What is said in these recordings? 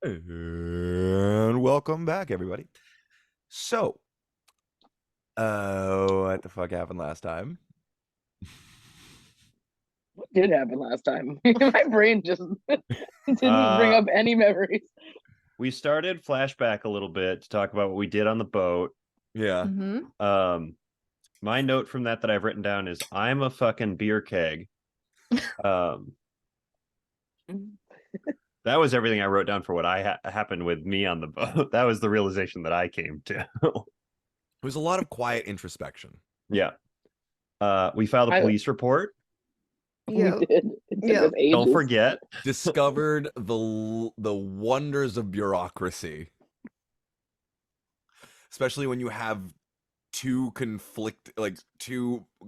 And welcome back, everybody. So, what the fuck happened last time? What did happen last time? My brain just didn't bring Uh, up any memories. We started flashback a little bit to talk about what we did on the boat. yeah. Mm-hmm. My note from that I've written down is I'm a fucking beer keg. Um, that was everything I wrote down for what happened with me on the boat. That was the realization that I came to. It was a lot of quiet introspection. Yeah. We filed a I- police report. We Yeah. did. It took Yeah. us ages. Don't forget. Discovered the wonders of bureaucracy. Especially when you have two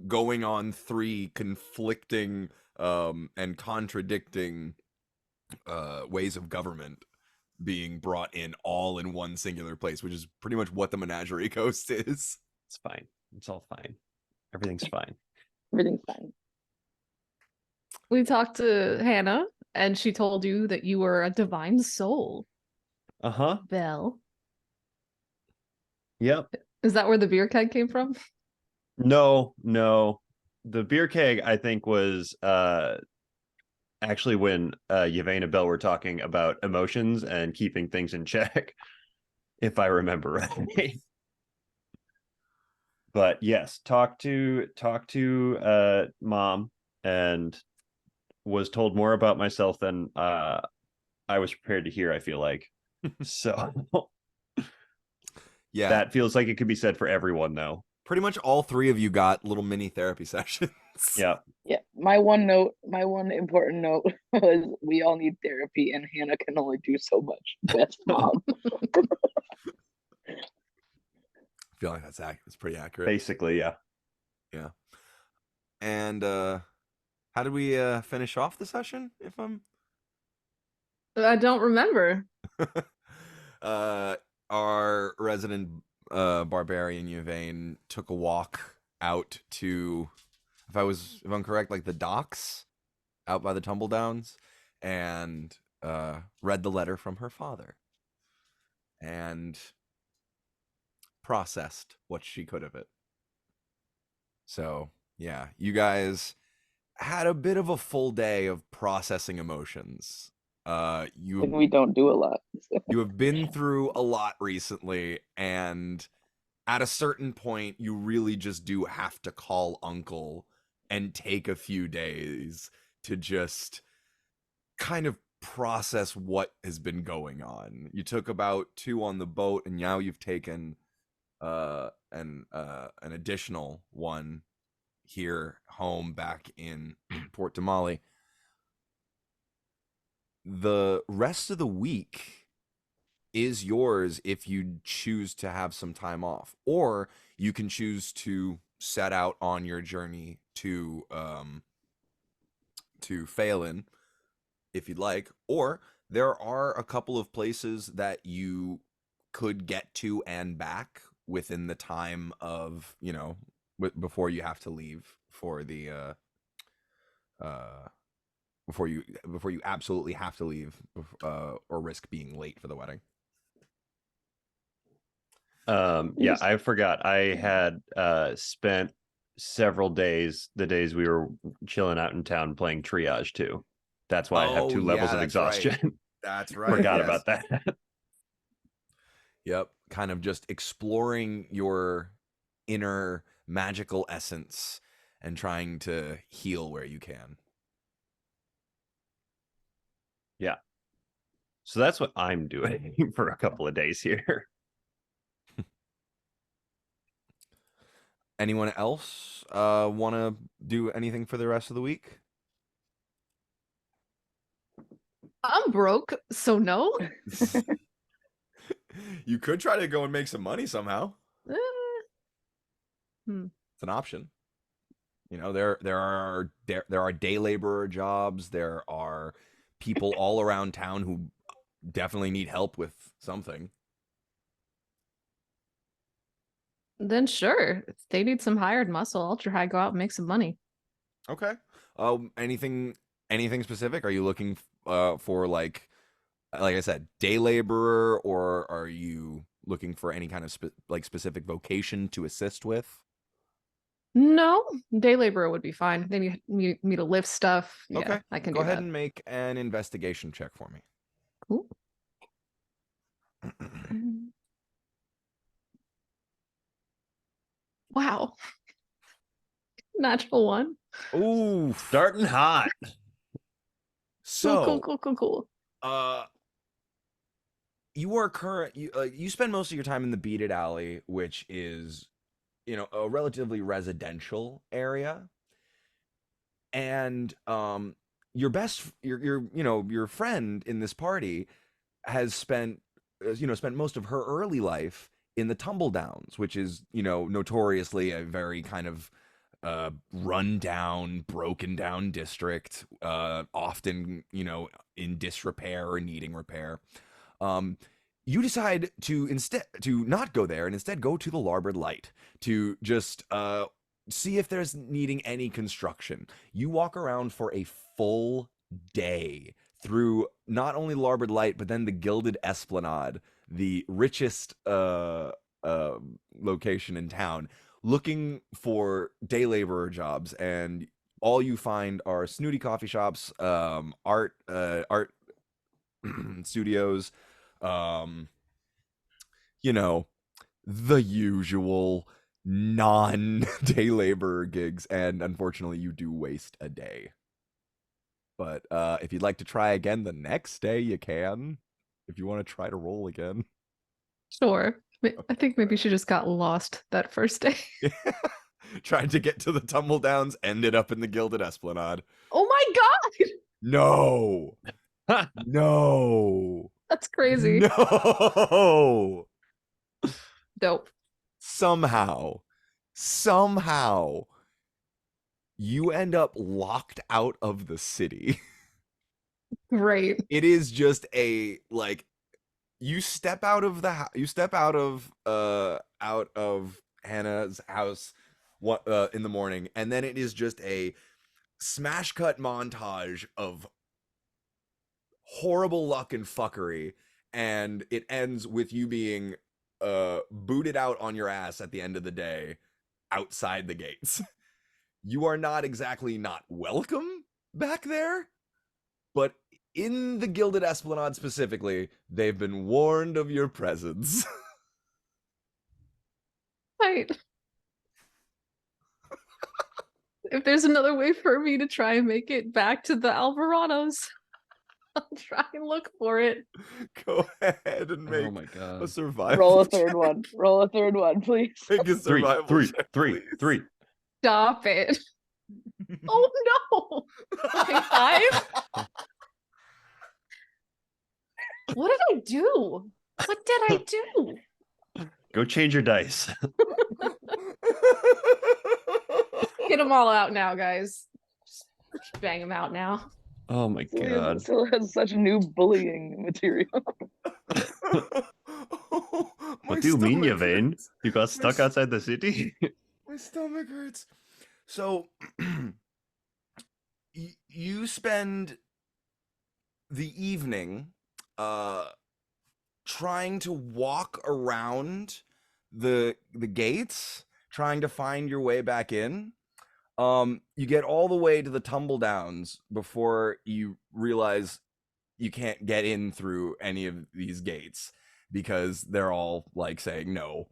going on three conflicting and contradicting ways of government being brought in all in one singular place, which is pretty much what the Menagerie Coast is. It's fine. It's all fine. Everything's fine. Everything's fine. We talked to Hannah, and she told you that you were a divine soul, Uh-huh. Belle. Yep. Is that where the beer keg came from? No. The beer keg, I think, was actually when Yvain and Bell were talking about emotions and keeping things in check, if I remember right. But yes, talk to mom, and was told more about myself than I was prepared to hear, I feel like. So Yeah. that feels like it could be said for everyone, though. Pretty much all three of you got little mini therapy sessions. Yeah. Yeah. My one important note was we all need therapy, and Hannah can only do so much. Best mom. I feel like that's pretty accurate. Basically, yeah. Yeah. And how did we finish off the session? If I'm I don't remember. our resident barbarian Yvain took a walk out to, if I'm correct, like the docks out by the tumble downs, and read the letter from her father and processed what she could of it. So yeah, you guys had a bit of a full day of processing emotions. We don't do a lot. You have been through a lot recently, and at a certain point, you really just do have to call Uncle and take a few days to just kind of process what has been going on. You took about 2 on the boat, and now you've taken an additional one here home back in Port Damali. The rest of the week is yours if you choose to have some time off, or you can choose to set out on your journey to Phelan if you'd like, or there are a couple of places that you could get to and back within the time of, before you have to leave for the before you absolutely have to leave or risk being late for the wedding. Yeah, I forgot. I had spent several days, the days we were chilling out in town, playing triage too. That's why I have 2 levels of exhaustion. Right. That's right. Forgot yes. about that. Yep. Kind of just exploring your inner magical essence and trying to heal where you can. Yeah. So that's what I'm doing for a couple of days here. Anyone else want to do anything for the rest of the week? I'm broke, so no. You could try to go and make some money somehow. Eh. It's an option. There are day laborer jobs. There are people all around town who definitely need help with something. Then sure. If they need some hired muscle, I'll try to go out and make some money. Okay. Anything specific? Are you looking for like like I said, day laborer, or are you looking for any kind of specific vocation to assist with? No, day laborer would be fine. They need me to lift stuff. Yeah, Okay, I can go do ahead that. and make an investigation check for me. Cool. Wow. Natural one. Ooh, Starting hot. so Cool. you are you spend most of your time in the beaded alley, which is, you know, a relatively residential area, and your you know, your friend in this party has spent you know, spent most of her early life in the tumble downs, which is, you know, notoriously a very kind of run down, broken down district, often, you know, in disrepair or needing repair. um you decide to instead to not go there and instead go to the Larboard Light to just see if there's needing any construction. You walk around for a full day through not only Larboard Light, but then the Gilded Esplanade, the richest uh location in town, looking for day laborer jobs. And all you find are snooty coffee shops, art studios, um you know, the usual non day labor gigs. And unfortunately, you do waste a day. But if you'd like to try again the next day, you can. If you want to try to roll again. Sure. I think maybe she just got lost that first day. Tried to get to the tumble downs, ended up in the Gilded Esplanade. Oh my god! No. No. That's crazy. No. Dope. Somehow, you end up locked out of the city. Great. It is just a, like, you step out of the you step out of Hannah's house in the morning, and then it is just a smash cut montage of horrible luck and fuckery, and it ends with you being booted out on your ass at the end of the day outside the gates. You are not exactly not welcome back there, but in the Gilded Esplanade specifically, they've been warned of your presence. Right. If there's another way for me to try and make it back to the Alvarados, I'll try and look for it. Go ahead and make Oh my a god. survival Roll a check. third one. Roll a third one, please. Make a survival check, please. Three. Stop it. Oh no! Okay, 5? What did I do? What did I do? Go change your dice. Get them all out now, guys. Just bang them out now. Oh my god. Still has such new bullying material. My What do you mean, stomach Yvain? hurts. You got stuck My outside the city? My stomach hurts. So you spend the evening trying to walk around the gates, trying to find your way back in. You get all the way to the tumble downs before you realize you can't get in through any of these gates because they're all like saying no.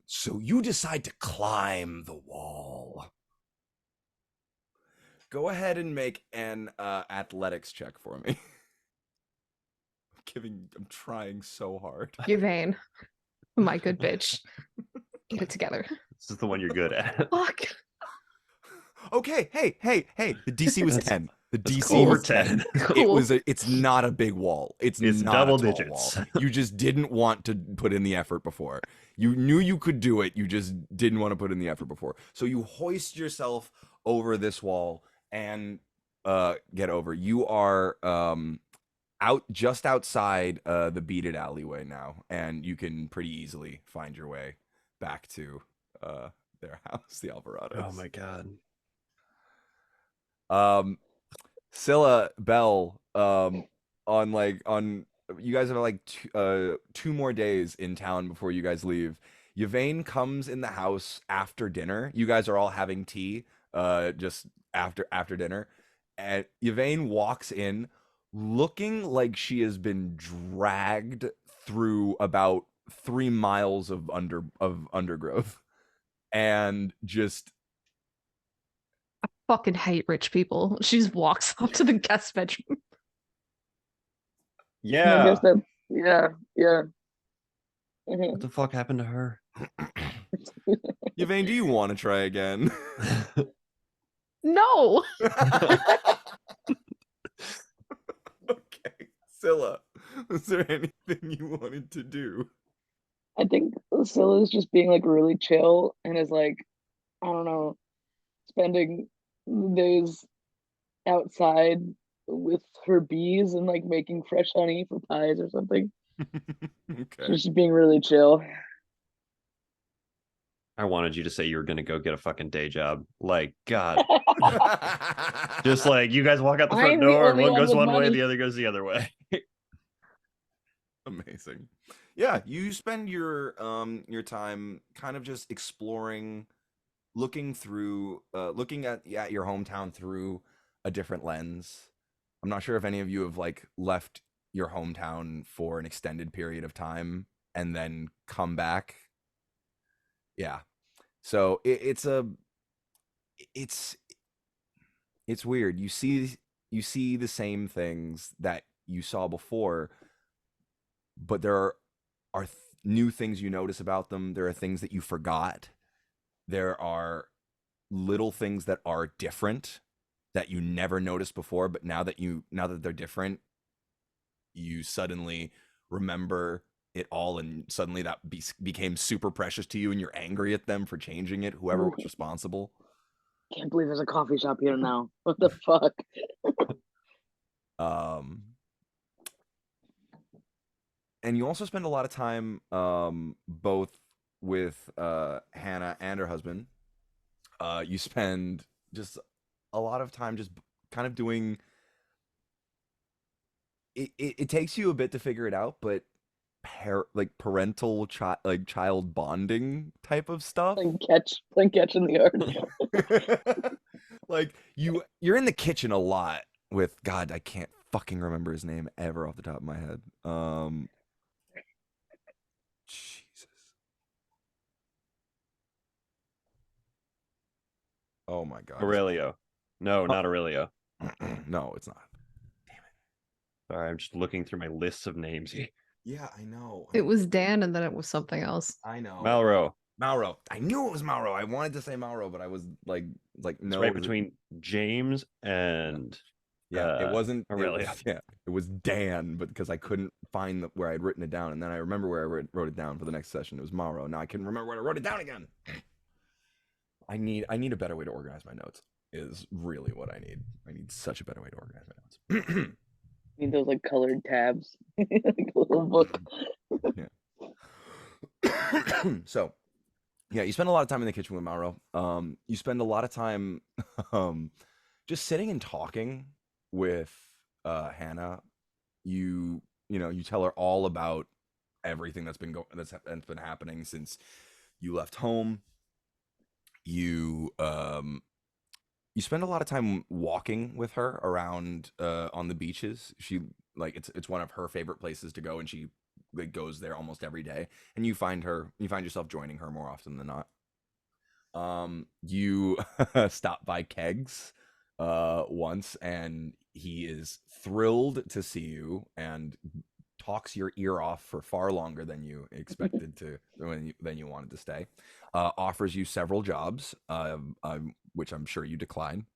So you decide to climb the wall. Go ahead and make an athletics check for me. I'm trying so hard. Yvain, my good bitch. Get it together. This is the one you're good at. Fuck. Okay, hey. The DC was That's- 10. The That's DC over was 10. 10. Cool. It's not a big wall. It's not double a tall digits. wall. You just didn't want to put in the effort before. You knew you could do it. You just didn't want to put in the effort before. So you hoist yourself over this wall and get over. You are just outside the beaded alleyway now, and you can pretty easily find your way back to their house, the Alvarados. Oh my god. Scylla, Belle, on you guys have like two more days in town before you guys leave. Yvain comes in the house after dinner. You guys are all having tea, just after dinner, and Yvain walks in looking like she has been dragged through about 3 miles of undergrowth, and just Fucking hate rich people. She just walks up to the guest bedroom. I Yeah. guess that. Yeah. Mhm. What the fuck happened to her? Yvain, do you want to try again? No. Okay, Scylla, was there anything you wanted to do? I think Scylla's just being like really chill and is like, I don't know, spending days outside with her bees and like making fresh honey for pies or something. Okay. She's just being really chill. I wanted you to say you were gonna go get a fucking day job. Like, God. Just like you guys walk out the front I'm the door and only one one goes with one way, money. the other goes the other way. Amazing. Yeah, you spend your time kind of just exploring, looking through looking at your hometown through a different lens. I'm not sure if any of you have like left your hometown for an extended period of time and then come back. Yeah. So it's it's weird. You see the same things that you saw before, but there are new things you notice about them. There are things that you forgot. There are little things that are different that you never noticed before, but now that they're different, you suddenly remember it all, and suddenly that became super precious to you, and you're angry at them for changing it, whoever was responsible. Can't believe there's a coffee shop here now. What the fuck? And you also spend a lot of time both with Hannah and her husband. You spend just a lot of time just kind of doing it takes you a bit to figure it out, but parental child bonding type of stuff. Playing catch in the yard. Like you're in the kitchen a lot with God, I can't fucking remember his name ever off the top of my head. Jesus. Oh my God. Aurelio. No, not Aurelio. No, it's not. Sorry, I'm just looking through my lists of names here. Yeah, I know. It was Dan, and then it was something else. I know. Malro. Mauro. I knew it was Mauro. I wanted to say Mauro, but I was like It's no. right between James and it wasn't Aurelio. It was Dan, but because I couldn't find where I'd written it down, and then I remember where I wrote it down for the next session. It was Mauro. Now I can remember where I wrote it down again. I need a better way to organize my notes. Is really what I need. I need such a better way to organize my notes. Need those like colored tabs, like a little book. So, yeah, you spend a lot of time in the kitchen with Mauro. You spend a lot of time just sitting and talking with Hannah. You tell her all about everything that's been happening since you left home. You spend a lot of time walking with her around on the beaches. She it's one of her favorite places to go, and she like goes there almost every day. And you find yourself joining her more often than not. You stop by Kegs once, and he is thrilled to see you and talks your ear off for far longer than you expected to than you wanted to stay. Offers you several jobs, which I'm sure you decline,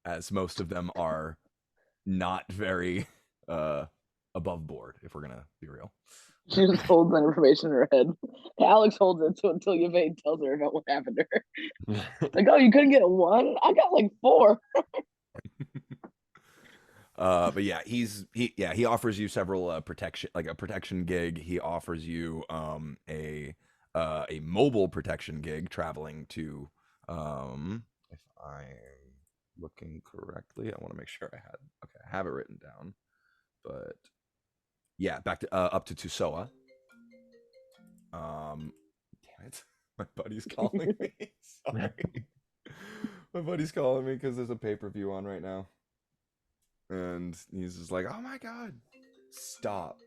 as most of them are not very above board, if we're gonna be real. She just holds that information in her head. Alex holds it until Yvain tells her about what happened to her. Like, oh, you couldn't get one? I got like 4. But yeah, he offers you several protection gig. He offers you a mobile protection gig traveling to if I looking correctly. I want to make sure I have it written down. But yeah, back to up to Tusoa. Damn it. My buddy's calling me. Sorry. My buddy's calling me because there's a pay-per-view on right now. And he's just like, oh my god. Stop.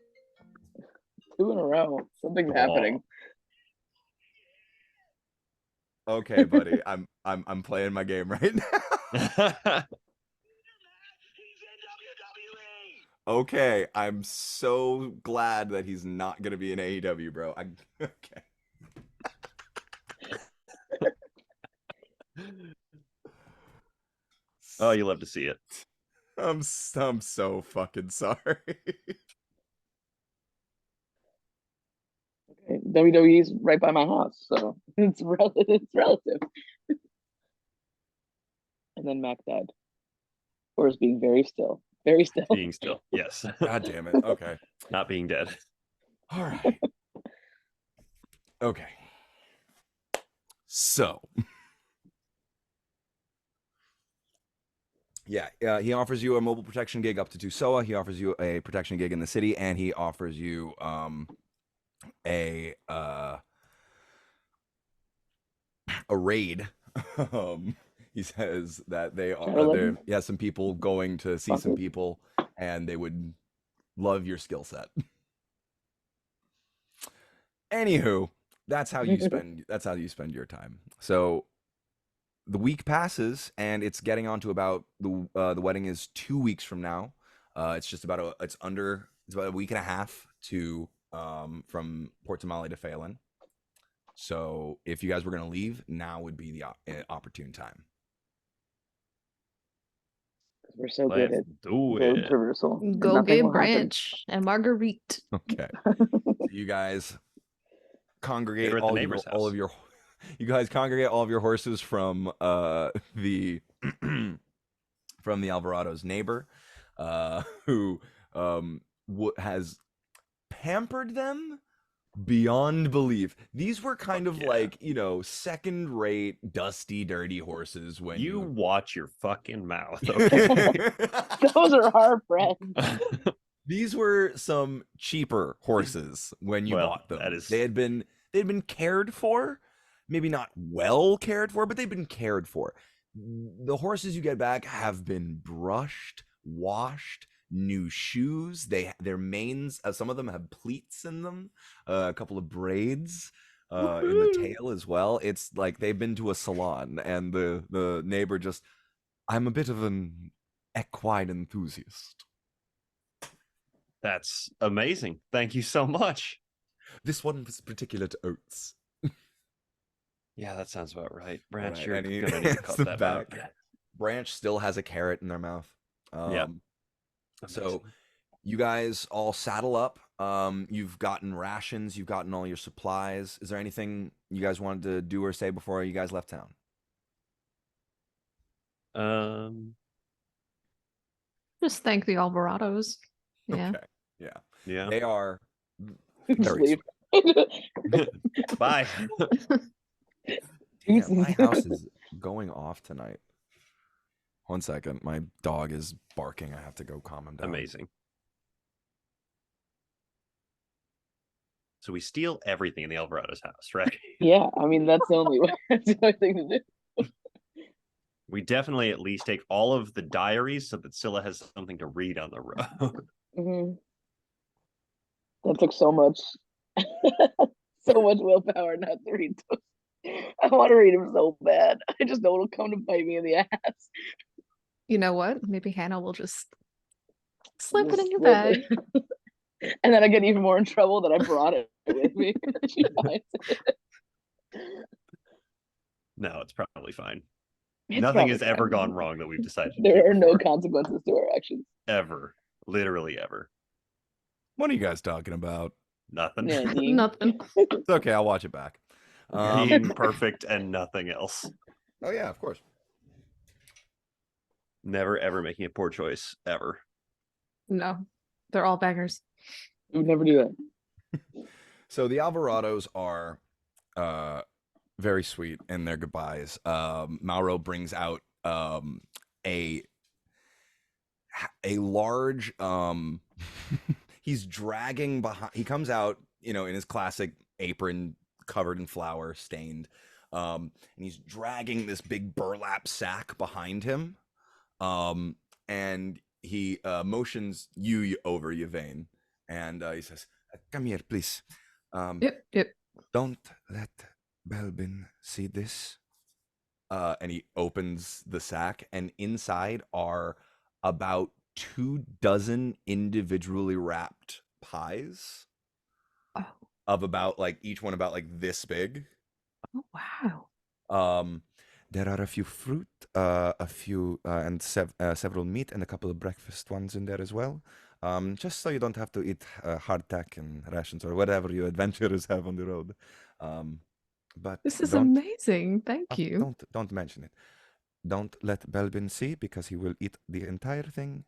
2 in a row. Something's happening. Okay, buddy. I'm playing my game right now. Okay, I'm so glad that he's not gonna be in AEW, bro. Okay. Oh, you love to see it. I'm so fucking sorry. Okay, WWE's right by my house, so it's relative. And then Mac died, or is being very still, very still. Being still, yes. God damn it. Okay. Not being dead. All right. Okay. So. Yeah, he offers you a mobile protection gig up to 2 SOA. He offers you a protection gig in the city, and he offers you a raid. He says that he has some people going to see some people, and they would love your skill set. Anywho, that's how you spend your time. So the week passes, and it's getting on to about the wedding is 2 weeks from now. It's about a week and a half to from Port Tamale to Phelan. So if you guys were gonna leave, now would be the opportune time. We're so good at do road it. traversal. Go get Branch and Marguerite. Okay. You guys congregate at the neighbor's all of your you guys congregate all of your horses from the from the Alvarado's neighbor, who has pampered them beyond belief. These were kind of like, second-rate, dusty, dirty horses. When you watch your fucking mouth, okay? Those are our friends. These were some cheaper horses when you bought them. They'd been cared for, maybe not well cared for, but they've been cared for. The horses you get back have been brushed, washed, new shoes. Their manes, some of them have pleats in them, a couple of braids in the tail as well. It's like they've been to a salon, and the neighbor just, I'm a bit of an equine enthusiast. That's amazing. Thank you so much. This one was particular to oats. Yeah, that sounds about right. Branch, Right, you're and he gonna need to hands cut them that back. back. Branch still has a carrot in their mouth. Yeah. So Amazing. you guys all saddle up. You've gotten rations. You've gotten all your supplies. Is there anything you guys wanted to do or say before you guys left town? Just thank the Alvarados. Yeah. Okay. Yeah. Yeah. They are Just very leave. Bye. Damn, my house is going off tonight. 1 second. My dog is barking. I have to go calm him down. Amazing. So we steal everything in the Alvarado's house, right? Yeah, I mean that's the only way. That's the only thing to do. We definitely at least take all of the diaries so that Scylla has something to read on the road. Mm-hmm. That took so much willpower not to read those. I want to read them so bad. I just know it'll come to bite me in the ass. You know what? Maybe Hannah will just slip it in your bag. And then I get even more in trouble that I brought it with me. She finds it. No, it's probably fine. It's Nothing has probably ever fine. gone wrong that we've decided to There do are no before. consequences to our actions. Ever. Literally ever. What are you guys talking about? Nothing. Yeah, Nothing. It's okay. I'll watch it back. Being perfect and nothing else. Oh yeah, of course. Never ever making a poor choice ever. No, they're all bangers. We would never do that. So the Alvarados are very sweet in their goodbyes. Mauro brings out a large he's dragging behind. He comes out, in his classic apron covered in flour, stained, and he's dragging this big burlap sack behind him, and he motions you over, Yvain, and he says, "Come here, please. Yep. Don't let Belbin see this." And he opens the sack, and inside are about 24 individually wrapped pies Oh. of about each one about this big. Oh wow. There are a few fruit, a few and several meat, and a couple of breakfast ones in there as well. Just so you don't have to eat hardtack and rations or whatever you adventurers have on the road. But This is don't amazing. Thank you. don't mention it. Don't let Belbin see, because he will eat the entire thing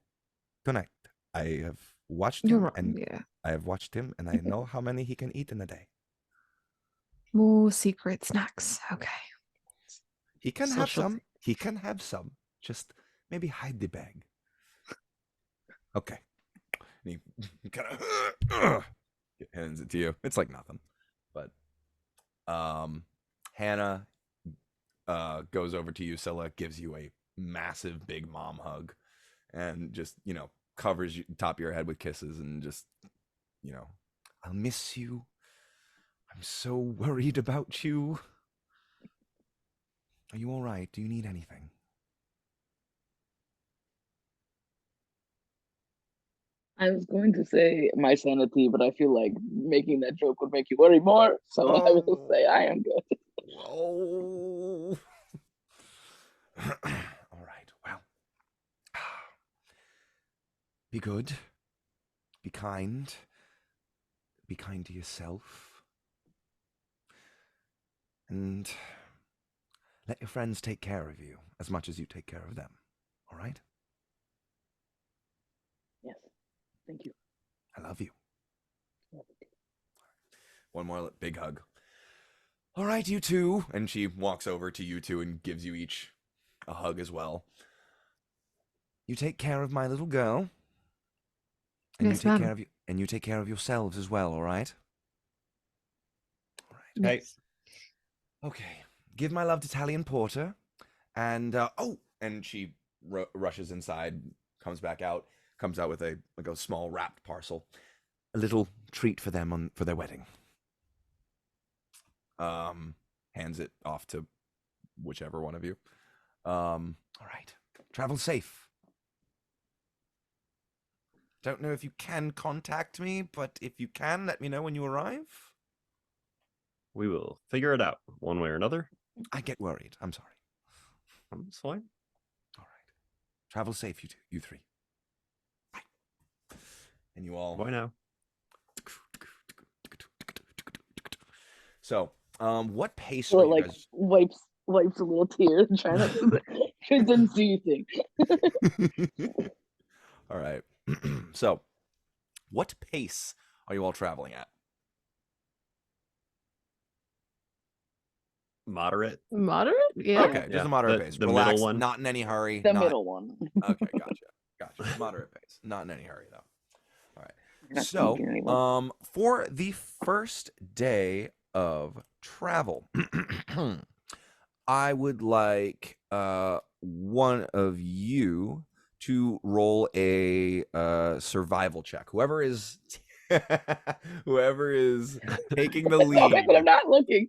tonight. I have watched You're him, wrong. and Yeah. I have watched him, and I know how many he can eat in a day. More secret snacks. Okay. He can have Social some. He can have some. Just maybe hide the bag. Okay. And he kind of hands it to you. It's like nothing. But Hannah goes over to you, Scylla, gives you a massive big mom hug, and just, covers you, top of your head with kisses, and just, I'll miss you. I'm so worried about you. Are you all right? Do you need anything? I was going to say my sanity, but I feel like making that joke would make you worry more. So I will say I am good. Whoa. All right. Well, be good. Be kind. Be kind to yourself. And let your friends take care of you as much as you take care of them. All right? Yes. Thank you. I love you. One more big hug. All right, you two. And she walks over to you two and gives you each a hug as well. You take care of my little girl. And Yes, you take ma'am. care of you, and you take care of yourselves as well, all right? All right. Hey. Yes. Okay. Give my love to Tally and Porter. And and she rushes inside, comes back out, comes out with a small wrapped parcel, a little treat for them for their wedding. Hands it off to whichever one of you. All right. Travel safe. Don't know if you can contact me, but if you can, let me know when you arrive. We will figure it out one way or another. I get worried. I'm sorry. It's fine. All right. Travel safe, you three. Bye. And you all. Why now? So, what pace So are it you like guys? wipes a little tear, trying to didn't see anything. All right. So, what pace are you all traveling at? Moderate. Moderate? Yeah. Okay, just Yeah, a moderate the- pace. the Relax, middle one. not in any hurry. The not... middle one. Okay, gotcha. Moderate pace, not in any hurry though. All right. Not So, sneaking anyone. for the first day of travel, I would like one of you to roll a survival check. Whoever is taking the Okay, but I'm lead. not looking.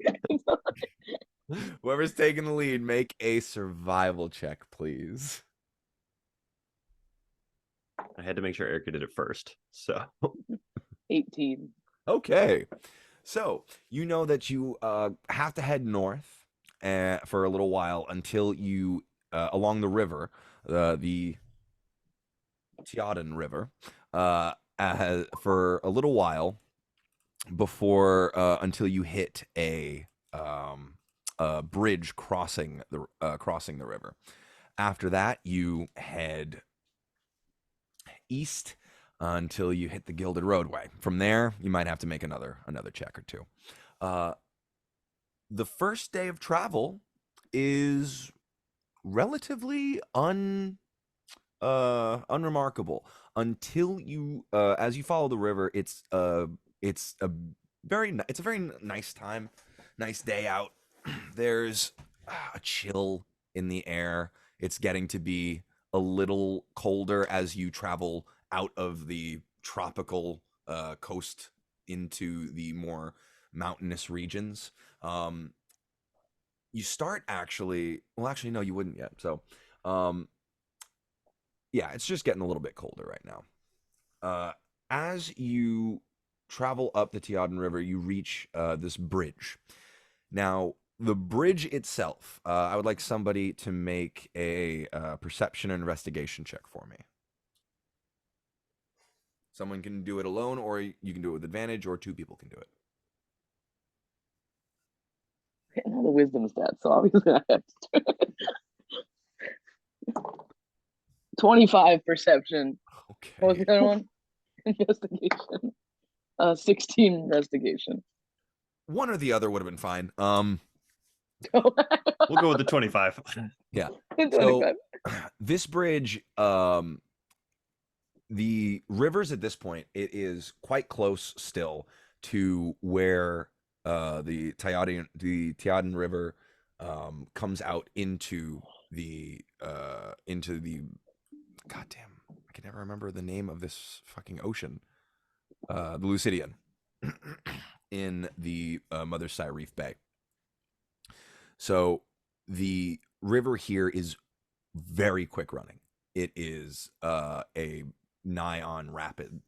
Whoever's taking the lead, make a survival check, please. I had to make sure Erica did it first. So 18. Okay. So, you know that you have to head north for a little while until you, along the river, the Teoden River, for a little while before, until you hit a bridge crossing the river. After that, you head east until you hit the Gilded Roadway. From there, you might have to make another check or two. The first day of travel is relatively unremarkable until you as you follow the river. It's a it's a very nice time, nice day out. There's a chill in the air. It's getting to be a little colder as you travel out of the tropical coast into the more mountainous regions. um you start actually, well, actually no, you wouldn't yet. So um yeah, it's just getting a little bit colder right now. As you travel up the Teaden River, you reach this bridge. Now, the bridge itself, I would like somebody to make a perception and investigation check for me. Someone can do it alone, or you can do it with advantage, or two people can do it. Getting all the wisdom stats, so obviously I have to do it. 25 perception. What was Okay. the other one? Investigation. 16 investigation. One or the other would have been fine. We'll go with the 25. Yeah. 25. So this bridge, the rivers at this point, it is quite close still to where the Teaden River comes out into the goddamn, I can never remember the name of this fucking ocean. The Lucidian in the Mother Reef Bay. So the river here is very quick running. It is a nigh on rapid,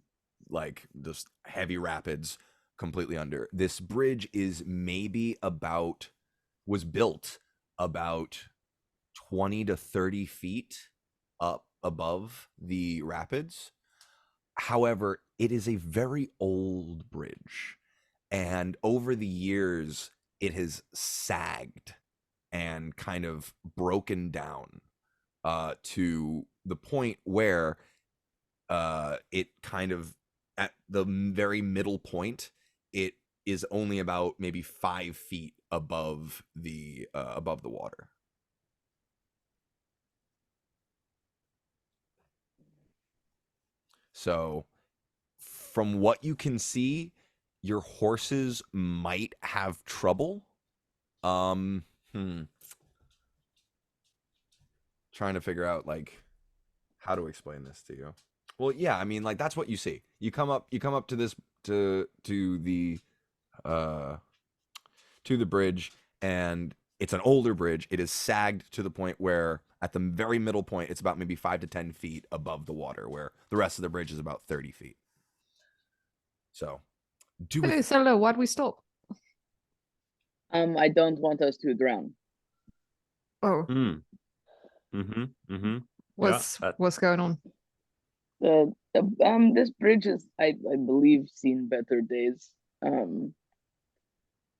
like just heavy rapids completely under. This bridge is maybe about, was built about 20 to 30 feet up above the rapids. However, it is a very old bridge, and over the years it has sagged and kind of broken down to the point where it kind of, at the very middle point, it is only about maybe 5 feet above the water. So from what you can see, your horses might have trouble. Um, Trying to figure out like how to explain this to you. Well, yeah, I mean, like that's what you see. You come up to this to the uh to the bridge, and it's an older bridge. It is sagged to the point where at the very middle point, it's about maybe 5 to 10 feet above the water, where the rest of the bridge is about 30 feet. So, do Hey, with Solo, why'd we stop? I don't want us to drown. Oh, Mm-hmm. Yeah. what's going on? This bridge is, I believe, seen better days.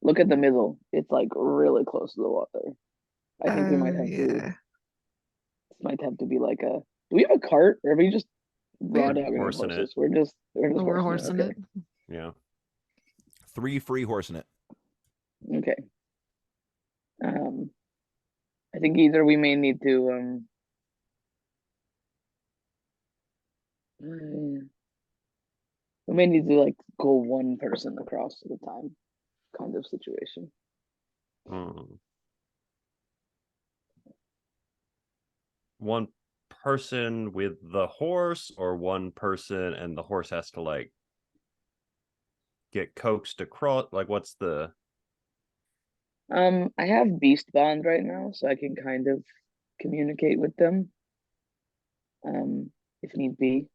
Look at the middle. It's like really close to the water. I think we might have to. Yeah. This might have to be like a. Do we have a cart, or are we just raw We're dogging horsing it. horses? We're just We're horsing okay. it. Yeah. 3 free horse in it. Okay. I think either we may need to we may need to like go one person across at a time, kind of situation. One person with the horse, or one person and the horse has to like get coaxed across? Like, what's the? I have Beast Bond right now, so I can kind of communicate with them, if need be.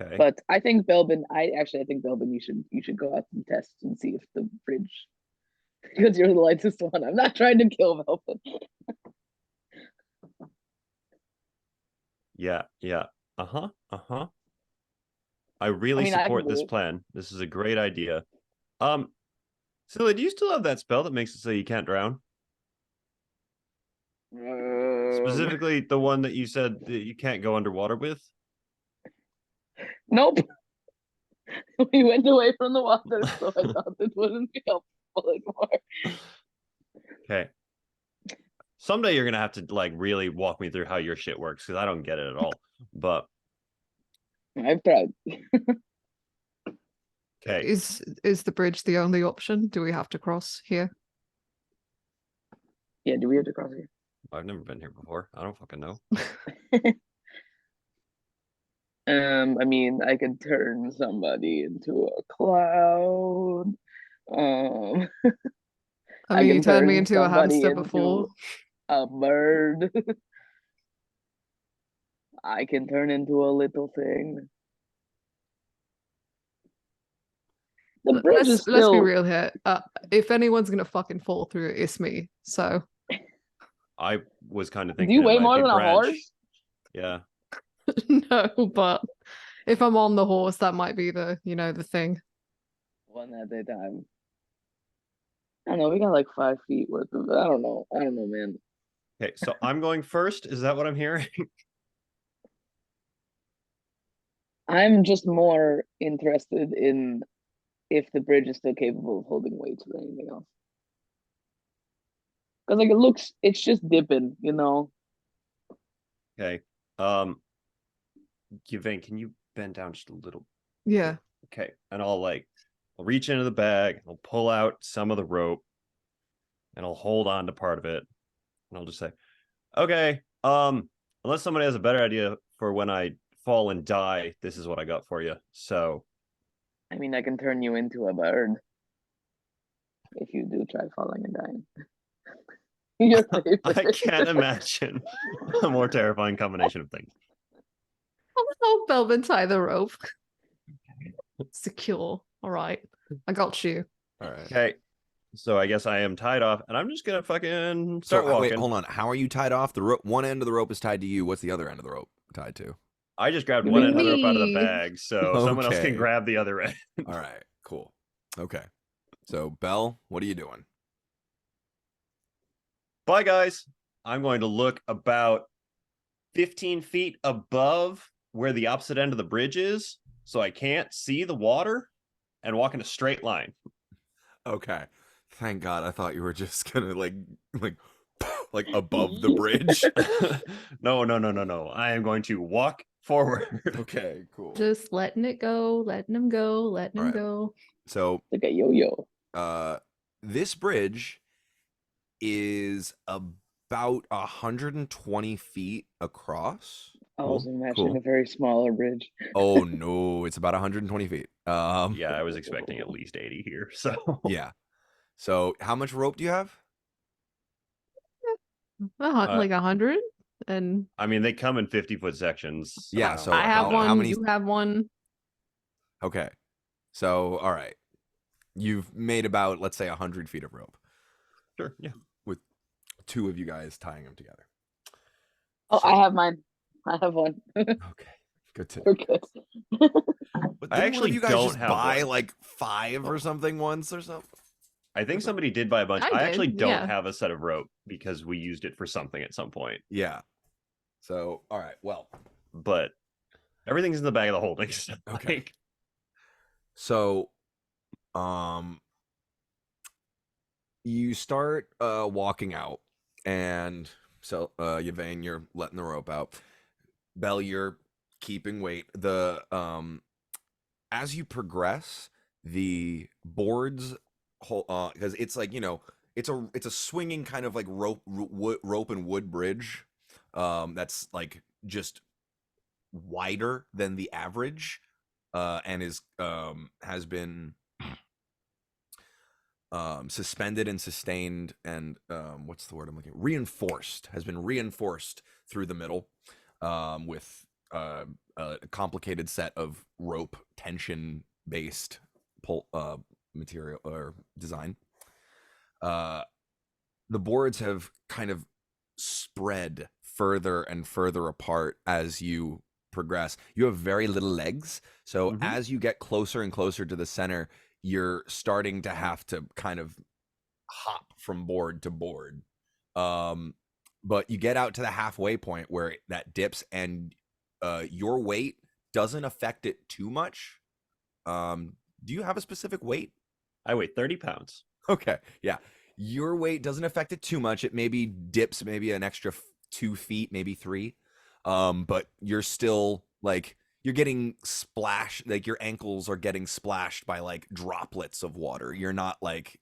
Okay. But I think Belbin, I think Belbin, you should go out and test and see if the bridge, because you're the lightest one. I'm not trying to kill Belbin. Yeah. I really I can support do this it. plan. This is a great idea. Silly, do you still have that spell that makes it so you can't drown? Specifically, the one that you said that you can't go underwater with? Nope. We went away from the water, so I thought it wouldn't be helpful anymore. Okay. Someday you're gonna have to like really walk me through how your shit works because I don't get it at all. But I've tried. okay, Is the bridge the only option? Do we have to cross here? Yeah, do we have to cross here? I've never been here before. I don't fucking know. I mean, I could turn somebody into a cloud. Um, I I mean, you can turned me turn into a somebody hamster before. into a bird. I can turn into a little thing. The bridge is Let's be still. real here. If anyone's gonna fucking fall through it, it's me. So I was kind of Do thinking you it weigh might more be than a Branch. horse? Yeah. no, but if I'm on the horse, that might be the thing. One at a time. I don't know. We got like 5 feet worth of. I don't know. Man. Okay, so I'm going first. Is that what I'm hearing? I'm just more interested in if the bridge is still capable of holding weights than anything else. Because like it's just dipping, you know. Okay. Yvain, can you bend down just a little? Yeah. Okay, and I'll reach into the bag, I'll pull out some of the rope, and I'll hold on to part of it, and I'll just say, "Okay, unless somebody has a better idea for when I fall and die, this is what I got for you." So, I mean, I can turn you into a bird if you do try falling and dying. Your favorite. I can't imagine a more terrifying combination of things. I'll Belvin tie the rope. Secure. All right. I got you. All right. Okay, so I guess I am tied off, and I'm just gonna fucking start walking. Wait, hold on. How are you tied off? The one end of the rope is tied to you. What's the other end of the rope tied to? I just grabbed You one mean end of the rope out of the me? bag, so someone else can Okay. grab the other end. All right, cool. Okay. So, Belle, what are you doing? Bye, guys. I'm going to look about 15 feet above where the opposite end of the bridge is, so I can't see the water, and walk in a straight line. Okay. Thank God. I thought you were just gonna like above the bridge. No. I am going to walk forward. Okay, cool. Just letting it go, letting him go, letting him Alright. go. So, Like a yo-yo. this bridge is about 120 feet across. I was Cool, imagining cool. a very smaller bridge. Oh no, it's about 120 feet. Yeah, I was expecting at least 80 here. So Yeah. So, how much rope do you have? Like 100. And I mean, they come in 50-foot sections. Yeah, so I have how one. many? You have one. Okay. So, all right. You've made about, let's say, 100 feet of rope Sure, yeah. with two of you guys tying them together. Oh, So- I have mine. I have one. Okay. Good to We're know. good. But I didn't one actually of you guys don't just have buy one. like 5 or something once or something? I think somebody did buy a bunch. I I actually did, don't yeah. have a set of rope because we used it for something at some point. Yeah. So, all right. Well, But everything's in the bag of the holding. So Okay. like, so you start walking out, and so Yvain, you're letting the rope out. Belle, you're keeping weight. The as you progress, the boards because it's like, it's a swinging kind of like rope and wood bridge that's like just wider than the average, and is has been suspended and sustained and what's the word I'm looking at? Has been reinforced through the middle with a complicated set of rope tension based material or design. The boards have kind of spread further and further apart as you progress. You have very little legs, so as you get closer and closer to the center, you're starting to have to kind of hop from board to board. But you get out to the halfway point where that dips, and your weight doesn't affect it too much. Do you have a specific weight? I weigh 30 pounds. Okay, yeah. Your weight doesn't affect it too much. It maybe dips maybe an extra 2 feet, maybe 3. But you're still like you're getting splashed, like your ankles are getting splashed by like droplets of water. You're not like,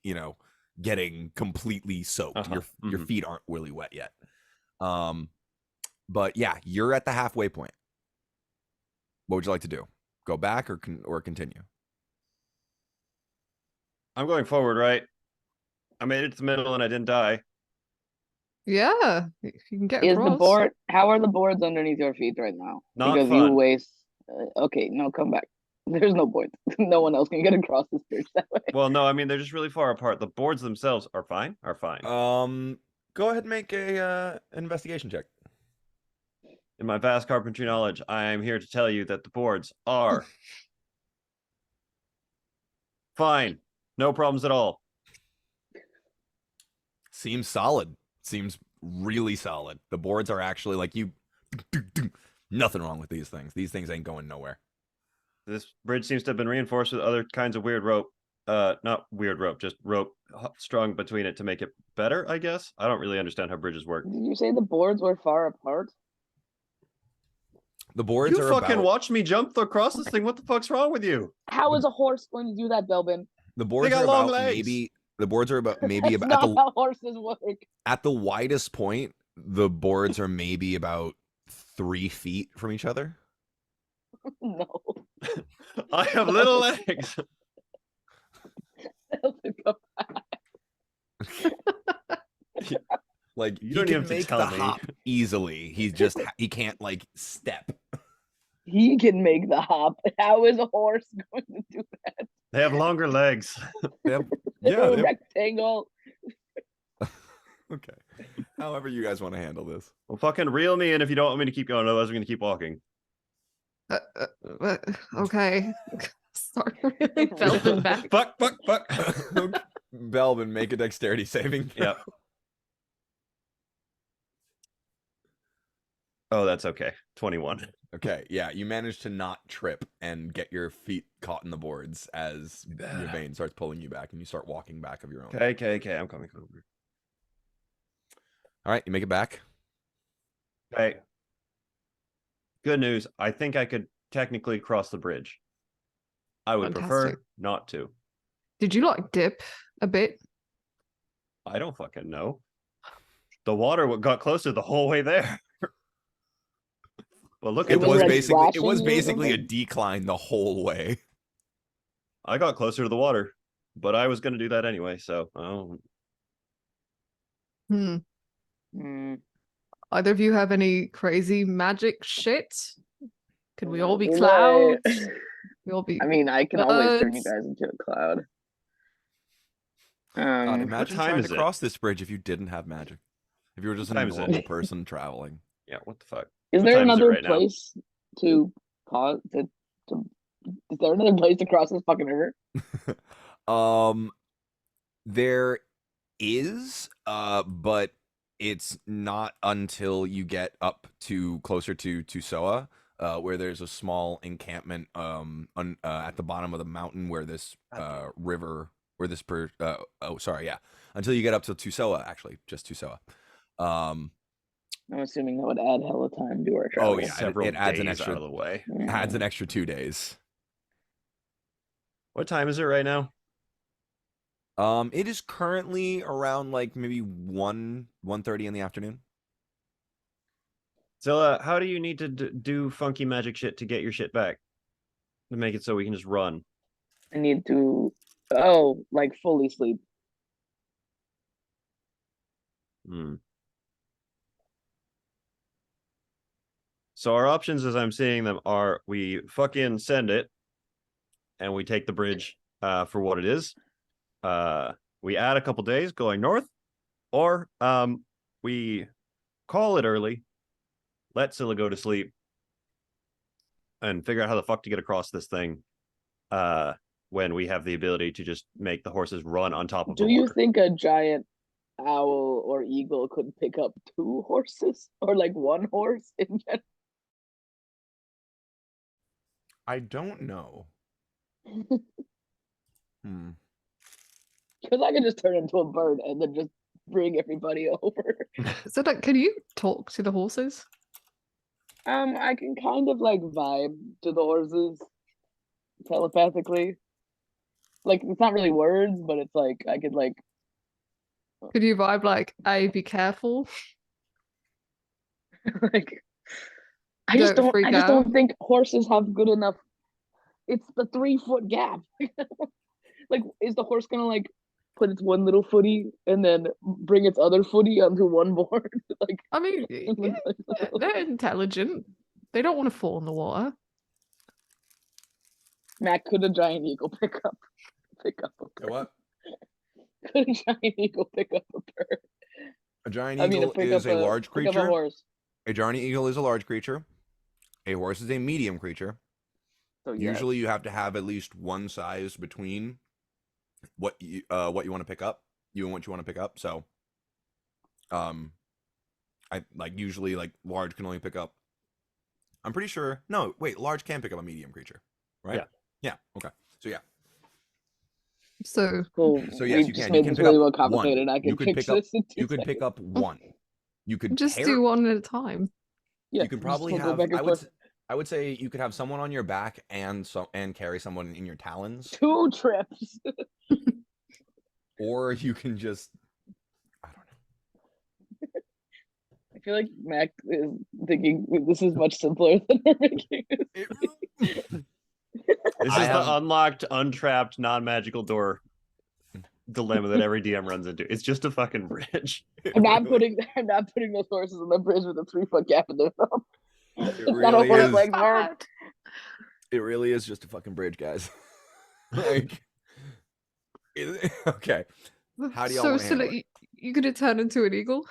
getting completely soaked. Your feet aren't really wet yet. But yeah, you're at the halfway point. What would you like to do? Go back or continue? I'm going forward, right? I made it to the middle and I didn't die. Yeah, if you can get Is across. the board? How are the boards underneath your feet right now? Not because fun. you waste. Okay, no, come back. There's no point. No one else can get across this bridge that way. Well, no, I mean they're just really far apart. The boards themselves are fine. Go ahead and make a investigation check. In my vast carpentry knowledge, I am here to tell you that the boards are fine. No problems at all. Seems solid. Seems really solid. The boards are actually like nothing wrong with these things. These things ain't going nowhere. This bridge seems to have been reinforced with other kinds of weird rope. Not weird rope, just rope strung between it to make it better, I guess. I don't really understand how bridges work. Did you say the boards were far apart? The boards You are fucking about watched me jump across this thing. What the fuck's wrong with you? How is a horse going to do that, Belbin? the boards got are long about legs. maybe the boards are about maybe That's about not how horses work. at the widest point, the boards are maybe about 3 feet from each other. No. I have little legs. Like You he don't can even have to make tell the me. hop easily. He's just he can't like step. He can make the hop. How is a horse going to do that? They have longer legs. They have- They're yeah. a they have- rectangle. okay. However you guys want to handle this. Well, fucking reel me in if you don't want me to keep going. Otherwise, we're going to keep walking. Okay. Start really belting back. Fuck. Belvin, make a dexterity saving throw. Yep. Oh, that's okay. 21. Okay, yeah, you manage to not trip and get your feet caught in the boards as your vein starts pulling you back and you start walking back of your own. Okay. I'm coming over. All right, you make it back. Okay. Good news. I think I could technically cross the bridge. I would prefer Fantastic. not to. Did you like dip a bit? I don't fucking know. The water got closer the whole way there. Well, look It at was was like basically splashing you or basically a something? decline the whole way. I got closer to the water, but I was going to do that anyway. So, Hmm. Hmm. Either of you have any crazy magic shit? Could we all be Well, clouds? We all be I mean, I can always turn you birds? guys into a cloud. God, imagine time trying is to it? cross this bridge if you didn't have magic. If you were just a time is it? normal person traveling. yeah, what the fuck? Is What there time is it another right now? place to pause to is there another place to cross this fucking river? There is, but it's not until you get up to closer to Tusoa, where there's a small encampment at the bottom of the mountain where this river, where this until you get up to Tusoa, actually, just Tusoa. I'm assuming that would add hella time to our travel. Oh yeah, Several it adds an days extra out of the way. adds an extra 2 days. What time is it right now? It is currently around like maybe 1:30 in the afternoon. Zilla, how do you need to do funky magic shit to get your shit back? To make it so we can just run. I need to like fully sleep. So our options as I'm seeing them are we fucking send it and we take the bridge for what it is. We add a couple days going north, or we call it early, let Scylla go to sleep, and figure out how the fuck to get across this thing when we have the ability to just make the horses run on top of the Do you water. think a giant owl or eagle could pick up 2 horses or like 1 horse in general? I don't know. Because I can just turn into a bird and then just bring everybody over. So, like, can you talk to the horses? I can kind of like vibe to the horses telepathically. Like it's not really words, but it's like I could like Could you vibe like, "Hey, be careful. like I just Don't don't freak I just out." don't think horses have good enough. It's the 3 foot gap. Like, is the horse gonna like put its one little footy and then bring its other footy onto one board? Like, I mean, they're intelligent. They don't want to fall in the water. Mac, could a giant eagle pick up a A bird? what? Could a giant eagle pick up a bird? A giant I mean, eagle pick is up a large pick up a creature. horse. A giant eagle is a large creature. A horse is a medium creature. So yes. Usually you have to have at least one size between what you want to pick up, you and what you want to pick up. So I like usually like large can only pick up. I'm pretty sure. No, wait, large can pick up a medium creature, right? Yeah. Yeah. Okay. So yeah. So, Cool. So yes, we you just can. made You can this pick really up well complicated. one. I can You could fix pick up. this in 2 You could seconds. pick up one. You could just pair, do one at a time. Yeah, you can just probably go have. back and forth. I would say you could have someone on your back and carry someone in your talons, 2 trips. or you can just. I don't know. I feel like Mac is thinking this is much simpler than we're making it. This I is have- the unlocked, untrapped, non-magical door dilemma that every DM runs into. It's just a fucking bridge. I'm not putting those horses on the bridge with a 3 foot gap in their thumb. It That's not how really horse is. legs work. It really is just a fucking bridge, guys. Like, okay. How do y'all So, wanna handle like, you gonna turn into an eagle?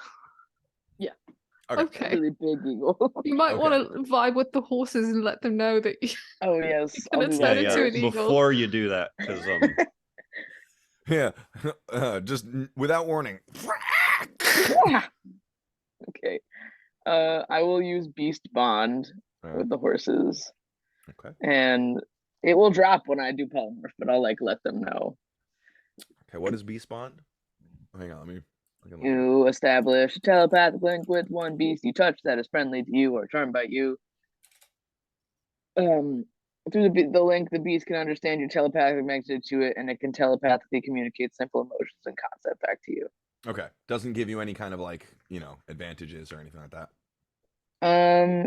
Okay. Okay. Really big eagle. You might Okay. want to vibe with the horses and let them know that Oh yes, I'll gonna do turn that into an first. eagle. Before you do that, because Yeah. Just without warning. Okay. I will use Beast Bond Alright. with the horses, Okay. and it will drop when I do polymorph, but I'll like let them know. Okay. What is beast bond? Hang on. Let me. I can look it up. You establish a telepathic link with one beast you touch that is friendly to you or charmed by you. Through the link, the beast can understand your telepathic message to it, and it can telepathically communicate simple emotions and concept back to you. Okay. Doesn't give you any kind of like advantages or anything like that.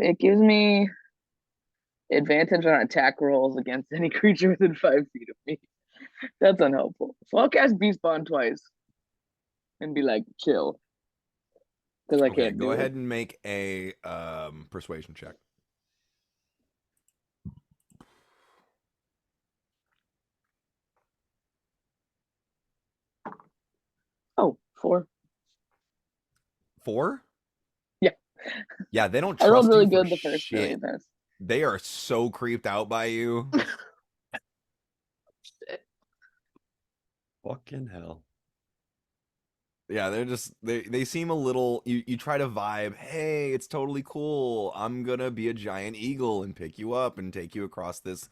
It gives me advantage on attack rolls against any creature within 5 feet of me. That's unhelpful. So I'll cast Beast Bond twice and be like, chill. Because I Okay. can't Go do ahead it. and make a persuasion check. Oh, 4. 4? Yeah. Yeah. They don't I trust rolled really you for good the first shit. million times. They are so creeped out by you. fucking hell. Yeah, they're just they seem a little you try to vibe, hey, it's totally cool. I'm gonna be a giant eagle and pick you up and take you across this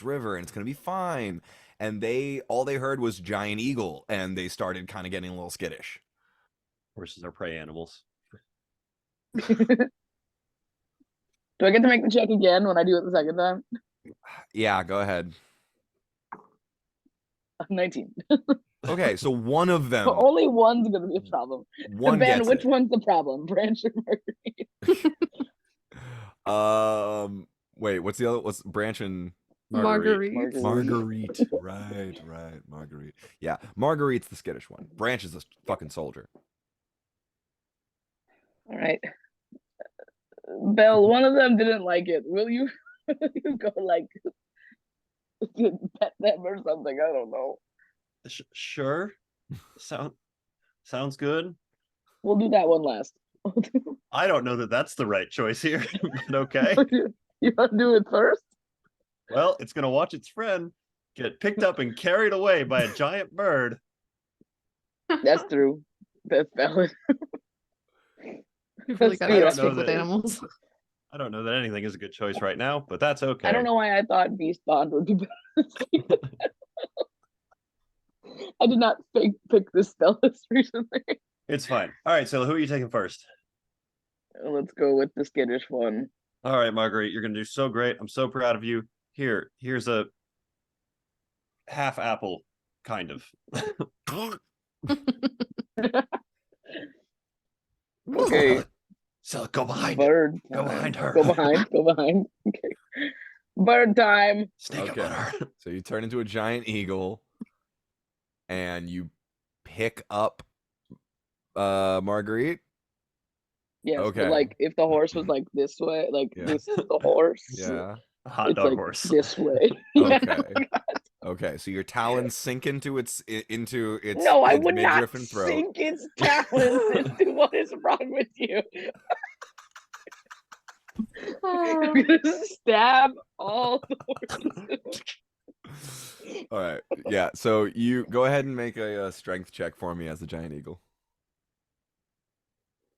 river and it's gonna be fine. And all they heard was giant eagle and they started kind of getting a little skittish. Horses are prey animals. Do I get to make the check again when I do it the second time? Yeah, go ahead. 19. Okay, so one of them Only one's gonna be a problem. one Ben, gets which it. one's the problem? Branch or Marguerite? Wait, what's the other? What's Branch and Marguerite. Marguerite? Right, Marguerite. Yeah, Marguerite's the skittish one. Branch is a fucking soldier. All right. Belle, one of them didn't like it. Will you, you go like pet them or something? I don't know. Sure. Sounds good. We'll do that one last. I don't know that that's the right choice here, but okay. You want to do it first? Well, it's gonna watch its friend get picked up and carried away by a giant bird. That's true. That's valid. You really gotta Let's do stick it. with animals. I don't know that anything is a good choice right now, but that's okay. I don't know why I thought Beast Bond would be better. I did not pick this spell list recently. It's fine. All right, so who are you taking first? Let's go with the skittish one. All right, Marguerite, you're gonna do so great. I'm so proud of you. Here's a half apple, kind of. Okay. So go behind Bird. Go behind her. Go behind. Go behind. Okay. Bird time. Sneak up Okay. on her. So you turn into a giant eagle, and you pick up Marguerite. Yes, Okay. but like if the horse was like this way, like Yeah. this is the horse. Yeah. Hot It's dog like horse. this way. Yeah. Okay. Okay. So your talons sink into its No, I its would not midriff and throat. sink its talons into what is wrong with you. I'm gonna stab all the horses. All right. Yeah. So you go ahead and make a strength check for me as a giant eagle.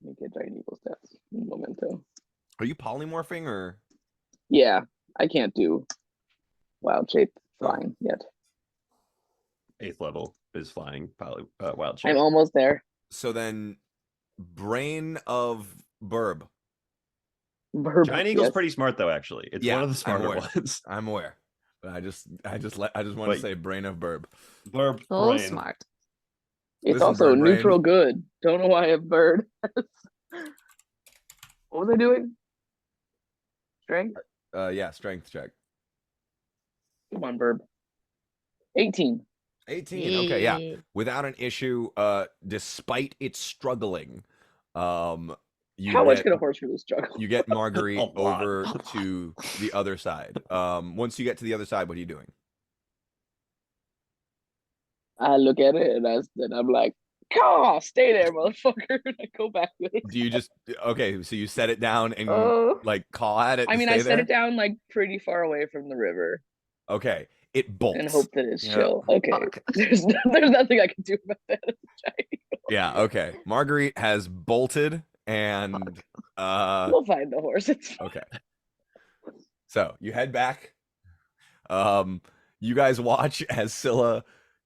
Make a giant eagle stats. Memento. Are you polymorphing or? Yeah, I can't do wild shape Oh. flying yet. 8th level is flying, probably wild shape. I'm almost there. So then, brain of Burb. Burp, Giant Eagle's yes. pretty smart though, actually. It's Yeah, one of the I'm smarter aware. ones. I'm aware, but I just want to Wait. say brain of Burb. Burb So brain. smart. It's Listen, also bird brain. neutral good. Don't know why a bird. What was I doing? Strength? Yeah, strength check. Come on, Burb. 18. 18. Okay, yeah. Without an issue, despite its struggling, you How much get can a horse really struggle? you get Marguerite A lot. over to the other side. Once you get to the other side, what are you doing? I look at it and I'm like, "Caw, stay there, motherfucker." And I go back with it. Do you just okay? So you set it down and Oh. like call at it. I to mean, stay I set there? it down like pretty far away from the river Okay, it bolts. and hope that it's Yeah. chill. Okay. Fuck. There's nothing I can do about that. Yeah. Okay. Marguerite has bolted, and We'll find the horse. It's fine. okay. So you head back. You guys watch as Scylla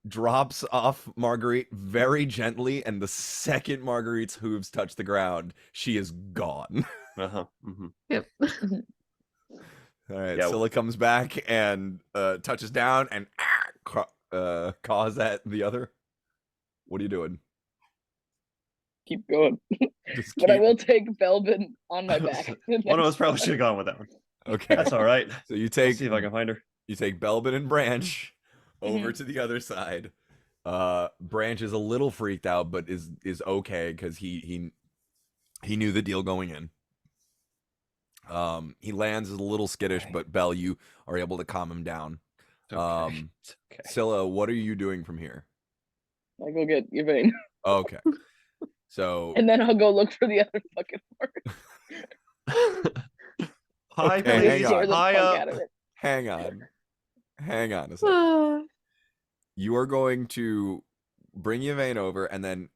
drops off Marguerite very gently, and the second Marguerite's hooves touch the ground, she is gone. Uh-huh. Mm-hmm. Yep. All right, Yeah. Scylla comes back and touches down and caws at the other. What are you doing? Keep going. Just But I keep- will take Belbin on my back. One of us probably should have gone with that one. Okay, That's all right. so you I'll take see if I can find her. you take Belbin and Branch over Mhm. to the other side. Branch is a little freaked out, but is okay because he knew the deal going in. He lands a little skittish, Okay. but Bell, you are able to calm him down. It's okay. It's okay. Scylla, what are you doing from here? I go get Yvain. Okay, so And then I'll go look for the other fucking horse. High Okay, Really hang please. scare on. the High fuck up. out of it. hang on a second. You are going to bring Yvain over, and then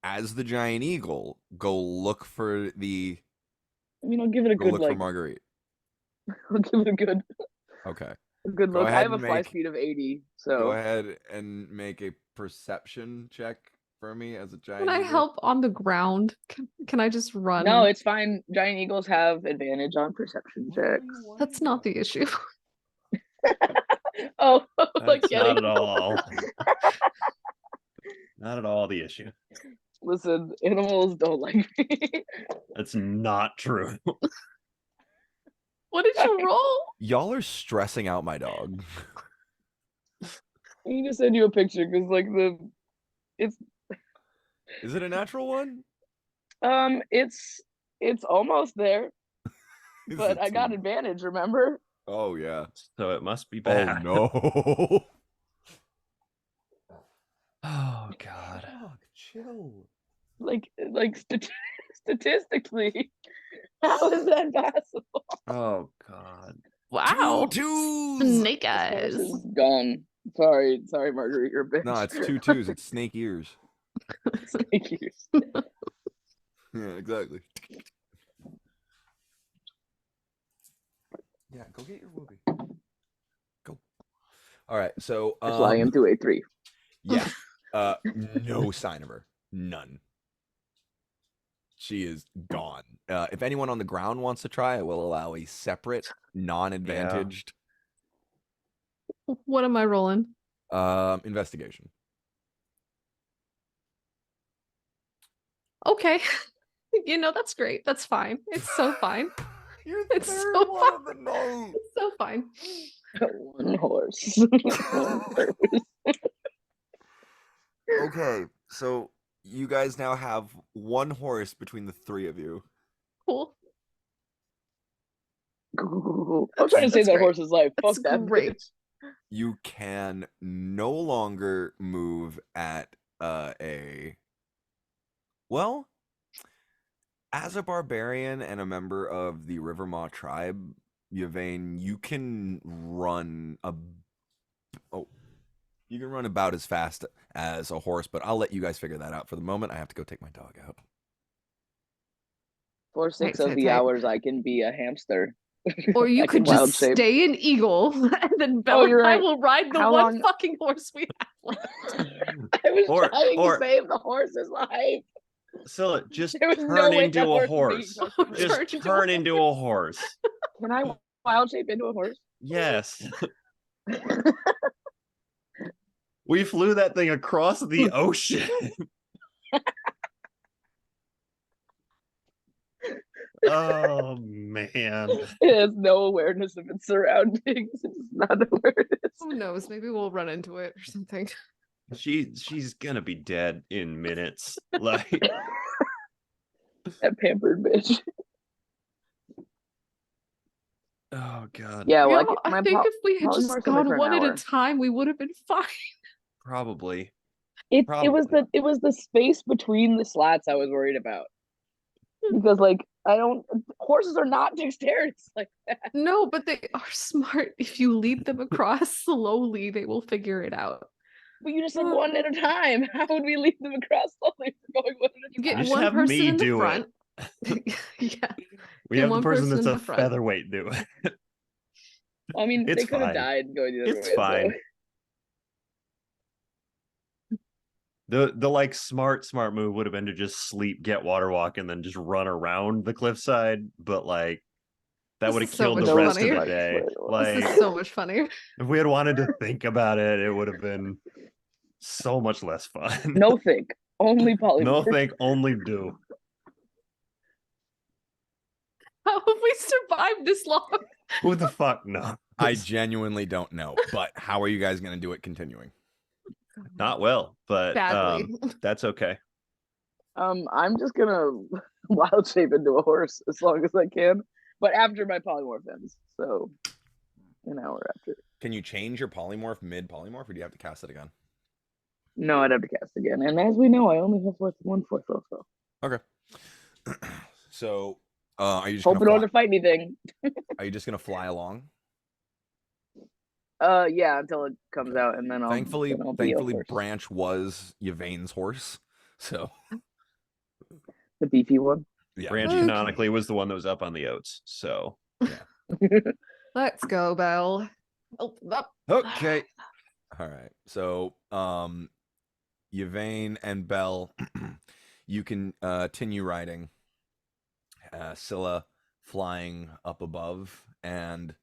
as the giant eagle, go look for the I mean, I'll give it a go good look for like. Marguerite. I'll give it a good Okay. look. I ahead have a and fly make- speed of 80, Go so ahead and make a perception check for me as a giant Can I eagle. help on the ground? Can I just run? no, it's fine. Giant eagles have advantage on perception checks. That's not the issue. Oh, like That's not getting at all. Not at all the issue. Listen, animals don't like me. That's not true. What did you roll? Y'all are stressing out my dog. I need to send you a picture because like it's Is it a natural one? it's almost there, Is but it I got too- advantage. Remember? Oh yeah. So it must be Oh bad. no. Oh god. Dog, chill. Like statistically, how is that possible? Oh god. Wow. Two twos. Snake This eyes. horse is gone. Sorry, Marguerite, you're a bitch. No, it's 2 twos. It's snake ears. Thank you. Yeah, exactly. Yeah, go get your movie. Go. All right, so Fly into a 3. yeah. No sign of her. None. She is gone. If anyone on the ground wants to try, I will allow a separate, non-advantaged What am I rolling? investigation. Okay. That's great. That's fine. It's so fine. You're It's third so one of the night. It's so fine. One horse. One horse. Okay, so you guys now have one horse between the three of you. Cool. I'm trying to save That's that great. horse's life. That's Fuck that great. bitch. You can no longer move at a well, as a barbarian and a member of the Rivermaw tribe, Yvain, you can run you can run about as fast as a horse, but I'll let you guys figure that out. For the moment, I have to go take my dog out. For 6 Tight, of tight, the tight. hours, I can be a hamster. Or you I could can wild just shape. stay an eagle, and then Bella you're and I right. will ride the How one long- fucking horse we have left. I was Or- trying or- to save the horse's life. Scylla, just There was no turn way into that a horse horse. was being Just Turn into a turn into a horse. Can I wild shape into a horse? Yes. We flew that thing across the ocean. Oh man. It has no awareness of its surroundings. It's not awareness. Who knows? Maybe we'll run into it or something. She's gonna be dead in minutes. Like That pampered bitch. oh god. Yeah, well, I think if we had just polymorph's only gone for an one at a hour. time, we would have been fine. Probably. It was Probably. the space between the slats I was worried about. Because horses are not dexterous like that. No, but they are smart. If you lead them across slowly, they will figure it out. But you just said one at a time. How would we lead them across slowly if we're going one at You a get time? Just one have person me in the do front. it. Yeah. We Get have the one person person that's in a the front. featherweight do it. I mean, It's they could have fine. died going the other It's way. fine. So. The like smart move would have been to just sleep, get water walk, and then just run around the cliffside. But like that This would have is so killed much the rest funnier. of the day. This Like This is so much funnier. if we had wanted to think about it, it would have been so much less fun. No think. Only polymorph. No think, only do. How have we survived this long? Who the fuck knows? I genuinely don't know, but how are you guys going to do it continuing? Not well, but Badly. that's okay. I'm just gonna wild shape into a horse as long as I can, but after my polymorph ends. So an hour after. Can you change your polymorph mid-polymorph, or do you have to cast it again? No, I'd have to cast again. And as we know, I only have one fourth spell. So Okay. So, are you just hope gonna it fly? don't fight anything. Are you just gonna fly along? Yeah, until it comes out, and then I'll. Thankfully, then I'll be a horse. Branch was Yvain's horse, so The beefy one. yeah. Branch Okay. canonically was the one that was up on the oats. So Let's go, Belle. Open up. okay. All right. So, Yvain and Belle, you can continue riding. Scylla flying up above, and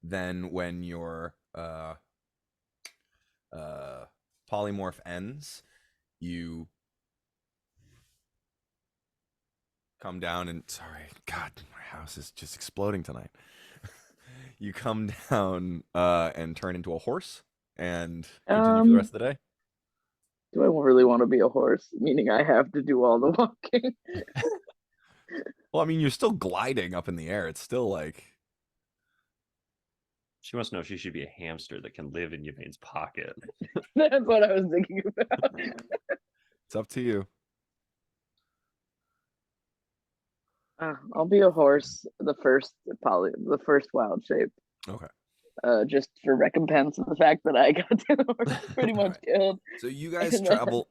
then when your polymorph ends, you come down and sorry, God, my house is just exploding tonight. You come down and turn into a horse and continue for the rest of the day. Do I really want to be a horse? Meaning I have to do all the walking. Well, I mean, you're still gliding up in the air. It's still like She wants to know if she should be a hamster that can live in Yvain's pocket. That's what I was thinking about. it's up to you. I'll be a horse. The first wild shape. Okay. Just for recompense of the fact that I got the horse pretty much Alright. killed. So you guys And then- travel.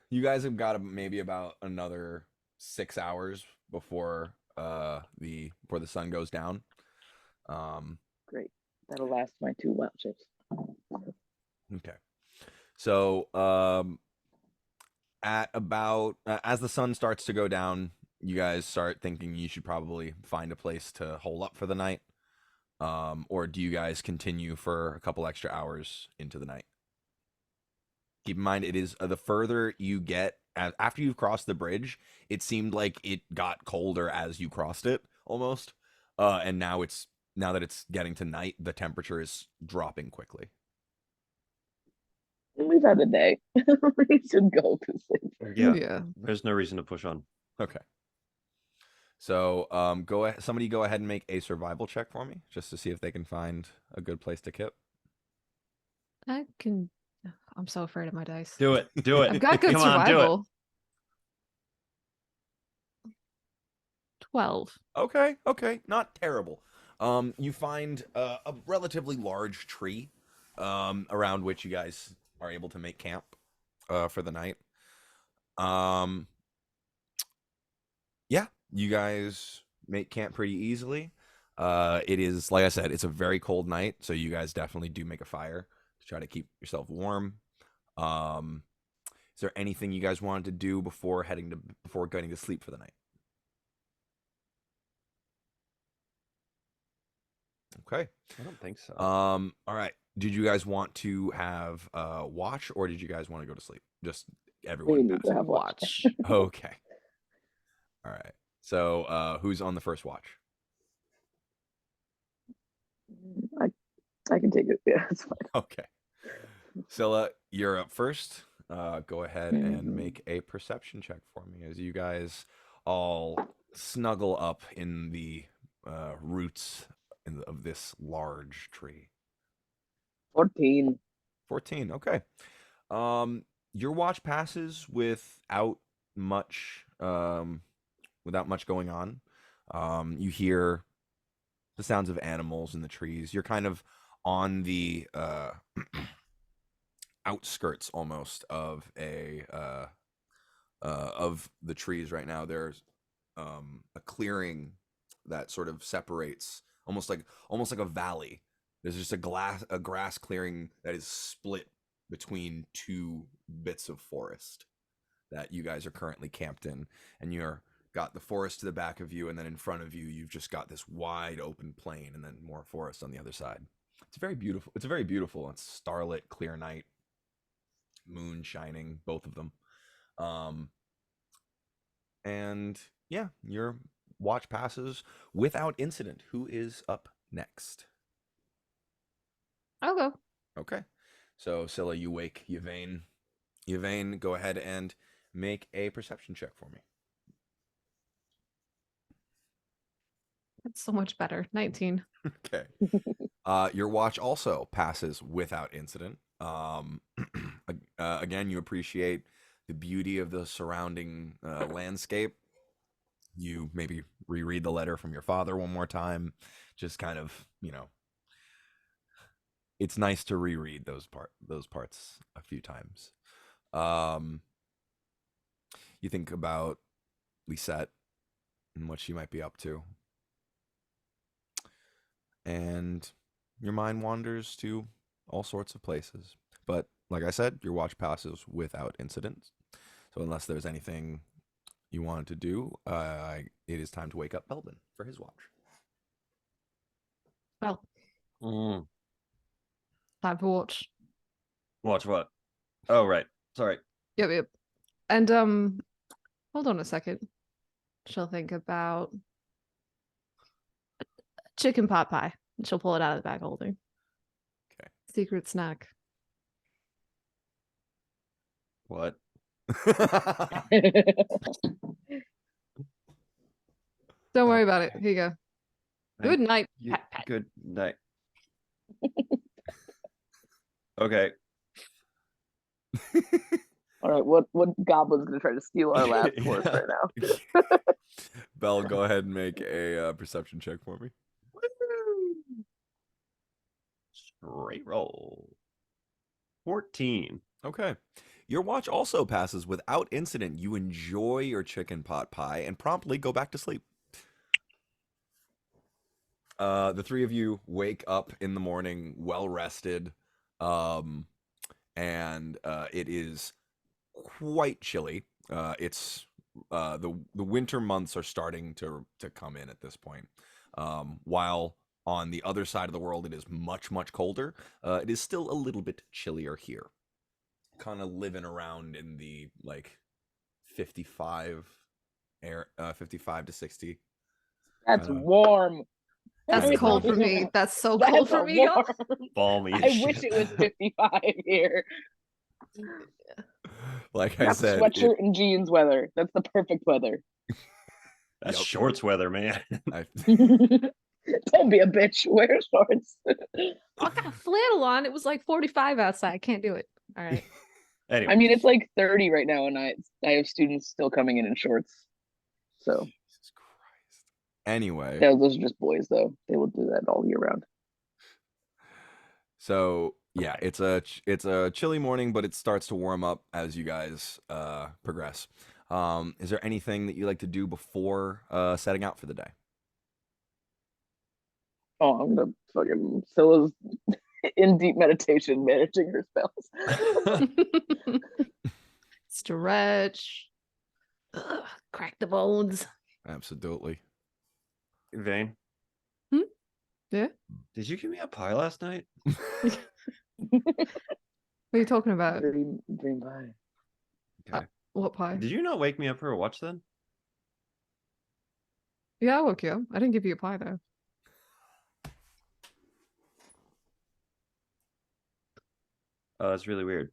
You guys have got maybe about another 6 hours before the sun goes down. Great. That'll last my 2 wild shapes. Okay. So at about as the sun starts to go down, you guys start thinking you should probably find a place to hole up for the night. Or do you guys continue for a couple extra hours into the night? Keep in mind, it is the further you get after you've crossed the bridge. It seemed like it got colder as you crossed it, almost. And now that it's getting to night, the temperature is dropping quickly. We've had a day. We should go to sleep. Yeah, there's no reason to push on. Okay. So, somebody go ahead and make a survival check for me, just to see if they can find a good place to kip. I can. I'm so afraid of my dice. Do it. Do it. I've got good Come on, do it. survival. 12. Okay, not terrible. You find a relatively large tree, around which you guys are able to make camp, for the night. Yeah, you guys make camp pretty easily. It is, like I said, it's a very cold night, so you guys definitely do make a fire to try to keep yourself warm. Is there anything you guys wanted to do before going to sleep for the night? Okay. I don't think so. All right. Did you guys want to have watch, or did you guys want to go to sleep? Just We everyone need to passive. have watch. Okay. All right. So who's on the first watch? I can take it. Yeah, it's fine. Okay. Scylla, you're up first. Go ahead and Mhm. make a perception check for me as you guys all snuggle up in the roots of this large tree. 14. 14. Okay. Your watch passes without much going on. You hear the sounds of animals in the trees. You're kind of on the outskirts almost of of the trees right now. There's a clearing that sort of separates, almost like a valley. There's just a grass clearing that is split between two bits of forest that you guys are currently camped in, and you're got the forest to the back of you, and then in front of you you've just got this wide open plain and then more forest on the other side. It's very beautiful. It's starlit, clear night, moon shining, both of them. And yeah, your watch passes without incident. Who is up next? I'll go. Okay. So Scylla, you wake Yvain. Yvain, go ahead and make a perception check for me. That's so much better. 19. Okay. Your watch also passes without incident. Again, you appreciate the beauty of the surrounding landscape. You maybe reread the letter from your father one more time. Just kind of, it's nice to reread those parts a few times. You think about Lisette and what she might be up to. And your mind wanders to all sorts of places. But like I said, your watch passes without incident. So unless there's anything you wanted to do, it is time to wake up Belbin for his watch. Well, Mm. time for watch. Watch what? Oh, right. Sorry. Yep. And hold on a second. She'll think about chicken pot pie. And she'll pull it out of the bag holding. Okay. Secret snack. What? Don't worry about it. Here you go. Good night, Pat. Good night. Okay. All right, what goblin's gonna try to steal our last horse Yeah. right now? Belle, go ahead and make a perception check for me. Straight roll. 14. Okay. Your watch also passes without incident. You enjoy your chicken pot pie and promptly go back to sleep. The three of you wake up in the morning well rested, and it is quite chilly. It's the winter months are starting to come in at this point. While on the other side of the world it is much colder, it is still a little bit chillier here. Kind of living around in the like 55 55 to 60. That's Kinda- warm. That's Kinda cold for warm. me. That's so That's cold for a me, y'all. warm. Balmy I as wish shit. it was 55 here. Like I That's said, sweatshirt and jeans weather. That's the perfect weather. That's Yep. shorts weather, man. I, Don't be a bitch. Wear shorts. I got a flannel on. It was like 45 outside. Can't do it. All right. Anyway, I mean, it's like 30 right now, and I have students still coming in shorts. So Jesus Christ. Anyway, those are just boys, though. They will do that all year round. so yeah, it's a chilly morning, but it starts to warm up as you guys progress. Is there anything that you like to do before setting out for the day? Oh, I'm gonna fucking Scylla's in deep meditation, managing her spells. Stretch. Ugh, crack the bones. Absolutely. Vane, Yeah. did you give me a pie last night? What are you talking about? Dream pie. Okay. What pie? Did you not wake me up for a watch then? Yeah, I woke you up. I didn't give you a pie though. Oh, that's really weird.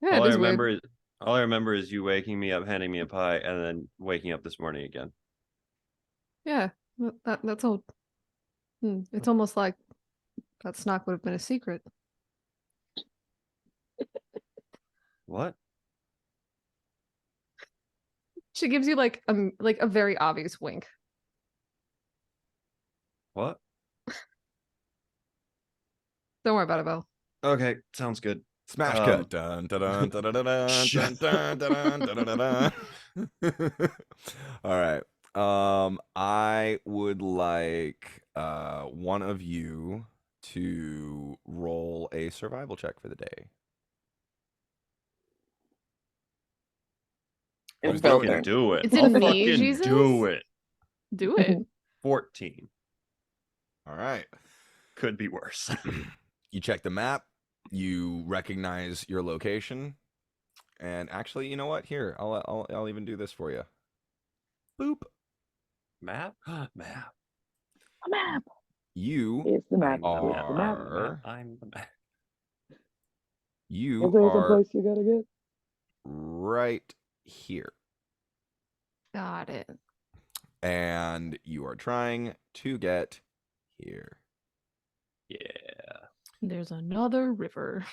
Yeah, all it I is weird. remember is all I remember is you waking me up, handing me a pie, and then waking up this morning again. Yeah, that's all. It's almost like that snack would have been a secret. What? She gives you like a very obvious wink. What? Oh. Don't worry about it, Belle. Okay, sounds good. Smash cut. Dun, dun, dun, dun, dun, dun, dun, Shut dun, dun, dun, dun, dun, dun. All right. I would like one of you to roll a survival check for the day. It's Who's Belle's doing Fucking turn. do it. Is it I'll me, fucking Jesus? do it. Do it. 14. All right. Could be worse. You check the map. You recognize your location. And actually, you know what? Here, I'll even do this for you. Boop. Map? Map. A map. You It's the map. I'm the It's map. the map. I'm the map. I'm the map. you If there's a are place you gotta get. right here. Got it. And you are trying to get here. Yeah. There's another river.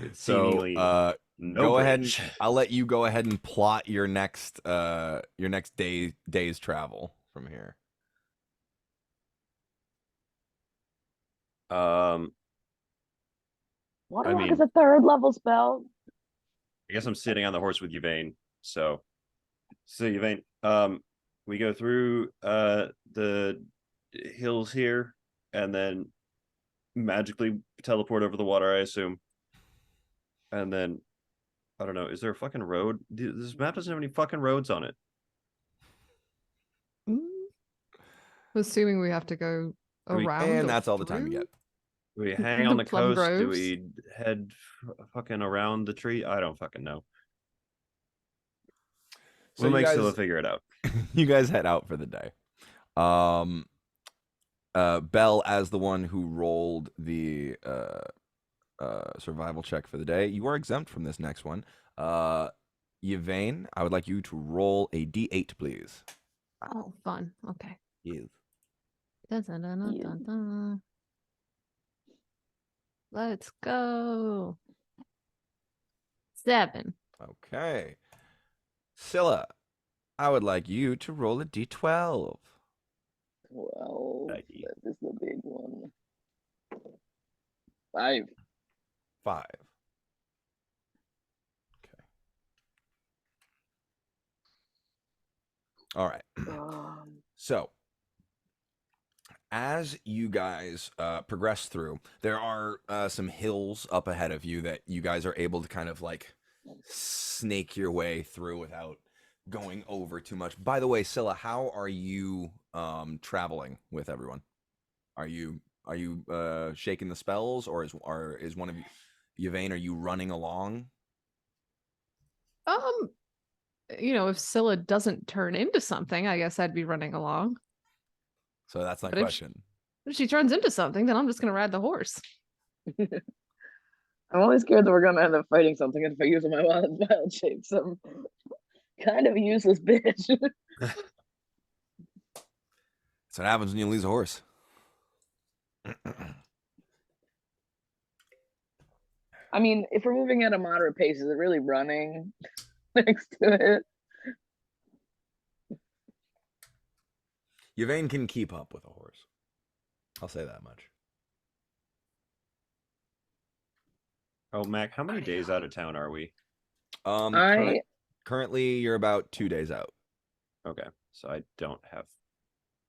It's So seemingly no go ahead and bridge. I'll let you go ahead and plot your next day's travel from here. Water I Rock mean, is a third level spell. I guess I'm sitting on the horse with Yvain. So Yvain, we go through the hills here and then magically teleport over the water, I assume. And then I don't know, is there a fucking road? This map doesn't have any fucking roads on it. Assuming we have to go around. And or that's all the time you through? get. Do we hang The on the plum coast? Do groves? we head fucking around the tree? I don't fucking know. So We'll you make guys Scylla figure it out. you guys head out for the day. Belle, as the one who rolled the survival check for the day, you are exempt from this next one. Yvain, I would like you to roll a d8, please. Oh, fun. Okay. Yes. Dun, dun, dun, dun, dun, dun. Let's go. 7. Okay. Scylla, I would like you to roll a d12. Well, Aye. that is the big one. 5. 5. Okay. All right. So, as you guys progress through, there are some hills up ahead of you that you guys are able to kind of like snake your way through without going over too much. By the way, Scylla, how are you traveling with everyone? Are you shaking the spells, or is one of you, Yvain, are you running along? If Scylla doesn't turn into something, I guess I'd be running along. So that's my But question. if she turns into something, then I'm just gonna ride the horse. I'm only scared that we're gonna end up fighting something if I use my wild shapes. I'm kind of a useless bitch. That's what happens when you lose a horse. I mean, if we're moving at a moderate pace, is it really running next to it? Yvain can keep up with a horse. I'll say that much. Oh, Mac, how many days out of town are we? Currently, you're about 2 days out. Okay, so I don't have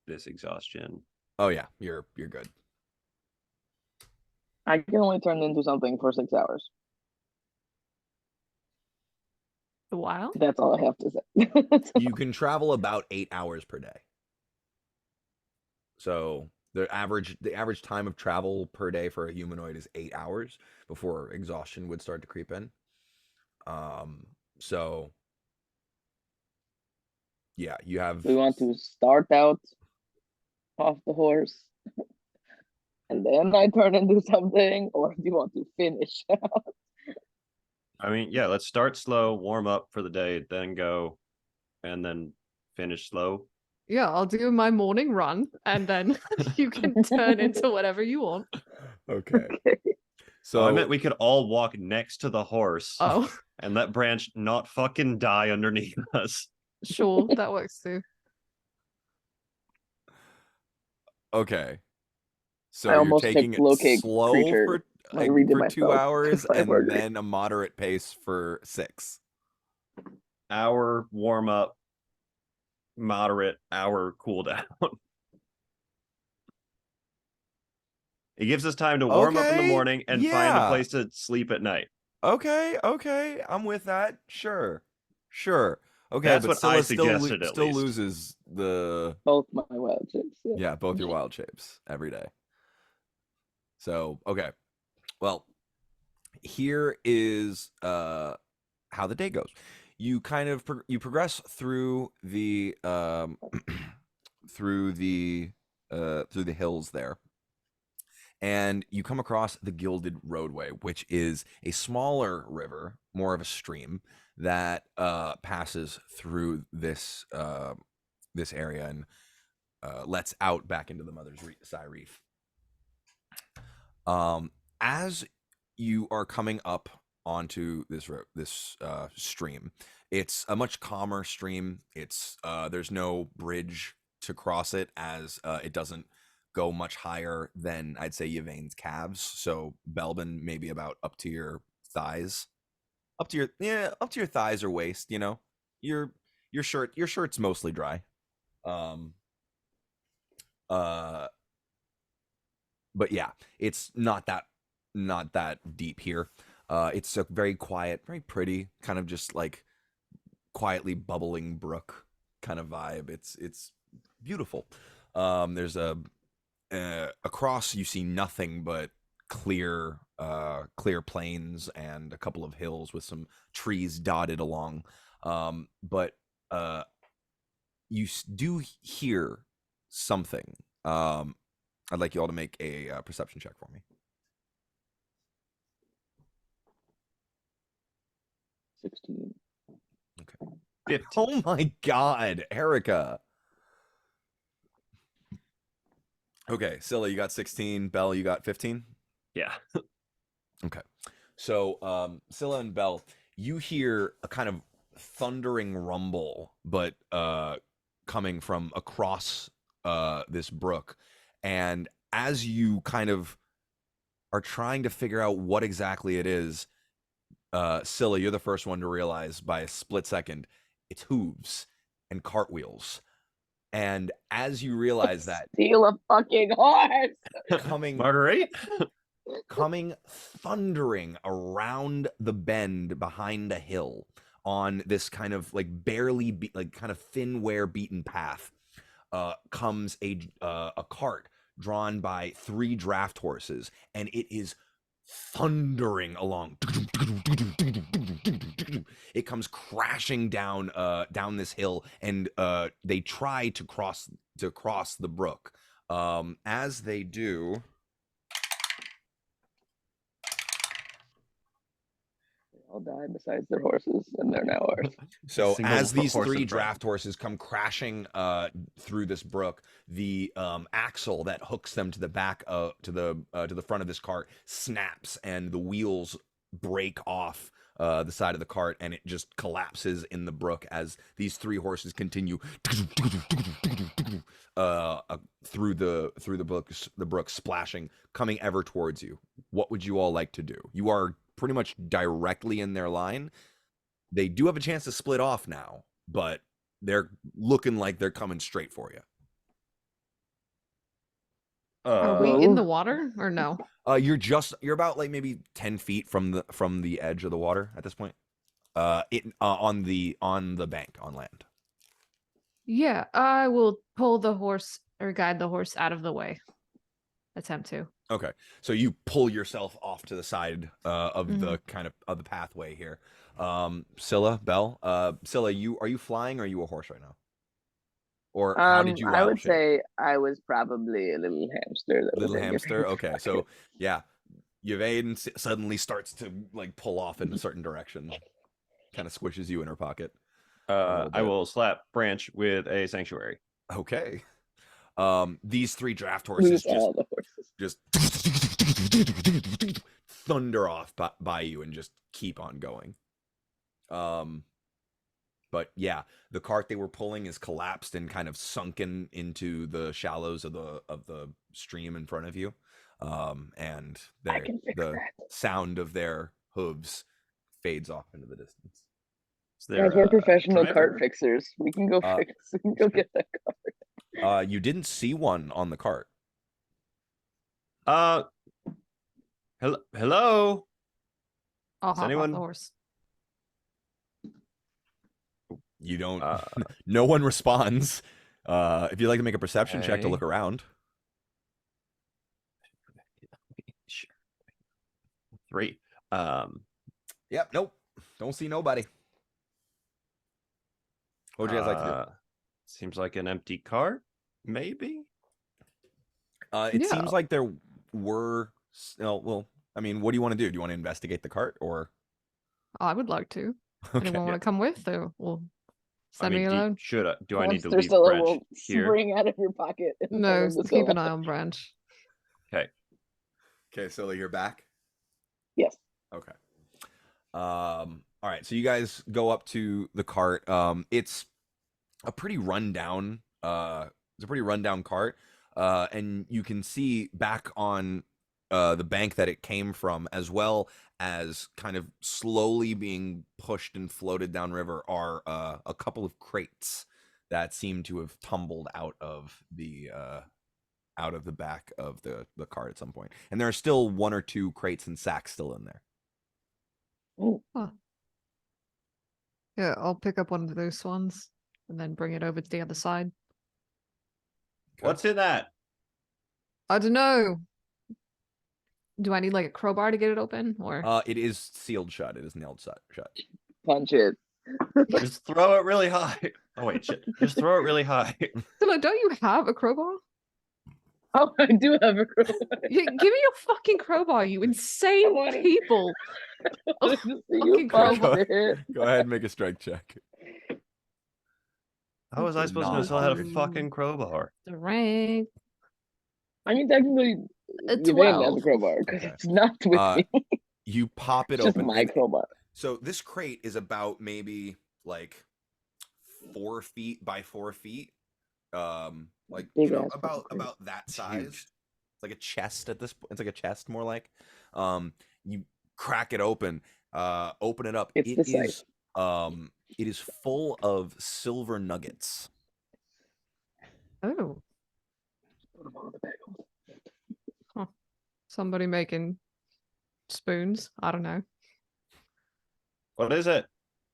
this exhaustion. Oh yeah, you're good. I can only turn into something for 6 hours. The wild? That's all I have to say. You can travel about 8 hours per day. So the average time of travel per day for a humanoid is 8 hours before exhaustion would start to creep in. So yeah, you have. We want to start out off the horse and then I turn into something, or do you want to finish? I mean, yeah, let's start slow, warm up for the day, then go, and then finish slow. Yeah, I'll do my morning run, and then you can turn into whatever you want. Okay. So I meant we could all walk next to the horse. Oh, And let Branch not fucking die underneath us. sure, that works too. Okay. So I you're almost taking picked it locate slow creature for when I redid my 2 spells, hours, 'cause I'm and hungry. then a moderate pace for 6. Hour warm up, moderate hour cooldown. It gives us time to warm up in the Okay, morning and find a yeah. place to sleep at night. Okay, I'm with that. Sure. Okay, That's but what I Scylla suggested, at still least. loses the Both my wild shapes. yeah, both your wild shapes every day. So, okay. Well, here is how the day goes. You kind of you progress through the through the hills there, and you come across the Gilded Roadway, which is a smaller river, more of a stream that passes through this this area and lets out back into the Mother's Sigh Reef. As you are coming up onto this stream, it's a much calmer stream. It's there's no bridge to cross it, as it doesn't go much higher than, I'd say, Yvain's calves. So Belbin maybe about up to your thighs, up to your thighs or waist. You know, your shirt's mostly dry. Uh, but yeah, it's not that deep here. It's a very quiet, very pretty, kind of just like quietly bubbling brook kind of vibe. It's beautiful. There's across you see nothing but clear plains and a couple of hills with some trees dotted along. But you do hear something. I'd like you all to make a perception check for me. 16. Okay. 15. Oh my God, Erica. Okay, Scylla, you got 16. Belle, you got 15. Yeah. Okay. So, Scylla and Belle, you hear a kind of thundering rumble, but coming from across this brook. And as you kind of are trying to figure out what exactly it is, Scylla, you're the first one to realize by a split second, it's hooves and cartwheels. And as you realize that, Steal a fucking horse. coming Marguerite? coming thundering around the bend behind a hill on this kind of like like kind of thin wear beaten path, comes a cart drawn by 3 draft horses, and it is thundering along. It comes crashing down this hill, and they try to cross the brook. As they do, All die besides their horses, and they're now ours. so Single as these horse 3 in front. draft horses come crashing through this brook, the axle that hooks them to the back to the front of this cart snaps, and the wheels break off the side of the cart, and it just collapses in the brook as these 3 horses continue through the brook, splashing, coming ever towards you. What would you all like to do? You are pretty much directly in their line. They do have a chance to split off now, but they're looking like they're coming straight for you. Are we in the water or no? You're about like maybe 10 feet from the edge of the water at this point. On the bank on land. Yeah, I will pull the horse or guide the horse out of the way. Attempt to. Okay, so you pull yourself off to the side of the kind of the pathway here. Scylla, Belle, Scylla, are you flying, or are you a horse right now? Or how did you I would wild shape? say I was probably a little hamster. That Little was in hamster. Yvain's Okay, pocket. so yeah, Yvain suddenly starts to like pull off in a certain direction, kind of squishes you in her pocket. I bit. will slap Branch with a sanctuary. Okay. These 3 draft Lose horses all the horses. just thunder off by you and just keep on going. But yeah, the cart they were pulling is collapsed and kind of sunken into the shallows of the stream in front of you. And I can fix the that. sound of their hooves fades off into the distance. Is there Guys, we're a professional cart driver? fixers. We can go fix. We can go get that cart. You didn't see one on the cart. Hello? I'll Is hop off anyone- the horse. You don't. No one responds. If you'd like to make a perception check to look Okay. around. Sure. 3. Yep. Nope. Don't see nobody. What would you guys like to do? Seems like an empty cart, maybe? It Yeah. seems like there were. Well, I mean, what do you want to do? Do you want to investigate the cart, or? I would like to. Okay. Anyone want to come with, or will I send mean, me alone? do I need to Hamster leave Scylla Branch will here? spring out of your pocket. in front No, of the keep Scylla. an eye on Branch. Okay. Okay, so you're back. Yes. Okay. All right. So you guys go up to the cart. It's a pretty rundown. It's a pretty rundown cart. And you can see back on the bank that it came from, as well as kind of slowly being pushed and floated downriver, are a couple of crates that seem to have tumbled out of the back of the cart at some point. And there are still 1 or 2 crates and sacks still in there. Oh, Yeah, I'll pick up one of those ones and then bring it over to the other side. Okay. What's in that? I don't know. Do I need like a crowbar to get it open, or It is sealed shut. It is nailed shut. punch it. Just throw it really high. Oh wait, shit. Just throw it really high. Scylla, don't you have a crowbar? Oh, I do have a crowbar. Give me your fucking crowbar, you insane want it. people! Just so you fucking punch crowbar. it. Go ahead and make a strike check. How was I supposed to know Scylla had a Non-hungry. fucking crowbar? The rank. I mean, technically, A Yvain has 12. a crowbar because Okay. it's not with me. You pop it It's just open. my crowbar. So this crate is about maybe like 4 feet by 4 feet. Like Big you know, ass fucking crate. about that It's size. huge. It's like a chest at this point. It's like a chest more like. You crack it open, open it up. It's It the is size. it is full of silver nuggets. Oh, Put 'em all in the bag. somebody making spoons. I don't know. What is it?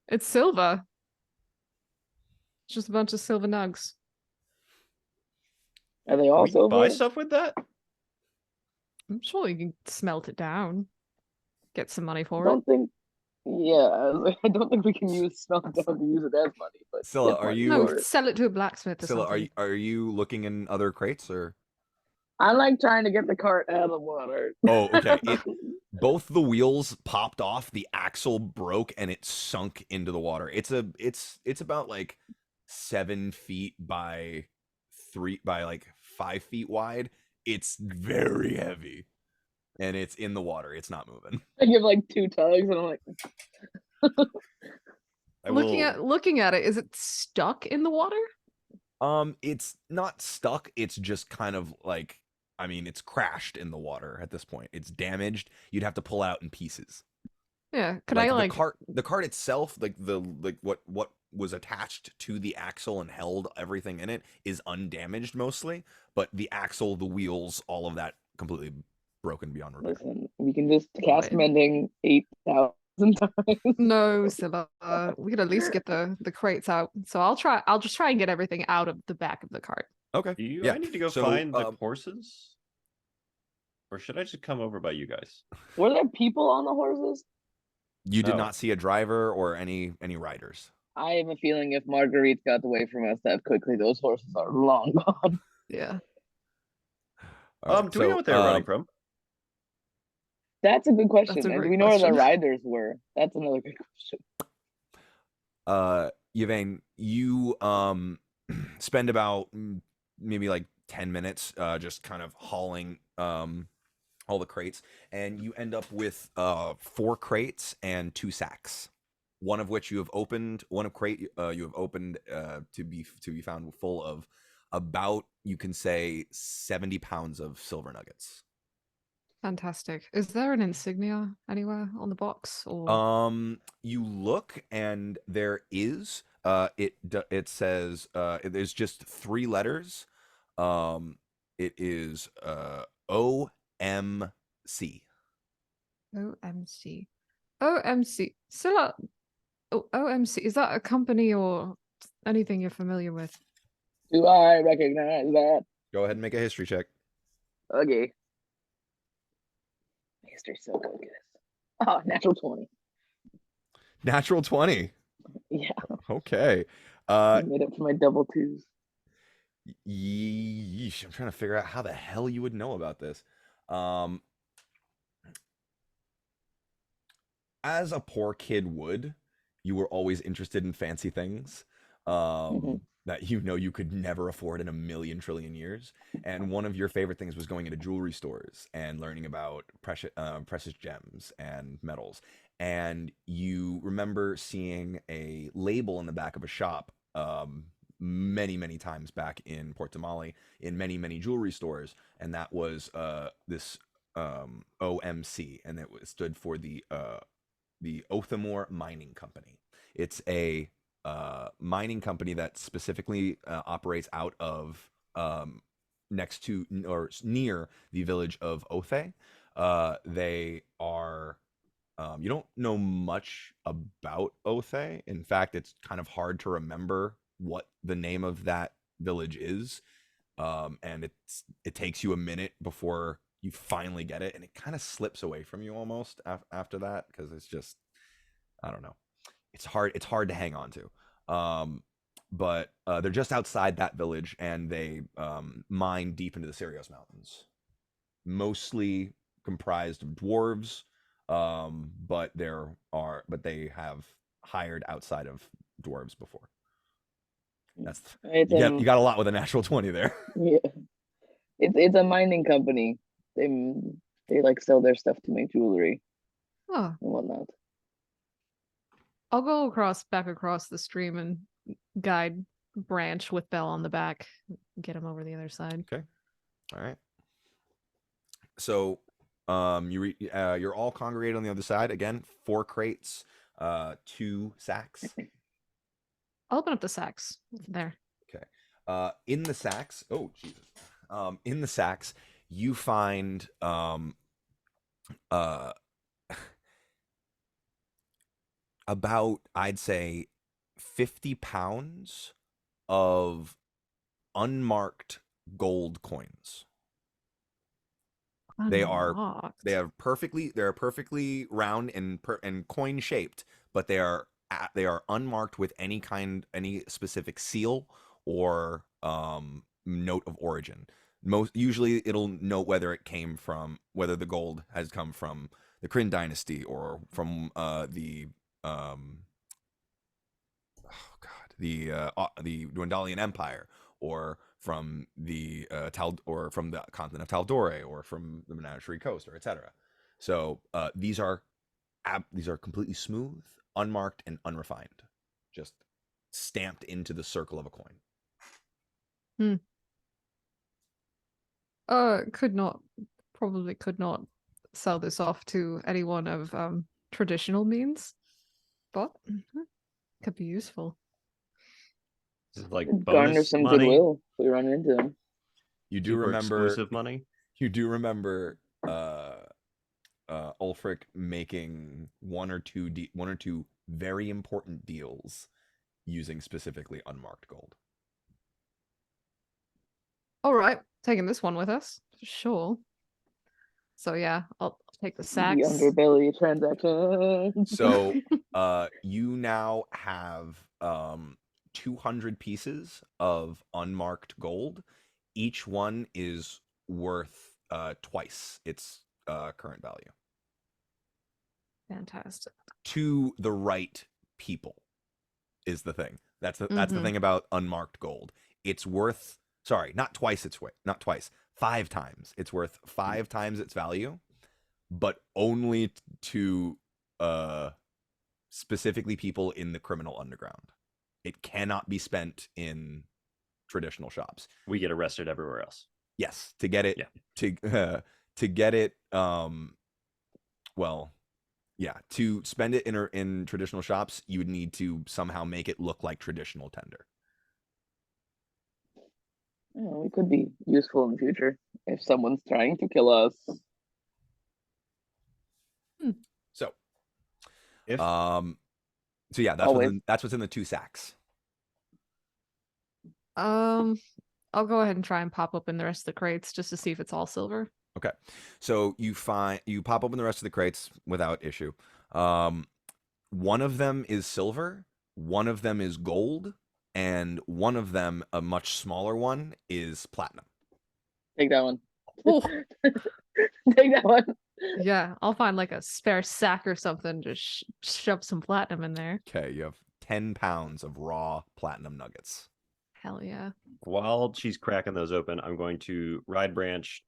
It's silver. It's just a bunch of silver nugs. Are they Can all we buy silver? stuff with that? I'm sure you can smelt it down. Get some money for it. Don't think. Yeah, I was like, I don't think we can use smelt down to use it as money, but Scylla, get are money you- No, for it. sell it to a blacksmith or Scylla, something. are you looking in other crates or? I like trying to get the cart out of the water. Oh, okay. Both the wheels popped off, the axle broke, and it sunk into the water. It's about like 7 feet by 5 feet wide. It's very heavy, and it's in the water. It's not moving. I give like 2 tugs, and I'm like, I Looking at it, is it stuck in the water? It's not stuck. It's just kind of like, I mean, it's crashed in the water at this point. It's damaged. You'd have to pull out in pieces. Yeah. Could Like I like the cart itself, like what was attached to the axle and held everything in it is undamaged mostly, but the axle, the wheels, all of that completely broken beyond repair. listen, we can just cast Fine. mending 8,000 times. No, Scylla. We could at least get the crates out. So I'll just try and get everything out of the back of the cart. Okay. Do you, Yeah. I need to go So, find the horses? Or should I just come over by you guys? Were there people on the horses? You did No. not see a driver or any riders. I have a feeling if Marguerite got away from us that quickly, those horses are long gone. Yeah. All right, Do we know what they're running from? That's a good question. That's a And do great we know where the question. riders were? That's another good question. Yvain, you spend about maybe like 10 minutes just kind of hauling all the crates, and you end up with 4 crates and 2 sacks. One of which you have opened, you have opened to be found full of about, you can say, 70 pounds of silver nuggets. Fantastic. Is there an insignia anywhere on the box or You look and there is it says there's just 3 letters. It is OMC. OMC? OMC. Scylla. Oh, OMC. Is that a company or anything you're familiar with? Do I recognize that? Go ahead and make a history check. Okay. History's so good, guys. Oh, natural 20. Natural 20. Yeah, Okay. I made up for my double 2s. Yeesh, I'm trying to figure out how the hell you would know about this. As a poor kid would, you were always interested in fancy things that you could never afford in a million trillion years. And one of your favorite things was going into jewelry stores and learning about precious gems and metals. And you remember seeing a label in the back of a shop many times back in Port Tamale in many jewelry stores, and that was this OMC, and it stood for the Othamore Mining Company. It's a mining company that specifically operates out of next to or near the village of Othe. They are you don't know much about Othe. In fact, it's kind of hard to remember what the name of that village is, and it takes you a minute before you finally get it, and it kind of slips away from you almost after that, because it's just, I don't know, it's hard to hang on to. But they're just outside that village, and they mine deep into the Sirios Mountains, mostly comprised of dwarves, but they have hired outside of dwarves before. That's you got a lot with a natural 20 there. Yeah, it's a mining company. They like sell their stuff to make jewelry Oh, and whatnot. I'll go back across the stream and guide Branch with Bell on the back, get him over the other side. Okay. All right. So, you're all congregated on the other side again. 4 crates, 2 sacks. I'll open up the sacks there. Okay. In the sacks, oh Jesus. In the sacks, you find uh about, I'd say, 50 pounds of unmarked gold coins. They are Unlocked. they're perfectly round and coin shaped, but they are unmarked with any specific seal or note of origin. Most usually it'll note whether the gold has come from the Kryn dynasty or from the um oh god the Dwendalian Empire, or from the or from the continent of Taldore, or from the Menagerie Coast, or etc. So these are completely smooth, unmarked, and unrefined, just stamped into the circle of a coin. Probably could not sell this off to anyone of traditional means, but could be useful. This is like It'd garner bonus some money, goodwill if we run into them. You do super remember exclusive money. you do remember Ulfric making one or two very important deals using specifically unmarked gold. All right, taking this one with us, sure. So yeah, I'll take the The sacks. underbelly transaction. So you now have 200 pieces of unmarked gold. Each one is worth twice its current value Fantastic. to the right people is the thing. That's the thing about unmarked gold. It's worth, sorry, not twice its weight, not twice, 5 times. It's worth 5 times its value, but only to specifically people in the criminal underground. It cannot be spent in traditional shops. We get arrested everywhere else. Yes, to get it, Yeah. to get it, well, yeah, to spend it in traditional shops, you would need to somehow make it look like traditional tender. We could be useful in the future if someone's trying to kill us. So, If so yeah, that's what's in the 2 sacks. I'll go ahead and try and pop open the rest of the crates just to see if it's all silver. Okay, so you pop open the rest of the crates without issue. One of them is silver, one of them is gold, and one of them, a much smaller one, is platinum. Take that one. Oh, Take that one. yeah, I'll find like a spare sack or something. Just shove some platinum in there. Okay, you have 10 pounds of raw platinum nuggets. Hell yeah. while she's cracking those open, I'm going to ride branch,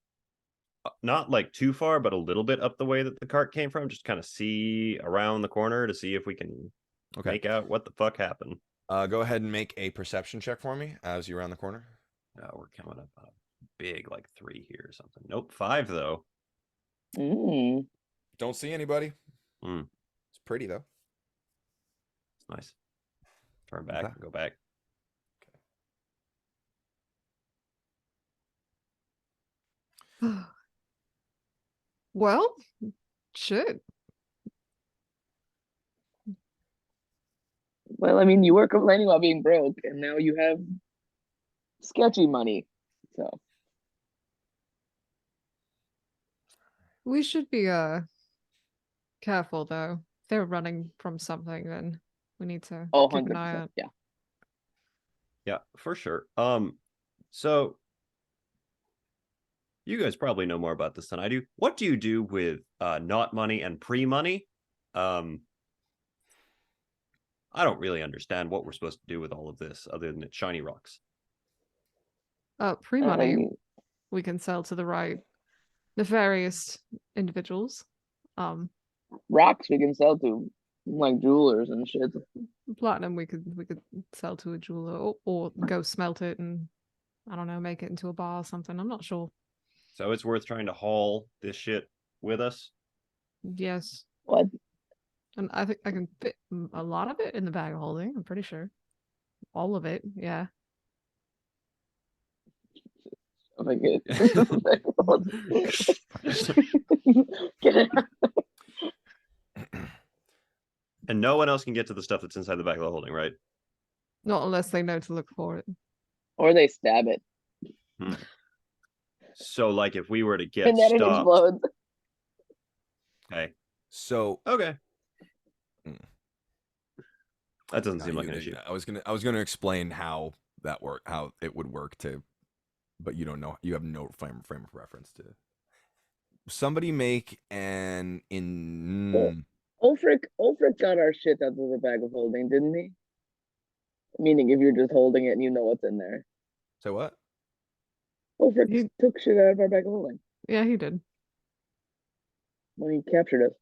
not like too far, but a little bit up the way that the cart came from, just kind of see around the corner to see if we can make out what the fuck happened. Go ahead and make a perception check for me as you're around the corner. We're coming up on a big, like 3 here or something. Nope, 5 though. Don't see anybody. Mm. It's pretty though. It's nice. Turn back and go back. Well, shit. Well, I mean, you were complaining about being broke, and now you have sketchy money. So We should be careful though. If they're running from something, then we need to keep an eye 100%. out. Yeah. Yeah, for sure. So you guys probably know more about this than I do. What do you do with not money and pre-money? I don't really understand what we're supposed to do with all of this other than it's shiny rocks. Pre-money we can sell to the right nefarious individuals. Rocks we can sell to like jewelers and shit. Platinum we could sell to a jeweler or go smelt it and I don't know, make it into a bar or something. I'm not sure. So it's worth trying to haul this shit with us? Yes. What? And I think I can fit a lot of it in the bag of holding, I'm pretty sure. All of it, yeah. Like it. Get it. And no one else can get to the stuff that's inside the back of the holding, right? Not unless they know to look for it. Or they stab it, So, like, if we were to get and then it stopped, explodes. okay, So okay, that doesn't no, seem like an issue. I was gonna explain how how it would work but you don't know. You have no frame of reference to. Somebody make an in. Ulfric got our shit out of the bag of holding, didn't he? Meaning, if you're just holding it and you know what's in there. Say what? Ulfric He- took shit out of our bag of holding Yeah, he did. when he captured us.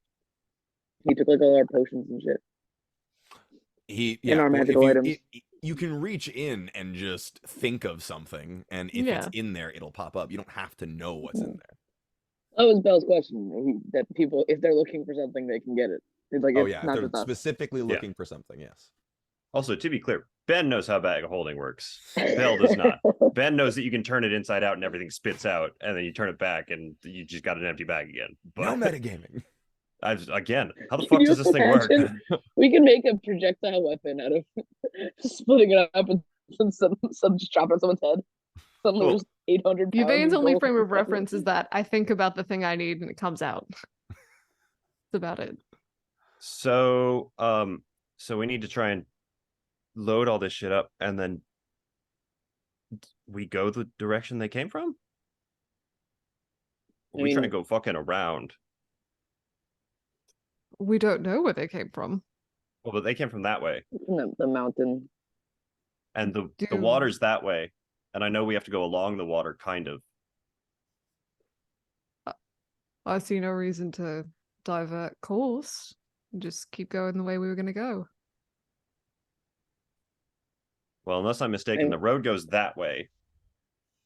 He took like all our potions and shit. Yeah, our well, magical items. you can reach in and just think of something, and if it's Yeah. in there, it'll pop up. You don't have to know what's in there. That was Bell's question. That people, if they're looking for something, they can get it. It's like Oh it's yeah, if not they're just us. specifically looking for something, yes. Also, to be clear, Ben knows how bag of holding works. Bell does not. Ben knows that you can turn it inside out and everything spits out, and then you turn it back and you just got an empty bag again. No But metagaming. again, how the Can fuck you does this thing work? imagine? We can make a projectile weapon out of splitting it up and some just chop on someone's head. Suddenly Cool. there's 800 pounds. Yvain's of only gold. frame of reference is that I think about the thing I need and it comes out. That's about it. So, so we need to try and load all this shit up, and then we go the direction they came from. Or we try and go fucking around. We don't know where they came from. Well, but they came from that way, The mountain. and the water's that way, and I know we have to go along the water, kind of. I see no reason to divert course. Just keep going the way we were going to go. Well, unless I'm mistaken, the road goes that way,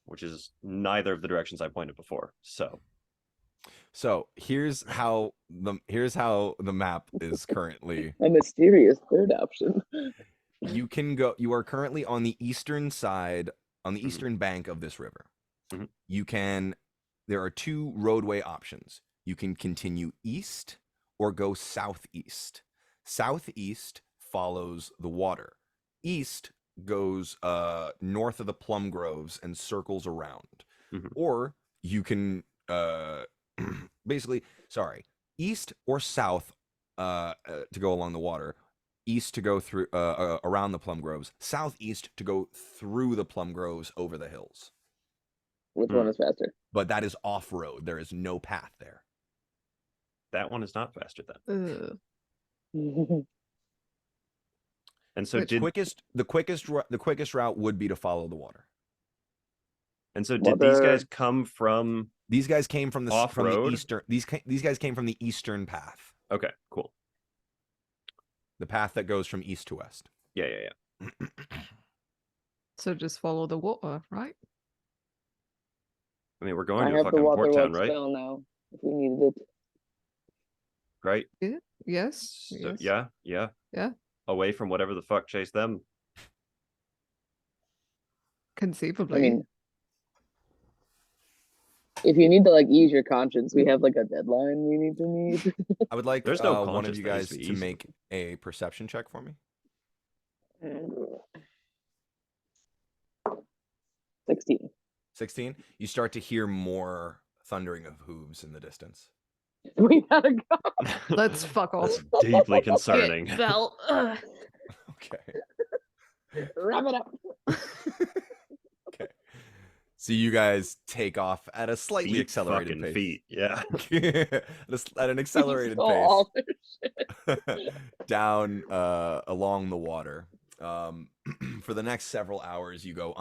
which is neither of the directions I pointed before. So here's how the map is currently. A mysterious third option. You can go. You are currently on the eastern side, on the eastern bank of this river. Mhm. You can. There are two roadway options. You can continue east or go southeast. Southeast follows the water. East goes north of the plum groves and circles around. Mhm. Or you can basically, sorry, east or south to go along the water. East to go through around the plum groves. Southeast to go through the plum groves over the hills. Which one is faster? But that is off-road. There is no path there. that one is not faster then. Ugh. And so Which- The quickest route would be to follow the water. And so did these guys come from? These guys came from the Off-road? eastern. These guys came from the eastern path, Okay, cool. the path that goes from east to west. Yeah. So just follow the water, right? I mean, we're going I to a have the fucking port water town, right? spell now. If we needed it. Right. Yes. So, Yes. yeah. Yeah. Away from whatever the fuck chased them. Conceivably. I mean, if you need to like ease your conscience, we have like a deadline we need to meet. I would like There's no one of conscience you that needs guys to be to easy. make a perception check for me. 16. 16. You start to hear more thundering of hooves in the distance. We gotta go. Let's fuck off. That's deeply concerning. Get Bell. Ugh. Okay. Wrap it up. Okay. So you guys take off at a slightly Feet, accelerated fucking pace. feet. Yeah. At an accelerated Stole pace. all their shit. Down along the water. For the next several hours, you go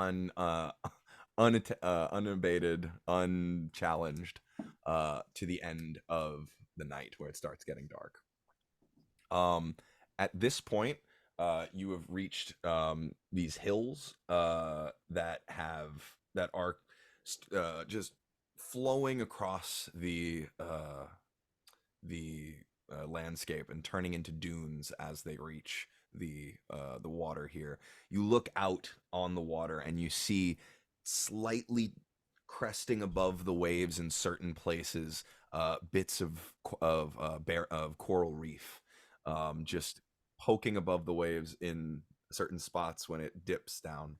unabated, unchallenged to the end of the night where it starts getting dark. At this point, you have reached these hills that are just flowing across the landscape and turning into dunes as they reach the water here. You look out on the water and you see slightly cresting above the waves in certain places, bits of coral reef, just poking above the waves in certain spots when it dips down.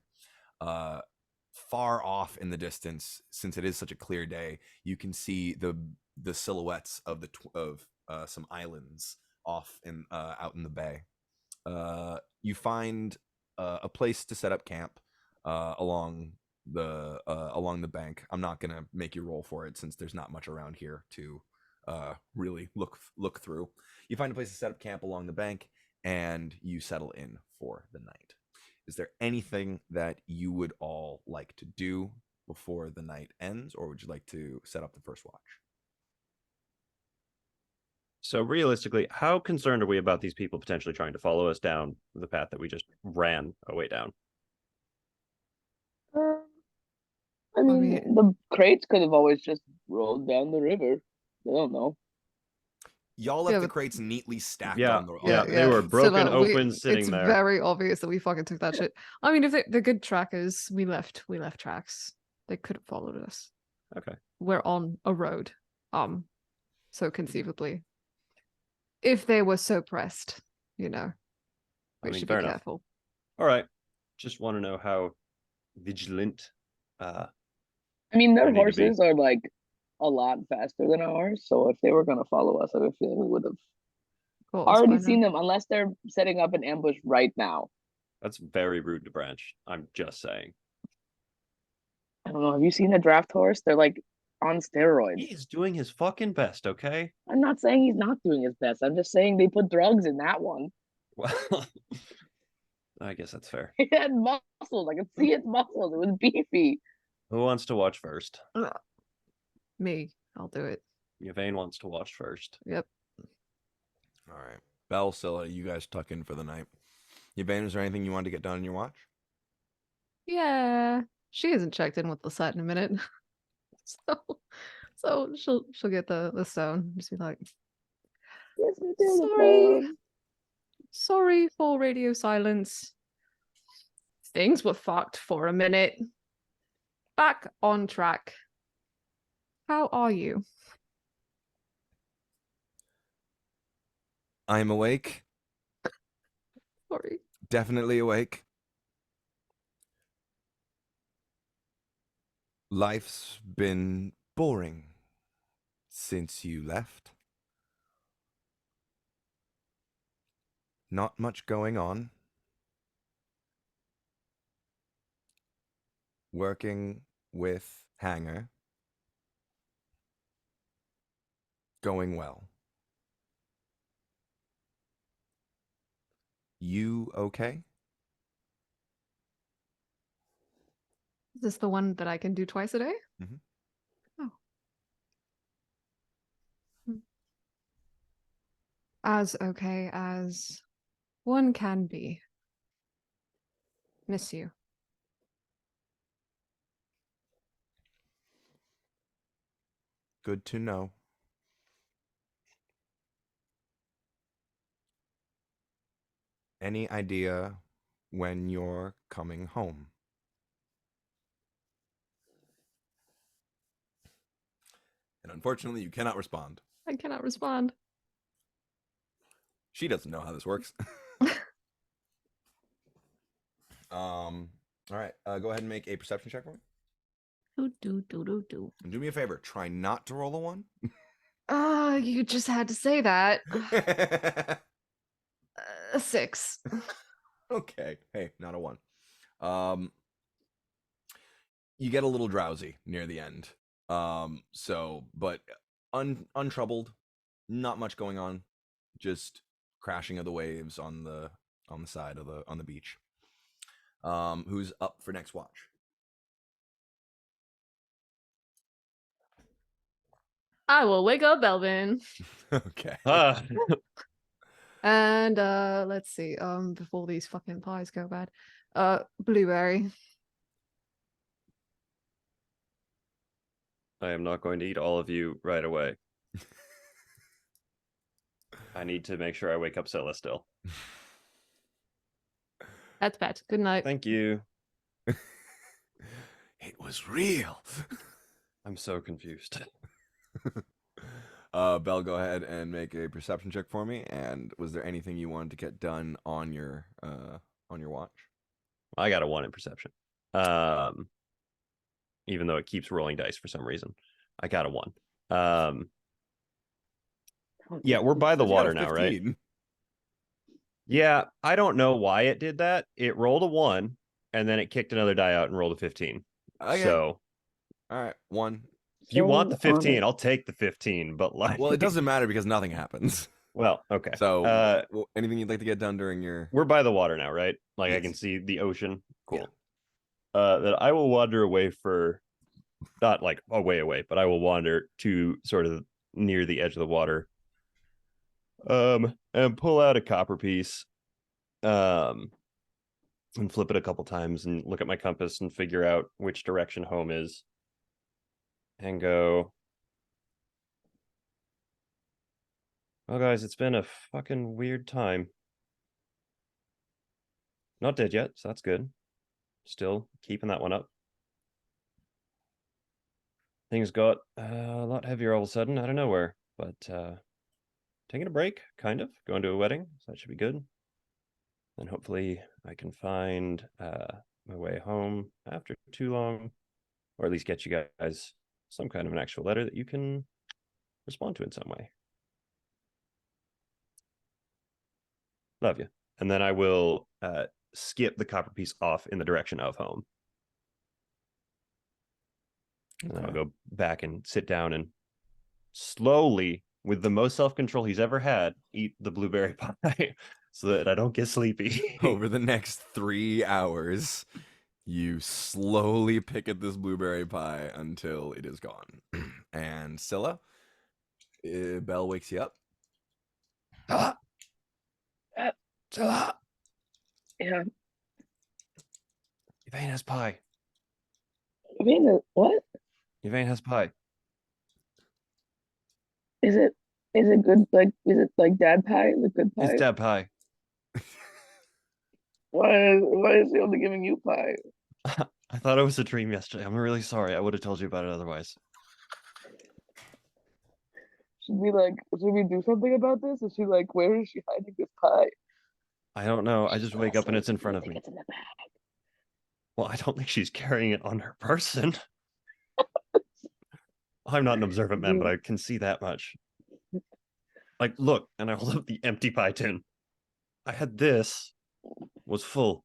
Uh, Far off in the distance, since it is such a clear day, you can see the silhouettes of some islands off in out in the bay. You find a place to set up camp along the bank. I'm not gonna make you roll for it since there's not much around here to really look through. You find a place to set up camp along the bank, and you settle in for the night. Is there anything that you would all like to do before the night ends, or would you like to set up the first watch? So realistically, how concerned are we about these people potentially trying to follow us down the path that we just ran away down? I mean, the crates could have always just rolled down the river. They don't know. Y'all left Yeah, the but- crates neatly stacked Yeah, on the yeah, they were broken open, sitting it's there. very obvious that we fucking took that shit. I mean, if they're good trackers, we left tracks. They could have followed us. Okay. We're on a road. So conceivably. If they were so pressed, we should be fair enough. careful. All right. Just want to know how vigilant. I mean, their I need to be. horses are like a lot faster than ours, so if they were gonna follow us, I have a feeling we would have Caught us by already now. seen them, unless they're setting up an ambush right now. That's very rude to Branch. I'm just saying. I don't know. Have you seen a draft horse? They're like on steroids. He's doing his fucking best, okay? I'm not saying he's not doing his best. I'm just saying they put drugs in that one. Well, I guess that's fair. He had muscles. I could see his muscles. It was beefy. Who wants to watch first? Me. I'll do it. Yvain wants to watch first. Yep. All right. Belle, Scylla, you guys tuck in for the night. Yvain, is there anything you wanted to get done in your watch? Yeah. She hasn't checked in with the set in a minute. So she'll get the stone. Just be like, Yes, we did. sorry. Sorry for radio silence. Things were fucked for a minute. Back on track. How are you? I'm awake. Sorry. Definitely awake. Life's been boring since you left. Not much going on. Working with Hanger. Going well. You okay? Is this the one that I can do twice a day? Mhm. Oh. As okay as one can be. Miss you. Good to know. Any idea when you're coming home? And unfortunately, you cannot respond. I cannot respond. She doesn't know how this works. All right. Go ahead and make a perception check for me. Do. And do me a favor. Try not to roll a 1. You just had to say that. 6. Okay. Hey, not a 1. You get a little drowsy near the end. But untroubled, not much going on. Just crashing of the waves on the side of the beach. Who's up for next watch? I will wake up Belvin. Okay. And let's see. Before these fucking pies go bad. Blueberry. I am not going to eat all of you right away. I need to make sure I wake up Scylla still. That's bad. Good night. Thank you. It was real. I'm so confused. Belle, go ahead and make a perception check for me. And was there anything you wanted to get done on your watch? I got a 1 in perception. Even though it keeps rolling dice for some reason. I got a 1. Yeah, we're by the You got a water now, right? 15. Yeah, I don't know why it did that. It rolled a 1, and then it kicked another die out and rolled a 15. Okay. So All right, 1. if you want the So 15, honored. I'll take the 15, but like Well, it doesn't matter because nothing happens. Well, okay. So, anything you'd like to get done during your? We're by the water now, right? Like I Yes. can see the ocean. Cool. Yeah. That I will wander away for not like away, but I will wander to sort of near the edge of the water. And pull out a copper piece. And flip it a couple times and look at my compass and figure out which direction home is. And go. Well, guys, it's been a fucking weird time. Not dead yet, so that's good. Still keeping that one up. Things got a lot heavier all of a sudden out of nowhere, but taking a break, kind of. Going to a wedding, so that should be good. And hopefully I can find my way home after too long, or at least get you guys some kind of an actual letter that you can respond to in some way. Love you. And then I will skip the copper piece off in the direction of home. And then I'll go back and sit down and slowly, with the most self-control he's ever had, eat the blueberry pie so that I don't get sleepy. Over the next 3 hours, you slowly pick at this blueberry pie until it is gone. And Scylla, Belle wakes you up. Scylla! Uh, Scylla! Yeah. Yvain has pie. I mean, what Yvain has pie. is it? Is it good? Like, is it like dad pie? The good pie? It's dad pie. Why is he only giving you pie? I thought it was a dream yesterday. I'm really sorry. I would have told you about it otherwise. Should we do something about this? Is she like, where is she hiding this pie? I don't know. I just wake up and it's in front I of think me. it's in the bag. Well, I don't think she's carrying it on her person. I'm not an observant man, but I can see that much. Like, look, and I hold up the empty pie tin. I had this, was full.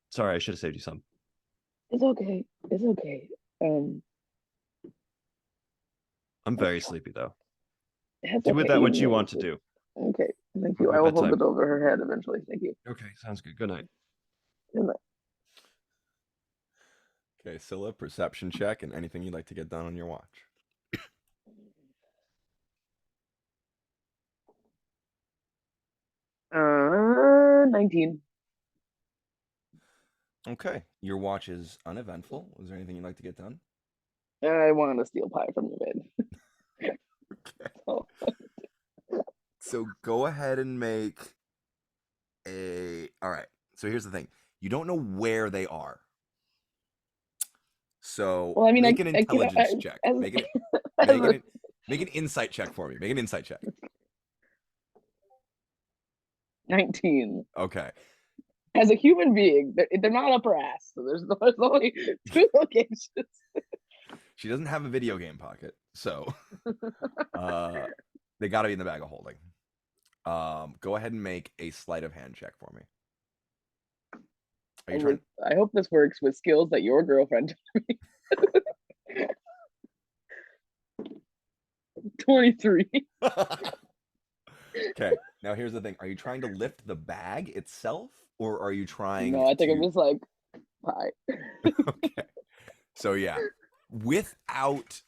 Sorry, I should have saved you some. It's okay. It's okay. I'm very sleepy, though. It's Do with okay. that what you know want to it's- do. Okay. Thank you. Okay, I will hold bedtime. it over her head eventually. Thank you. Okay, sounds good. Good night. Good night. Okay, Scylla, perception check and anything you'd like to get done on your watch. 19. Okay, your watch is uneventful. Was there anything you'd like to get done? I wanted to steal pie from your bed. Oh. So go ahead and make all right. So here's the thing. You don't know where they are. So Well, I mean, make an I can- intelligence check. as- Make an insight check for me. Make an insight check. 19. Okay. As a human being, they're not upper ass. So there's only 2 locations. She doesn't have a video game pocket, so they got to be in the bag of holding. Go ahead and make a sleight of hand check for me. Are you trying? I hope this works with skills that your girlfriend taught me. 23. Okay. Now here's the thing. Are you trying to lift the bag itself, or are you trying? No, I think to... I'm just like pie. Okay. So yeah, without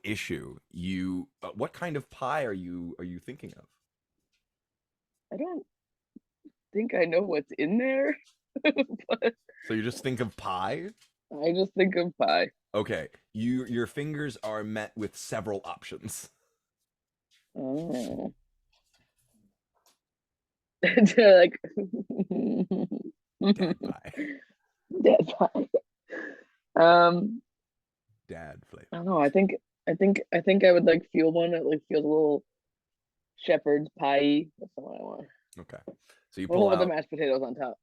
issue, you what kind of pie are you thinking of? I don't think I know what's in there, but So you just think of pie? I just think of pie. Okay. Your fingers are met with several options. Oh. They're like Dead pie. dead pie. Um, Dad flavor. I don't know. I think I would like feel one that like feels a little shepherd's pie. That's the one I want. Okay. So you Or the pull one with the out mashed potatoes on top.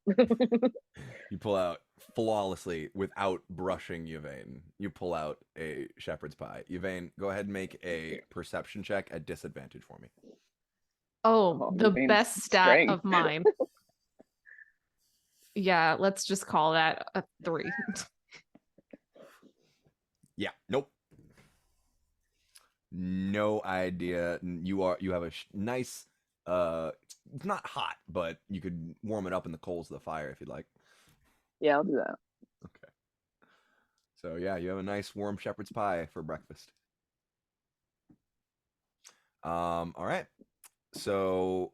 you pull out flawlessly without brushing Yvain. You pull out a shepherd's pie. Yvain, go ahead and make a perception check at disadvantage for me. Oh, Oh, the Yvain's best stat strength. of mine. Yeah, let's just call that a 3. Yeah. Nope. No idea. You have a nice it's not hot, but you could warm it up in the coals of the fire if you'd like. Yeah, I'll do that. Okay. So yeah, you have a nice warm shepherd's pie for breakfast. All right. So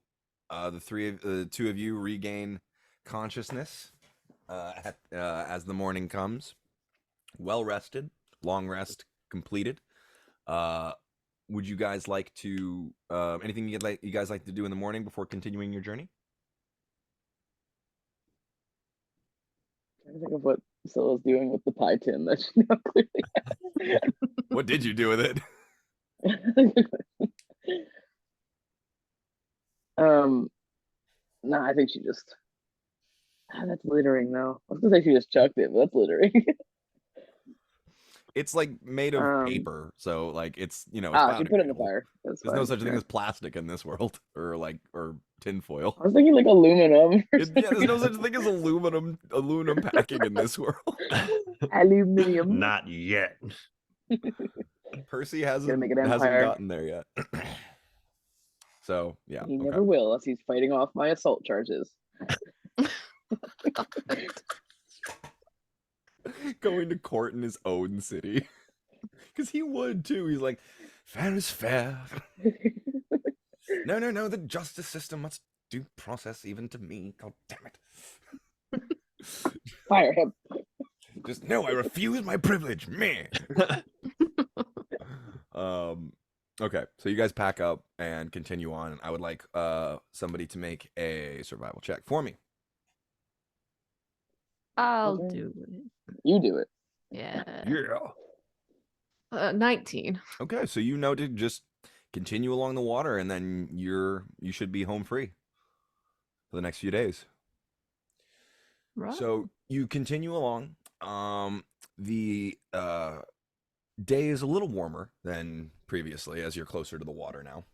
the two of you regain consciousness as the morning comes. Well rested, long rest completed. Would you guys like to anything you guys like to do in the morning before continuing your journey? I'm trying to think of what Scylla's doing with the pie tin that she now clearly What did you do with it? No, I think she just that's littering though. I was gonna say she just chucked it, but that's littering. It's like made of Um paper, so like it's it's she put it in the biodegradable. fire. That's There's no fine. such thing Yeah. as plastic in this world, or tinfoil. I was thinking like aluminum or Yeah, there's no such something. thing as aluminum packing in this world. Aluminium. Not yet. Percy Gonna make hasn't an empire. gotten there yet. So yeah, He okay. never will unless he's fighting off my assault charges. Going to court in his own city. Because he would too. He's like, fair is fair. No, the justice system must due process even to me. God damn it. Fire him. Just no, I refuse my privilege. Meh. Okay, so you guys pack up and continue on. I would like somebody to make a survival check for me. I'll Okay. do it. You do it. Yeah. Yeah. 19. Okay, so you know to just continue along the water, and then you should be home free for the next few days. Right. So you continue along. The day is a little warmer than previously as you're closer to the water now.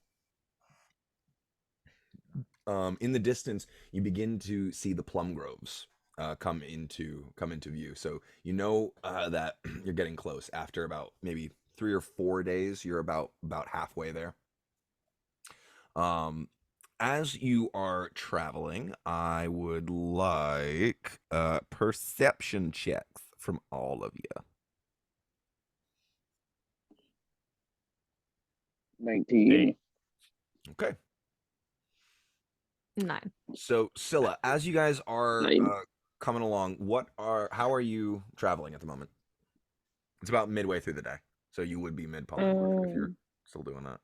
In the distance, you begin to see the plum groves come into view. So you know that you're getting close. After about maybe 3 or 4 days, you're about halfway there. As you are traveling, I would like perception checks from all of you. 19. Okay. 9. So Scylla, as you guys are 9. coming along, how are you traveling at the moment? It's about midway through the day, so you would be mid polymorph if you're still doing that.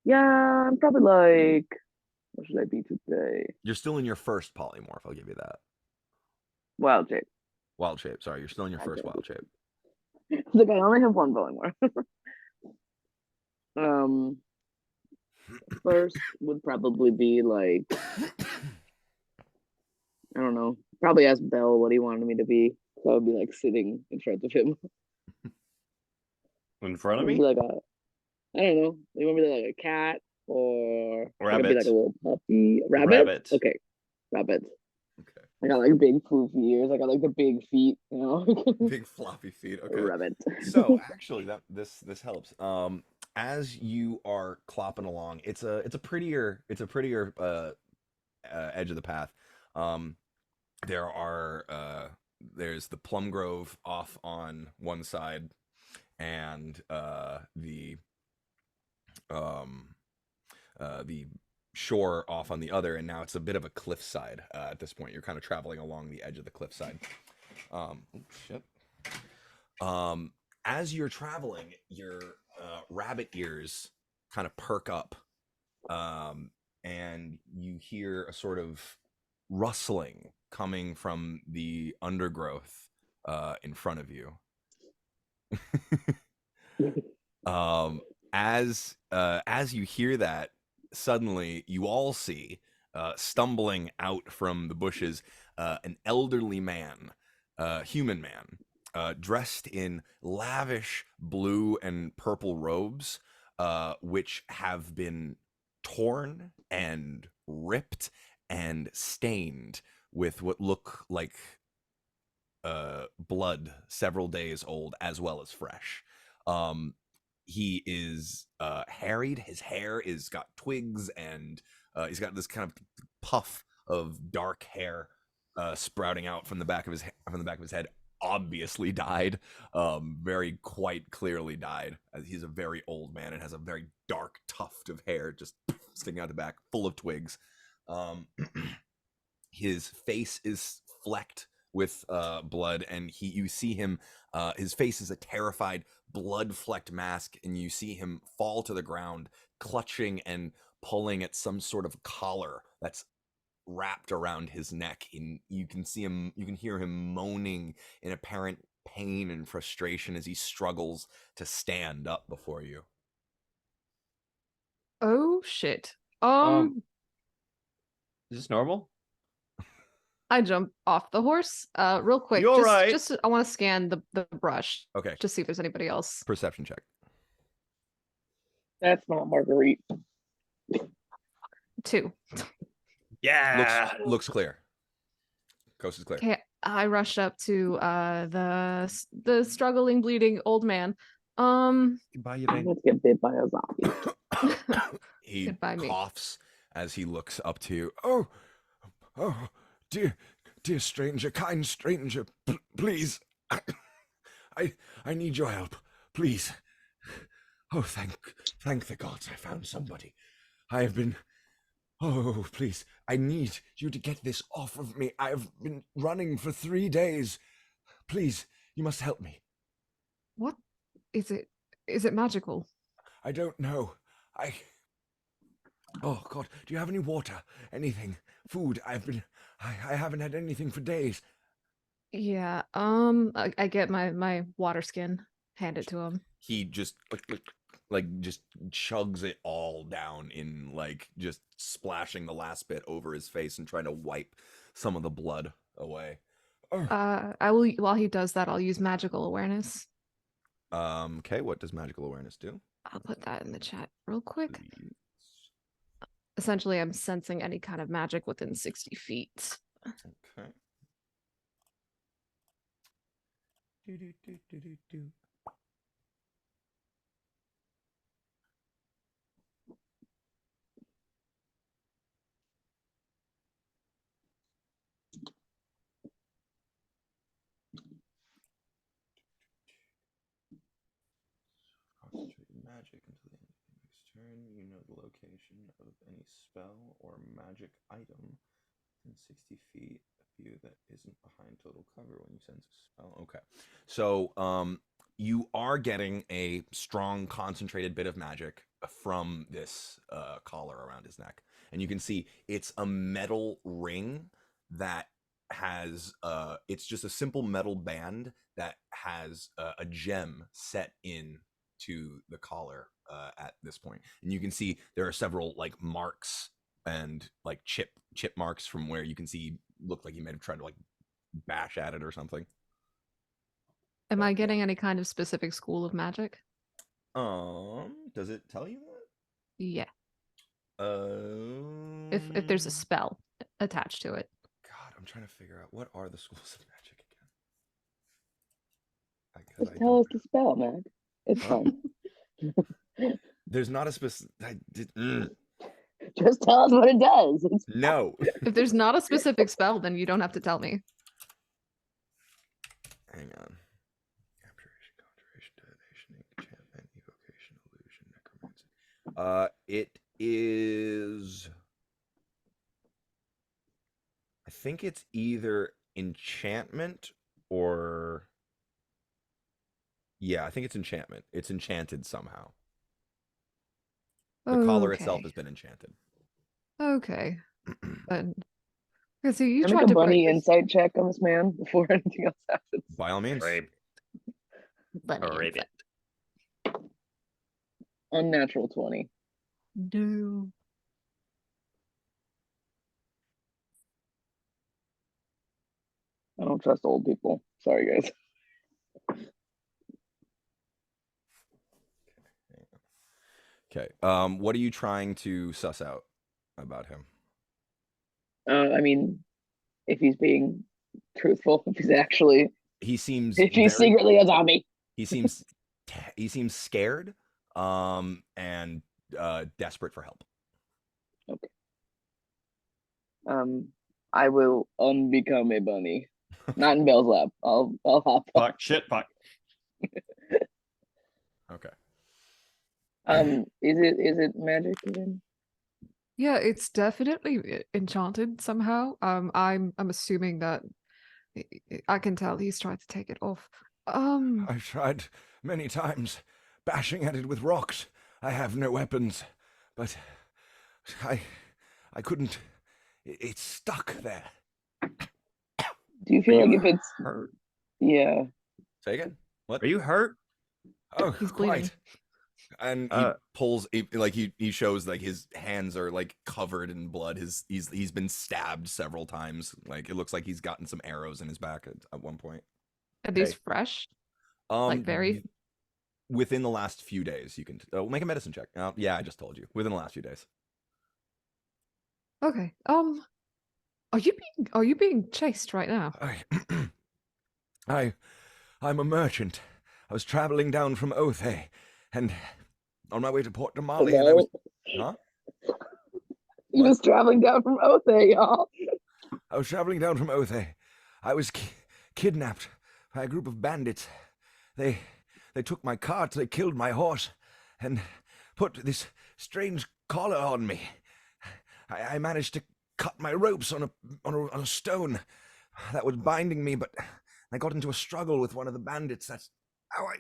Yeah, I'm probably like, what should I be today? You're still in your first polymorph. I'll give you that. Wild shape. Wild shape. Sorry, you're still in your first wild shape. Like I only have one polymorph. First would probably be like, I don't know. Probably ask Bell what he wanted me to be. So I would be like sitting in front of him. In front of I'd me? be like I don't know. You want me to like a cat or I could be like Rabbit. a little puppy? Rabbit? Rabbit. Okay. Rabbit. Okay. I got like big poofy ears. I got like the big feet, you know. Big floppy feet. Okay. Rabbit. So actually, this helps. As you are clopping along, it's a prettier edge of the path. There's the plum grove off on one side, and the shore off on the other, and now it's a bit of a cliffside. At this point, you're kind of traveling along the edge of the cliffside. Shit. As you're traveling, your rabbit ears kind of perk up, and you hear a sort of rustling coming from the undergrowth in front of you. um, as you hear that, suddenly you all see stumbling out from the bushes an elderly man, human man, dressed in lavish blue and purple robes, which have been torn and ripped and stained with what look like blood several days old as well as fresh. Um, he is harried. His hair is got twigs, and he's got this kind of puff of dark hair sprouting out from the back of his head. Obviously died, very quite clearly died. He's a very old man and has a very dark tuft of hair just sticking out the back, full of twigs. His face is flecked with blood, and you see him. His face is a terrified, blood-flecked mask, and you see him fall to the ground, clutching and pulling at some sort of collar that's wrapped around his neck. And you can hear him moaning in apparent pain and frustration as he struggles to stand up before you. Oh shit. Is this normal? I jump off the horse real quick. You all right? Just I want to scan the brush. Okay. Just see if there's anybody else. Perception check. That's not Marguerite. 2. Yeah. Looks clear. Coast is clear. Okay, I rush up to the struggling, bleeding old man. Goodbye, I'm Yvain. going to get bit by a zombie. He Goodbye, me. coughs as he looks up to you. Oh, dear stranger, kind stranger, please. I need your help, please. Oh, thank the gods I found somebody. I have been, oh, please, I need you to get this off of me. I have been running for 3 days. Please, you must help me. What is it? Is it magical? I don't know. Oh God, do you have any water? Anything? Food? I haven't had anything for days. Yeah. I get my water skin, hand it to him. He just just chugs it all down in just splashing the last bit over his face and trying to wipe some of the blood away. I will, while he does that, I'll use magical awareness. Okay, what does magical awareness do? I'll put that in the chat real quick. Please. Essentially, I'm sensing any kind of magic within 60 feet. Okay. Do. Concentrate magic until the end of the next turn. You know the location of any spell or magic item within 60 feet of you that isn't behind total cover when you sense a spell. Okay. So, you are getting a strong, concentrated bit of magic from this collar around his neck. And you can see it's a metal ring that has, it's just a simple metal band that has a gem set in to the collar at this point. And you can see there are several marks and chip marks from where you can see look like he might have tried to bash at it or something. Am I getting any kind of specific school of magic? Does it tell you that? Yeah. If there's a spell attached to it. God, I'm trying to figure out what are the schools of magic again. Just tell us the spell, man. It's fun. There's not a specific. Just tell us what it does. No. If there's not a specific spell, then you don't have to tell me. Hang on. Abjuration, conjuration, divination, enchantment, evocation, illusion, necromancy. It is. I think it's either enchantment or. Yeah, I think it's enchantment. It's enchanted somehow. The collar itself has been enchanted. Okay. But Because you Can I make tried a to break bunny this insight check on this man before anything else happens? By all means. Rape. bunny Rape insight. it. Unnatural 20. No. I don't trust old people. Sorry, guys. Okay. What are you trying to suss out about him? I mean, if he's being truthful, if he's actually, He seems if he's very. secretly a zombie. He seems scared, and desperate for help. I will unbecome a bunny. Not in Belle's lap. I'll hop up. Fuck. Shit. Fuck. Okay. Is it magic again? Yeah, it's definitely enchanted somehow. I'm assuming that I can tell he's tried to take it off. I've tried many times bashing at it with rocks. I have no weapons, but I couldn't. It's stuck there. Do you feel Are like you if it's hurt? yeah? Say again. What? Are you hurt? Oh, He's quite. bleeding. And he pulls like he shows like his hands are like covered in blood. He's been stabbed several times. Like it looks like he's gotten some arrows in his back at one point. Are these Okay. fresh? Like very. Within the last few days, you can make a medicine check. Yeah, I just told you. Within the last few days. Okay. Are you being chased right now? I'm a merchant. I was traveling down from Othe, and on my way to Port Damali, and I was. Huh? He What? was traveling down from Othe, y'all. I was traveling down from Othe. I was kidnapped by a group of bandits. They took my cart, they killed my horse, and put this strange collar on me. I managed to cut my ropes on a stone that was binding me, but I got into a struggle with one of the bandits. That's how I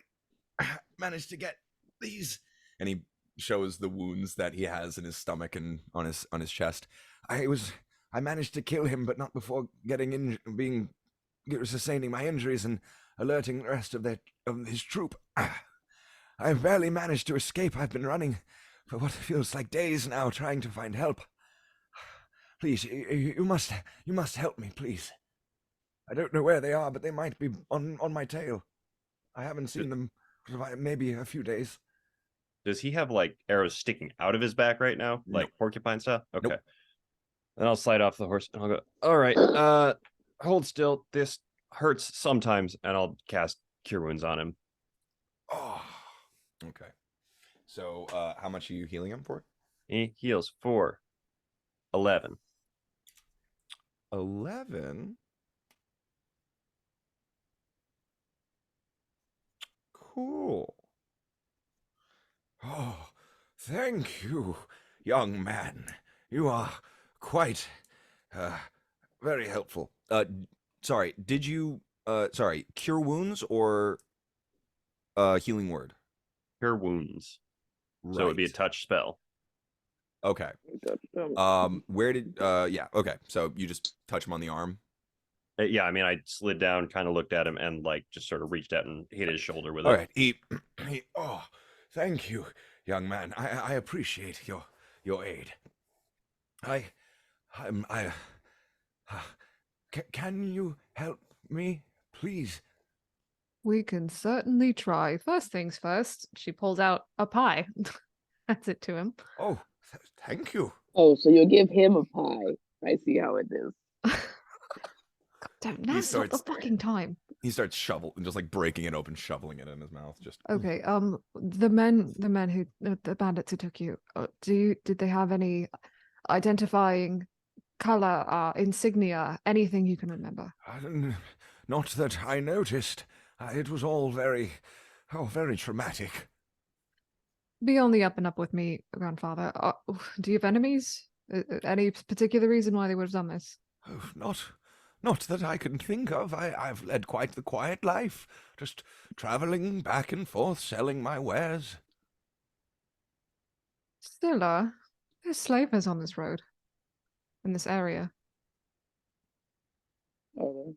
managed to get these. And he shows the wounds that he has in his stomach and on his chest. I managed to kill him, but not before sustaining my injuries and alerting the rest of his troop. I've barely managed to escape. I've been running for what feels like days now, trying to find help. Please, you must help me, please. I don't know where they are, but they might be on my tail. I haven't seen them for maybe a few days. Does he have like arrows sticking out of his back right now, like porcupine style? Okay. Nope. Then I'll slide off the horse and I'll go. All right. Hold still. This hurts sometimes, and I'll cast Cure Wounds on him. Oh, okay. So, how much are you healing him for? He heals for 11. 11. Cool. Oh, thank you, young man. You are quite very helpful. Sorry, did you cure wounds or healing word? Cure Wounds. Right. So it would be a touch spell. Okay. Where did yeah, okay. So you just touch him on the arm? Yeah, I mean, I slid down, kind of looked at him, and like just sort of reached out and hit his shoulder with All it. right. He oh, thank you, young man. I appreciate your aid. Can you help me, please? We can certainly try. First things first, she pulls out a pie. That's it to him. Oh, thank you. Oh, so you'll give him a pie. I see how it is. God damn, now's not the fucking time. He starts just like breaking it open, shoveling it in his mouth. Just Okay. The bandits who took you. Did they have any identifying color, insignia, anything you can remember? Not that I noticed. It was all very traumatic. Be on the up and up with me, grandfather. Do you have enemies? Any particular reason why they would have done this? Oh, not that I can think of. I've led quite the quiet life, just traveling back and forth, selling my wares. Still, there's slavers on this road, in this area. Oh,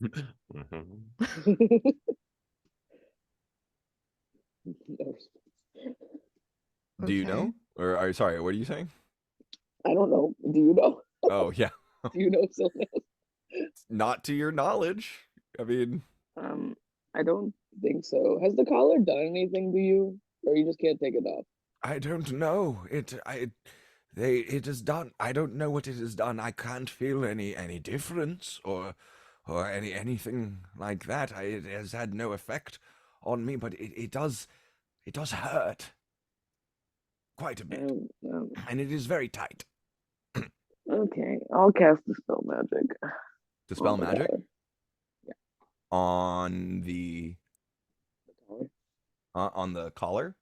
Mhm. no. No. Do you Okay. know? Or are you sorry? What are you saying? I don't know. Do you know? Oh yeah, Do you know Sylvanus? not to your knowledge. I mean, Um, I don't think so. Has the collar done anything to you, or you just can't take it off? I don't know. It has done. I don't know what it has done. I can't feel any difference or anything like that. It has had no effect on me, but it does hurt quite a bit, Um, and it is very tight. okay, I'll cast the spell magic Dispel on the magic collar. Yeah, on the the collar. on the collar.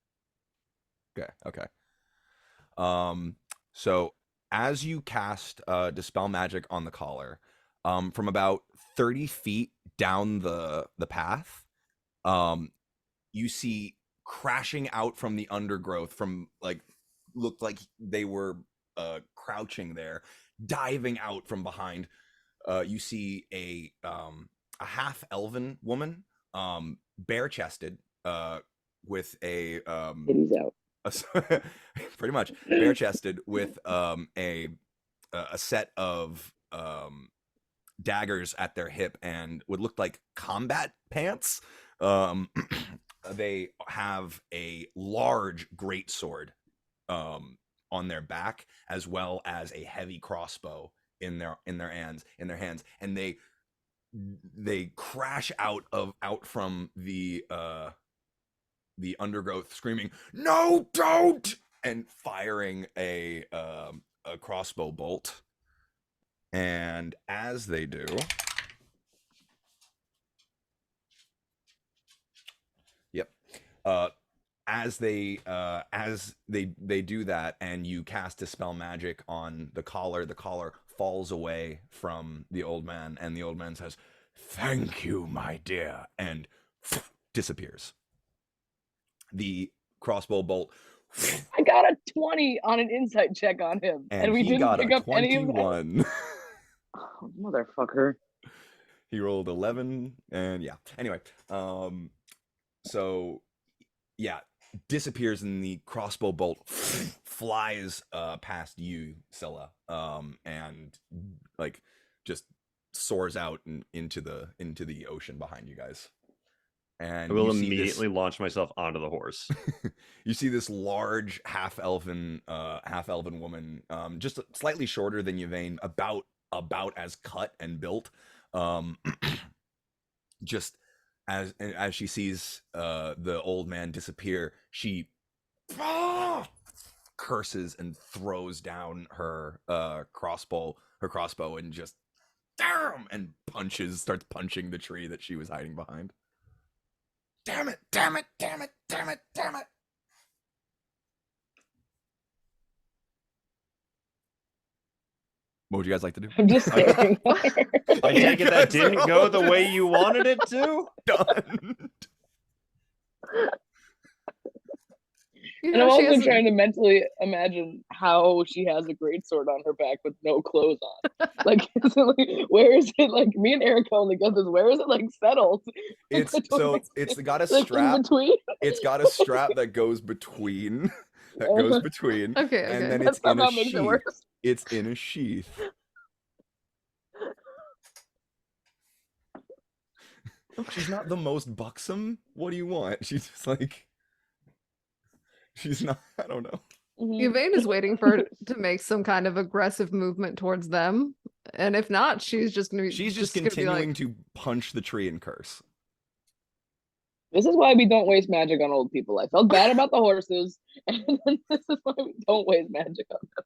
Okay, okay. Um, so as you cast dispel magic on the collar, from about 30 feet down the path, um, you see crashing out from the undergrowth from like looked like they were crouching there, diving out from behind. You see a half elven woman, bare chested, with Titties out. pretty much bare chested with a set of daggers at their hip and would look like combat pants. Um, they have a large great sword on their back, as well as a heavy crossbow in their hands, and they crash out from the undergrowth, screaming, "No, don't!" and firing a crossbow bolt. And as they do, yep, uh, as they do that, and you cast dispel magic on the collar falls away from the old man, and the old man says, "Thank you, my dear," and disappears. The crossbow bolt, I got a 20 on an insight check on him, and and we he didn't got pick a up any of that. 21. Oh, motherfucker. He rolled 11, and yeah. Anyway, so yeah, disappears, and the crossbow bolt flies past you, Scylla, and like just soars out and into the ocean behind you guys. I And will you see immediately launch myself onto the horse. you see this large half elven woman, just slightly shorter than Yvain, about as cut and built, um just as she sees the old man disappear, she curses and throws down her crossbow, and just damn, and starts punching the tree that she was hiding behind. Damn it, damn it, damn it, damn it, damn it. What would you guys like to do? I'm just staring at her. I take it that You guys are didn't go all the way you wanted it to. done. You And I'm know, she also has trying to mentally imagine how she has a great sword on her back with no clothes on. Like, where is it? Like, me and Erica only get this. Where is it like settled? It's got a like in strap. between. It's got a strap that goes between Okay, and okay. then That it's in a somehow makes it sheath. worse. It's in a sheath. She's not the most buxom. What do you want? She's just like, she's not, I don't know. Mhm. Yvain is waiting for her to make some kind of aggressive movement towards them, and if not, she's just gonna be She's just gonna be continuing like, to punch the tree and curse. This is why we don't waste magic on old people. I felt bad about the horses, and then this is why we don't waste magic on them.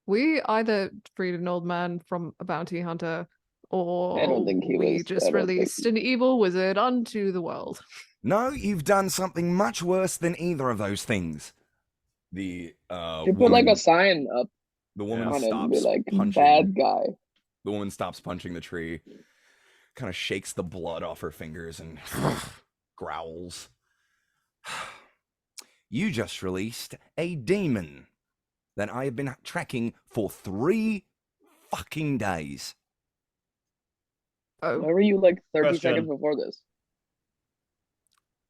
we either freed an old man from a bounty hunter, or I don't think he we was. I just don't think. released an evil wizard onto the world. No, you've done something much worse than either of those things. The You put like a sign up the woman on it and be stops like, punching. "Bad guy." The woman stops punching the tree, kind of shakes the blood off her fingers, and growls. You just released a demon that I have been tracking for 3 fucking days. Why Oh, were you like 30 Question. seconds before this?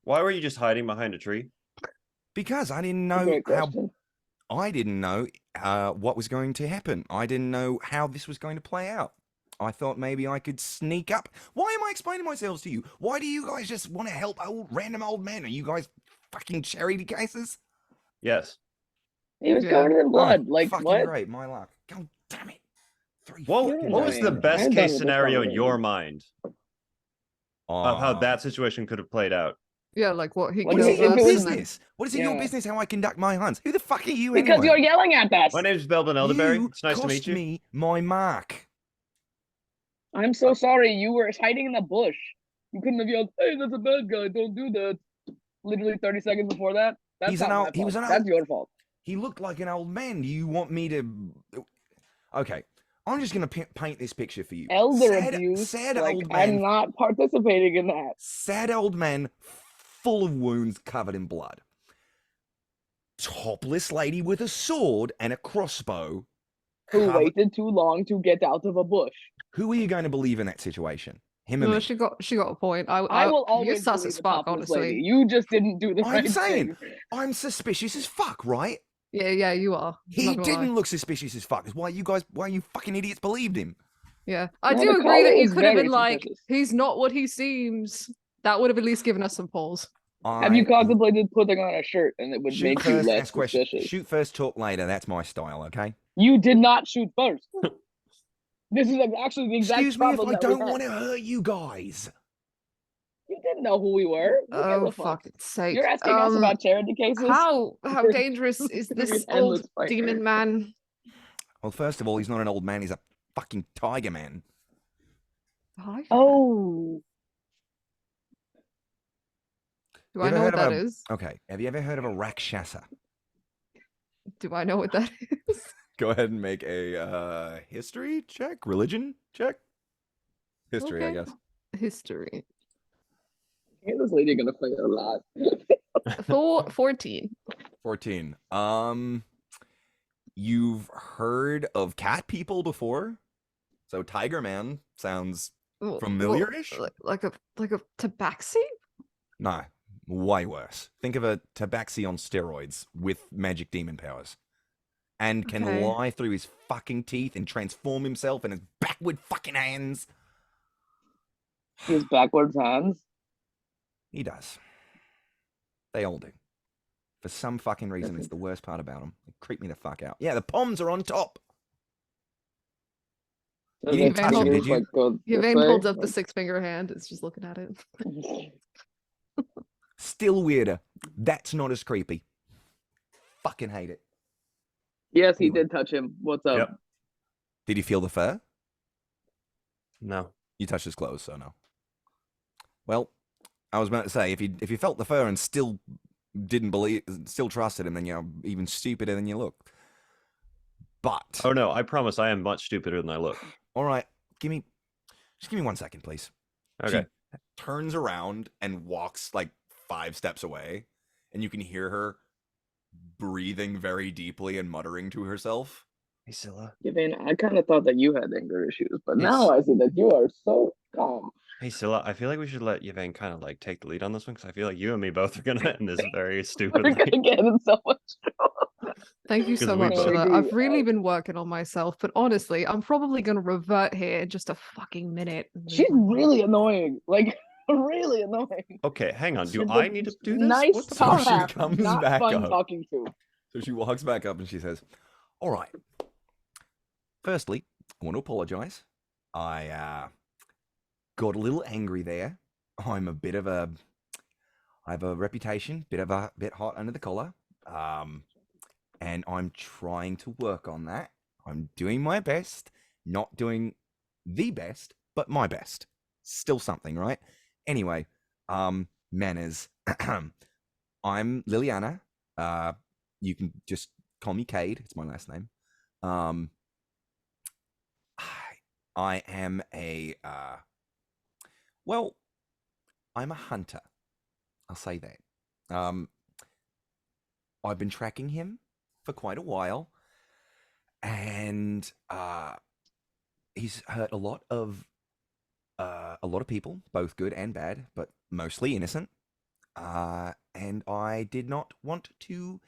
Why were you just hiding behind a tree? Because I didn't A know great how question. I didn't know what was going to happen. I didn't know how this was going to play out. I thought maybe I could sneak up. Why am I explaining myself to you? Why do you guys just want to help random old men? Are you guys fucking charity cases? Yes. He was Yeah. covered in blood. Oh, like fucking what? great, my luck. God damn it. 3 What fucking what was the days. best I'm done case with this scenario in your conversation. mind of how that situation could have played out? yeah, like what he What What is is kills it your if it us was- and then business? What is it Yeah. your business how I conduct my hunts? Who the fuck are you Because anyway? you're yelling at us. My name's Belvin Elderberry. You It's nice to cost meet you. me my mark. I'm so sorry. You were hiding in the bush. You couldn't have yelled, "Hey, that's a bad guy. Don't do that." Literally 30 seconds before that. That's He's not an my old- fault. he was an That's old- your fault. He looked like an old man. Do you want me to? Okay, I'm just gonna paint this picture for you. Elder abuse. sad like old man, I'm not participating in that. sad old man, full of wounds, covered in blood. Topless lady with a sword and a crossbow. Who cover- waited too long to get out of a bush? Who are you going to believe in that situation? Him or no, me? she got a point. I will you're always sus believe as a fuck, topless lady. honestly. You just didn't do the I'm right saying, thing. I'm suspicious as fuck, right? Yeah, you are. I'm He not gonna lie. didn't look suspicious as fuck. That's why you fucking idiots believed him. Yeah, I No, do the agree caller that you was could have very been like, suspicious. he's not what he seems. That would have at least given us some pulls. Have you I contemplated putting on a shirt and it would shoot make you first, less ask questions. suspicious? Shoot first, talk later. That's my style, okay? You did not shoot first. This is actually the exact Excuse me if problem I that we don't had. want to hurt you guys. You didn't know who we were. Who gives Oh a fuck? fuck's sake! You're asking us about charity cases? how dangerous is It's gonna be this an endless old fight. demon man? Well, first of all, he's not an old man. He's a fucking tiger man. Oh, Do You I ever know heard what of that a- is? Okay. Have you ever heard of a rakshasa? Do I know what that is? Go ahead and make a history check, religion check. History, I Okay. guess. History. ain't this lady gonna fight a lot? 14. 14. You've heard of cat people before? So Tiger Man sounds Well, familiar-ish? like a tabaxi? No, way worse. Think of a tabaxi on steroids with magic demon powers. And can Okay. lie through his fucking teeth and transform himself in his backward fucking hands. His backwards hands. He does. They all do. For some fucking reason, it's the worst part about them. They creep me the fuck out. Yeah, the palms are on top. Does didn't his touch him, fingers, did you? Like, go this Yvain way? holds up the Like- 6-finger hand. It's just looking at it. Still weirder. That's not as creepy. Fucking hate it. Yes, he Anyway. did touch him. What's up? Yep. Did you feel the fur? No. You touched his clothes, so no. Well, I was about to say, if you felt the fur and still didn't believe, still trusted him, then you're even stupider than you look. But Oh no, I promise I am much stupider than I look. all right, just give me 1 second, please. Okay. She turns around and walks like 5 steps away, and you can hear her breathing very deeply and muttering to herself. Hey Scylla. Yvain, I kind of thought that you had anger issues, but Yes. now I see that you are so calm. Hey Scylla, I feel like we should let Yvain kind of like take the lead on this one because I feel like you and me both are gonna end this very We're stupidly. gonna get in so much trouble. Thank you 'Cause so we much, both- Sheila. Agree. I've really been working on myself, but honestly, I'm probably going to revert here in just a fucking minute. and She's move on. really annoying. Like, really annoying. Okay, hang on. Do She's I the need to do this? Nice What the So top fuck? she half, comes not back fun up. talking to. So she walks back up and she says, "All right. Firstly, I want to apologize. I got a little angry there. I have a reputation, bit hot under the collar. And I'm trying to work on that. I'm doing my best, not doing the best, but my best. Still something, right? Anyway, manners. I'm Liliana. You can just call me Cade. It's my last name. I am well, I'm a hunter. I'll say that. I've been tracking him for quite a while, and he's hurt a lot of people, both good and bad, but mostly innocent. And I did not want to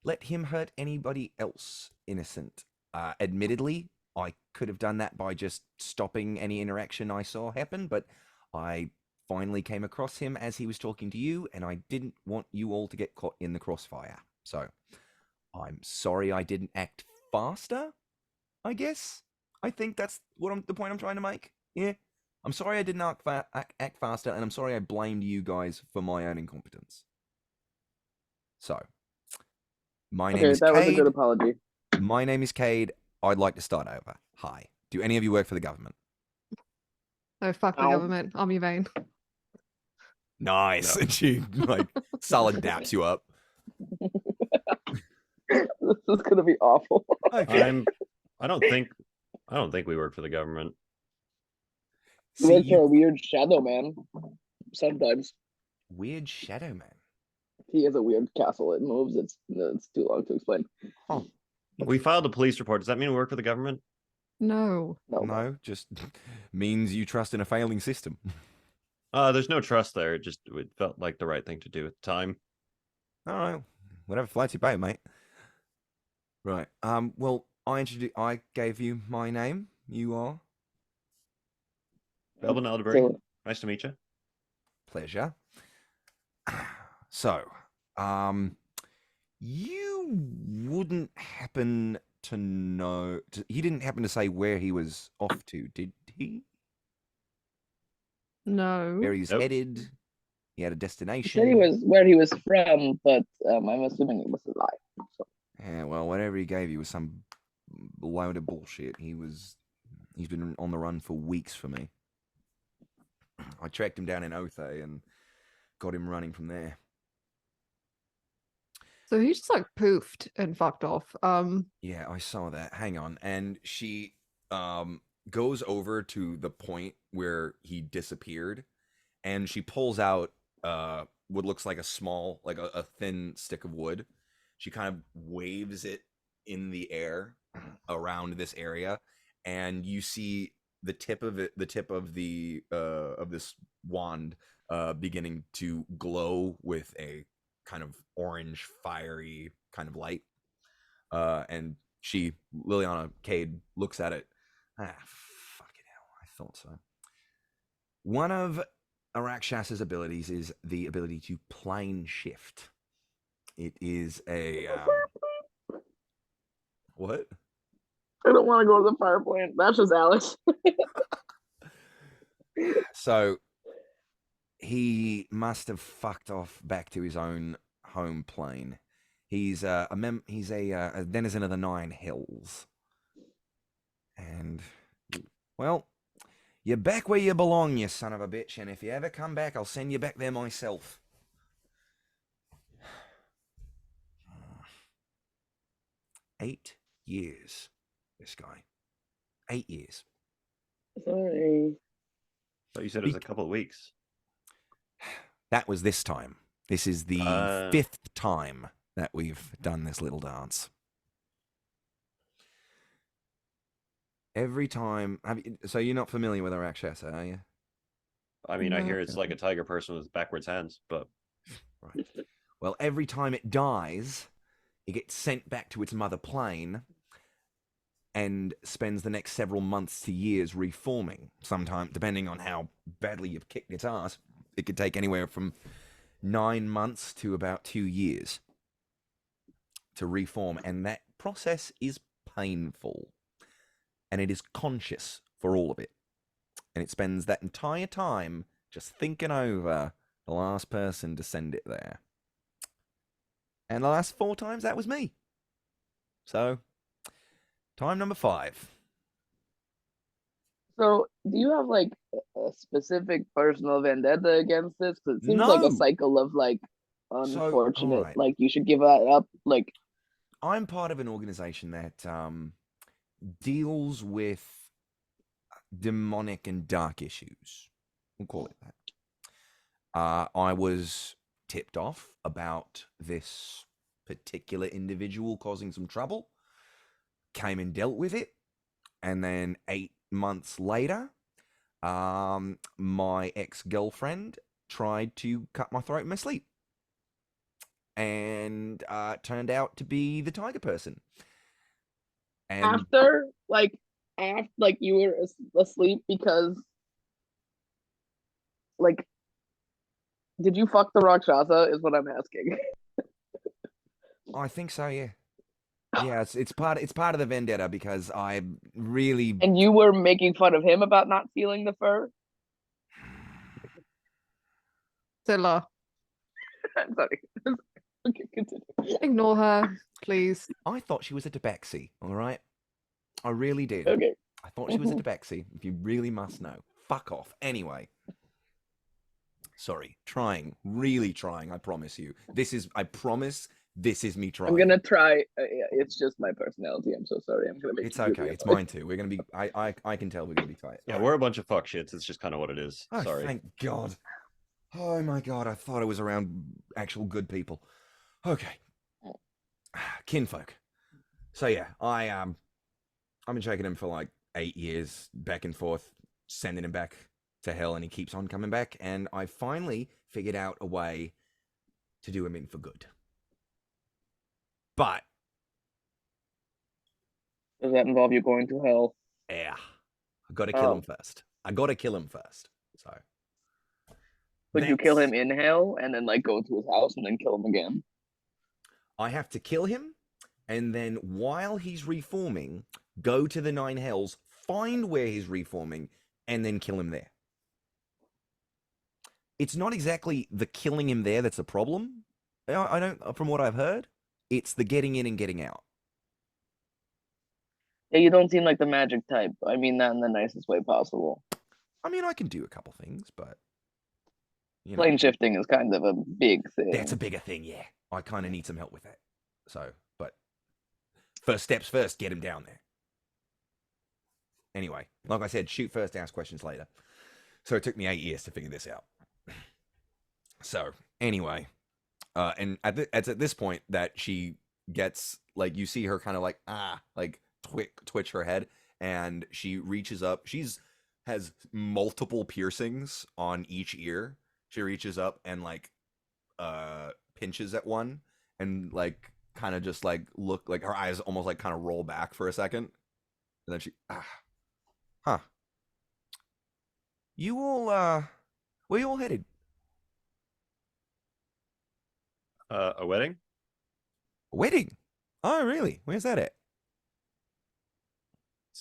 let him hurt anybody else innocent. Admittedly, I could have done that by just stopping any interaction I saw happen, but I finally came across him as he was talking to you, and I didn't want you all to get caught in the crossfire. So, I'm sorry I didn't act faster, I guess. I think that's the point I'm trying to make. Yeah. I'm sorry I didn't act faster, and I'm sorry I blamed you guys for my own incompetence. So, my name Okay, is that was a good Cade. apology. My name is Cade. I'd like to start over. Hi. Do any of you work for the government? Oh, fuck the Ow. government. I'm Yvain. Nice. No. And she like solid daps you up. This is gonna be awful. Okay. I don't think we work for the government. You See, work for a weird shadow man. Sometimes weird shadow man. he has a weird castle. It moves. It's too long to explain. Huh. We filed a police report. Does that mean we work for the government? No. No, just means you trust in a failing system. There's no trust there. It felt like the right thing to do at the time. All right, whatever floats your boat, mate. Right. Well, I gave you my name. You are Belvin Aldebury. So, Nice to meet you. pleasure. So, you wouldn't happen to know. He didn't happen to say where he was off to, did he? No. Where he's Nope. headed? He had a he destination. said he was where he was from, but I'm assuming it was a lie. So. Yeah, well, whatever he gave you was some load of bullshit. He's been on the run for weeks for me. I tracked him down in Othe and got him running from there. So he just like poofed and fucked off. Yeah, I saw that. Hang on. And she goes over to the point where he disappeared, and she pulls out what looks like a small, like a thin stick of wood. She kind of waves it in the air around this area, and you see the tip of this wand beginning to glow with a kind of orange, fiery kind of light. And Liliana Cade looks at it. Fucking hell, I thought so. One of Arakshas's abilities is the ability to plane shift. It is a what? I don't want to go to the fire plant. That's just Alex. So he must have fucked off back to his own home plane. He's a denizen of the Nine Hills, and well, you're back where you belong, you son of a bitch. And if you ever come back, I'll send you back there myself. 8 years, this guy. 8 years. Sorry. But you said it was a couple of weeks. That was this time. This is the 5th time that we've done this little dance. Every time. So you're not familiar with Arakshasa, are you? I mean, I No. hear it's like a tiger person with backwards hands, but Right. Well, every time it dies, it gets sent back to its mother plane and spends the next several months to years reforming. Sometimes, depending on how badly you've kicked its ass, it could take anywhere from 9 months to about 2 years to reform. And that process is painful. And it is conscious for all of it. And it spends that entire time just thinking over the last person to send it there. And the last 4 times, that was me. So, time number 5. So, do you have like a specific personal vendetta against this? Because it seems like a No. cycle of like unfortunate. alright. Like you should give that up. Like I'm part of an organization that deals with demonic and dark issues. We'll call it that. I was tipped off about this particular individual causing some trouble, came and dealt with it, and then months later, my ex-girlfriend tried to cut my throat in my sleep. And turned out to be the tiger person. And After you were asleep because like, did you fuck the Rakshasa? Is what I'm asking. I think so, yeah. Yeah, it's part of the vendetta because I really And you were making fun of him about not feeling the fur. Zilla, I'm sorry. Okay, continue. ignore her, please. I thought she was a tabaxi, all right? I really did. Okay. I thought she was a tabaxi, if you really must know. Fuck off. Anyway. Sorry. Really trying, I promise you. I promise this is me trying. I'm gonna try. It's just my personality. I'm so sorry. I'm gonna make. It's you okay. really It's annoyed. mine too. We're gonna be. I can tell we're gonna be tight. Yeah, All we're a bunch of fuck shits. It's just kind of what it is. Oh, Sorry. thank God. Oh my God. I thought I was around actual good people. Okay. Kinfolk. So yeah, I've been checking him for like 8 years, back and forth, sending him back to hell, and he keeps on coming back. And I finally figured out a way to do him in for good. But Does that involve you going to hell? yeah, I got to kill him first. So. Could you kill That's- him in hell and then like go to his house and then kill him again? I have to kill him, and then while he's reforming, go to the 9 hells, find where he's reforming, and then kill him there. It's not exactly the killing him there that's the problem. I don't, from what I've heard, it's the getting in and getting out. Yeah, you don't seem like the magic type. I mean that in the nicest way possible. I mean, I can do a couple things, but you know, Plane shifting is kind of a big thing. that's a bigger thing. Yeah, I kind of need some help with that. So, but first steps first, get him down there. Anyway, like I said, shoot first, ask questions later. So it took me 8 years to figure this out. So anyway, and it's at this point that she gets like, you see her kind of like twitch her head, and she reaches up. Has multiple piercings on each ear. She reaches up and like pinches at one, and like kind of just like look like her eyes almost like kind of roll back for a second, and then she huh. You all where you all headed? A wedding? A wedding? Oh, really? Where's that at?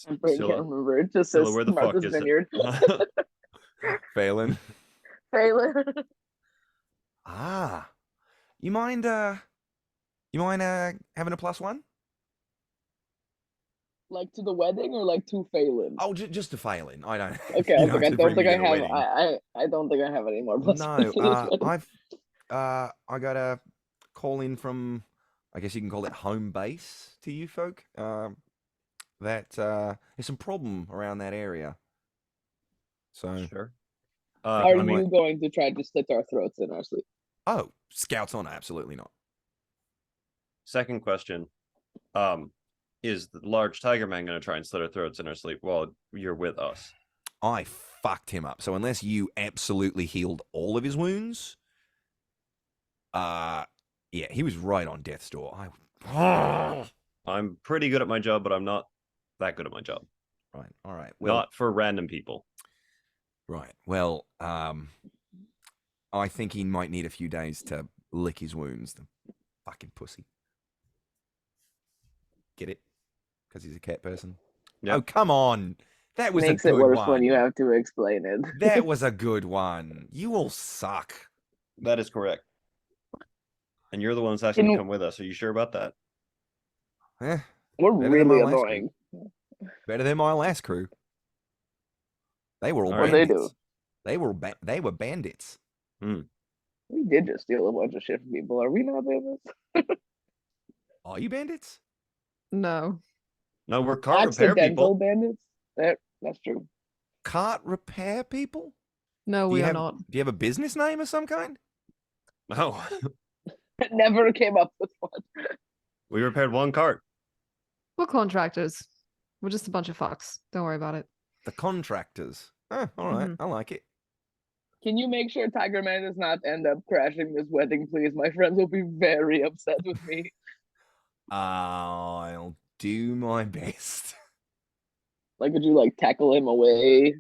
I'm afraid I Scylla, can't remember. It just Scylla, says where the fuck Martha's is Vineyard. it? Phelan. Phelan. Ah. You mind having a +1? Like to the wedding or like to Phelan? Oh, just to Phelan. I don't. Okay, I you was like, have I to don't bring think me I to the have. wedding. I don't think I have any more plus No, for this wedding. I got a call in from, I guess you can call it home base to you folk. That there's some problem around that area. So, Sure. Are I you might- going to try to slit our throats in our sleep? oh, Scouts on, absolutely not. Second question. Is the large tiger man going to try and slit our throats in our sleep while you're with us? I fucked him up. So unless you absolutely healed all of his wounds, yeah, he was right on death's door. I'm pretty good at my job, but I'm not that good at my job. Right, all right. Well, Not for random people. right. Well, I think he might need a few days to lick his wounds. The fucking pussy. Get it? Because he's a cat person. Yep. Oh, come on. That was Makes a good it worse one. when you have to explain it. That was a good one. You all suck. That is correct. And you're the ones asking to Can- come with us. Are you sure about that? Eh, We're Better than my really last annoying. better than my last crew. They were all All right. What'd bandits. they do? They were bandits. We did just steal a bunch of shit from people. Are we not bandits? Are you bandits? No. No, we're car repair Accidental people. bandits? That's true. Cart repair people? No, Do we you are have not. Do you have a business name of some kind? No, Never came up with one. we repaired one cart. We're contractors. We're just a bunch of fucks. Don't worry about it. The contractors. All right. Mhm. I like it. Can you make sure Tiger Man does not end up crashing this wedding, please? My friends will be very upset with me. I'll do my best. Like, could you like tackle him away?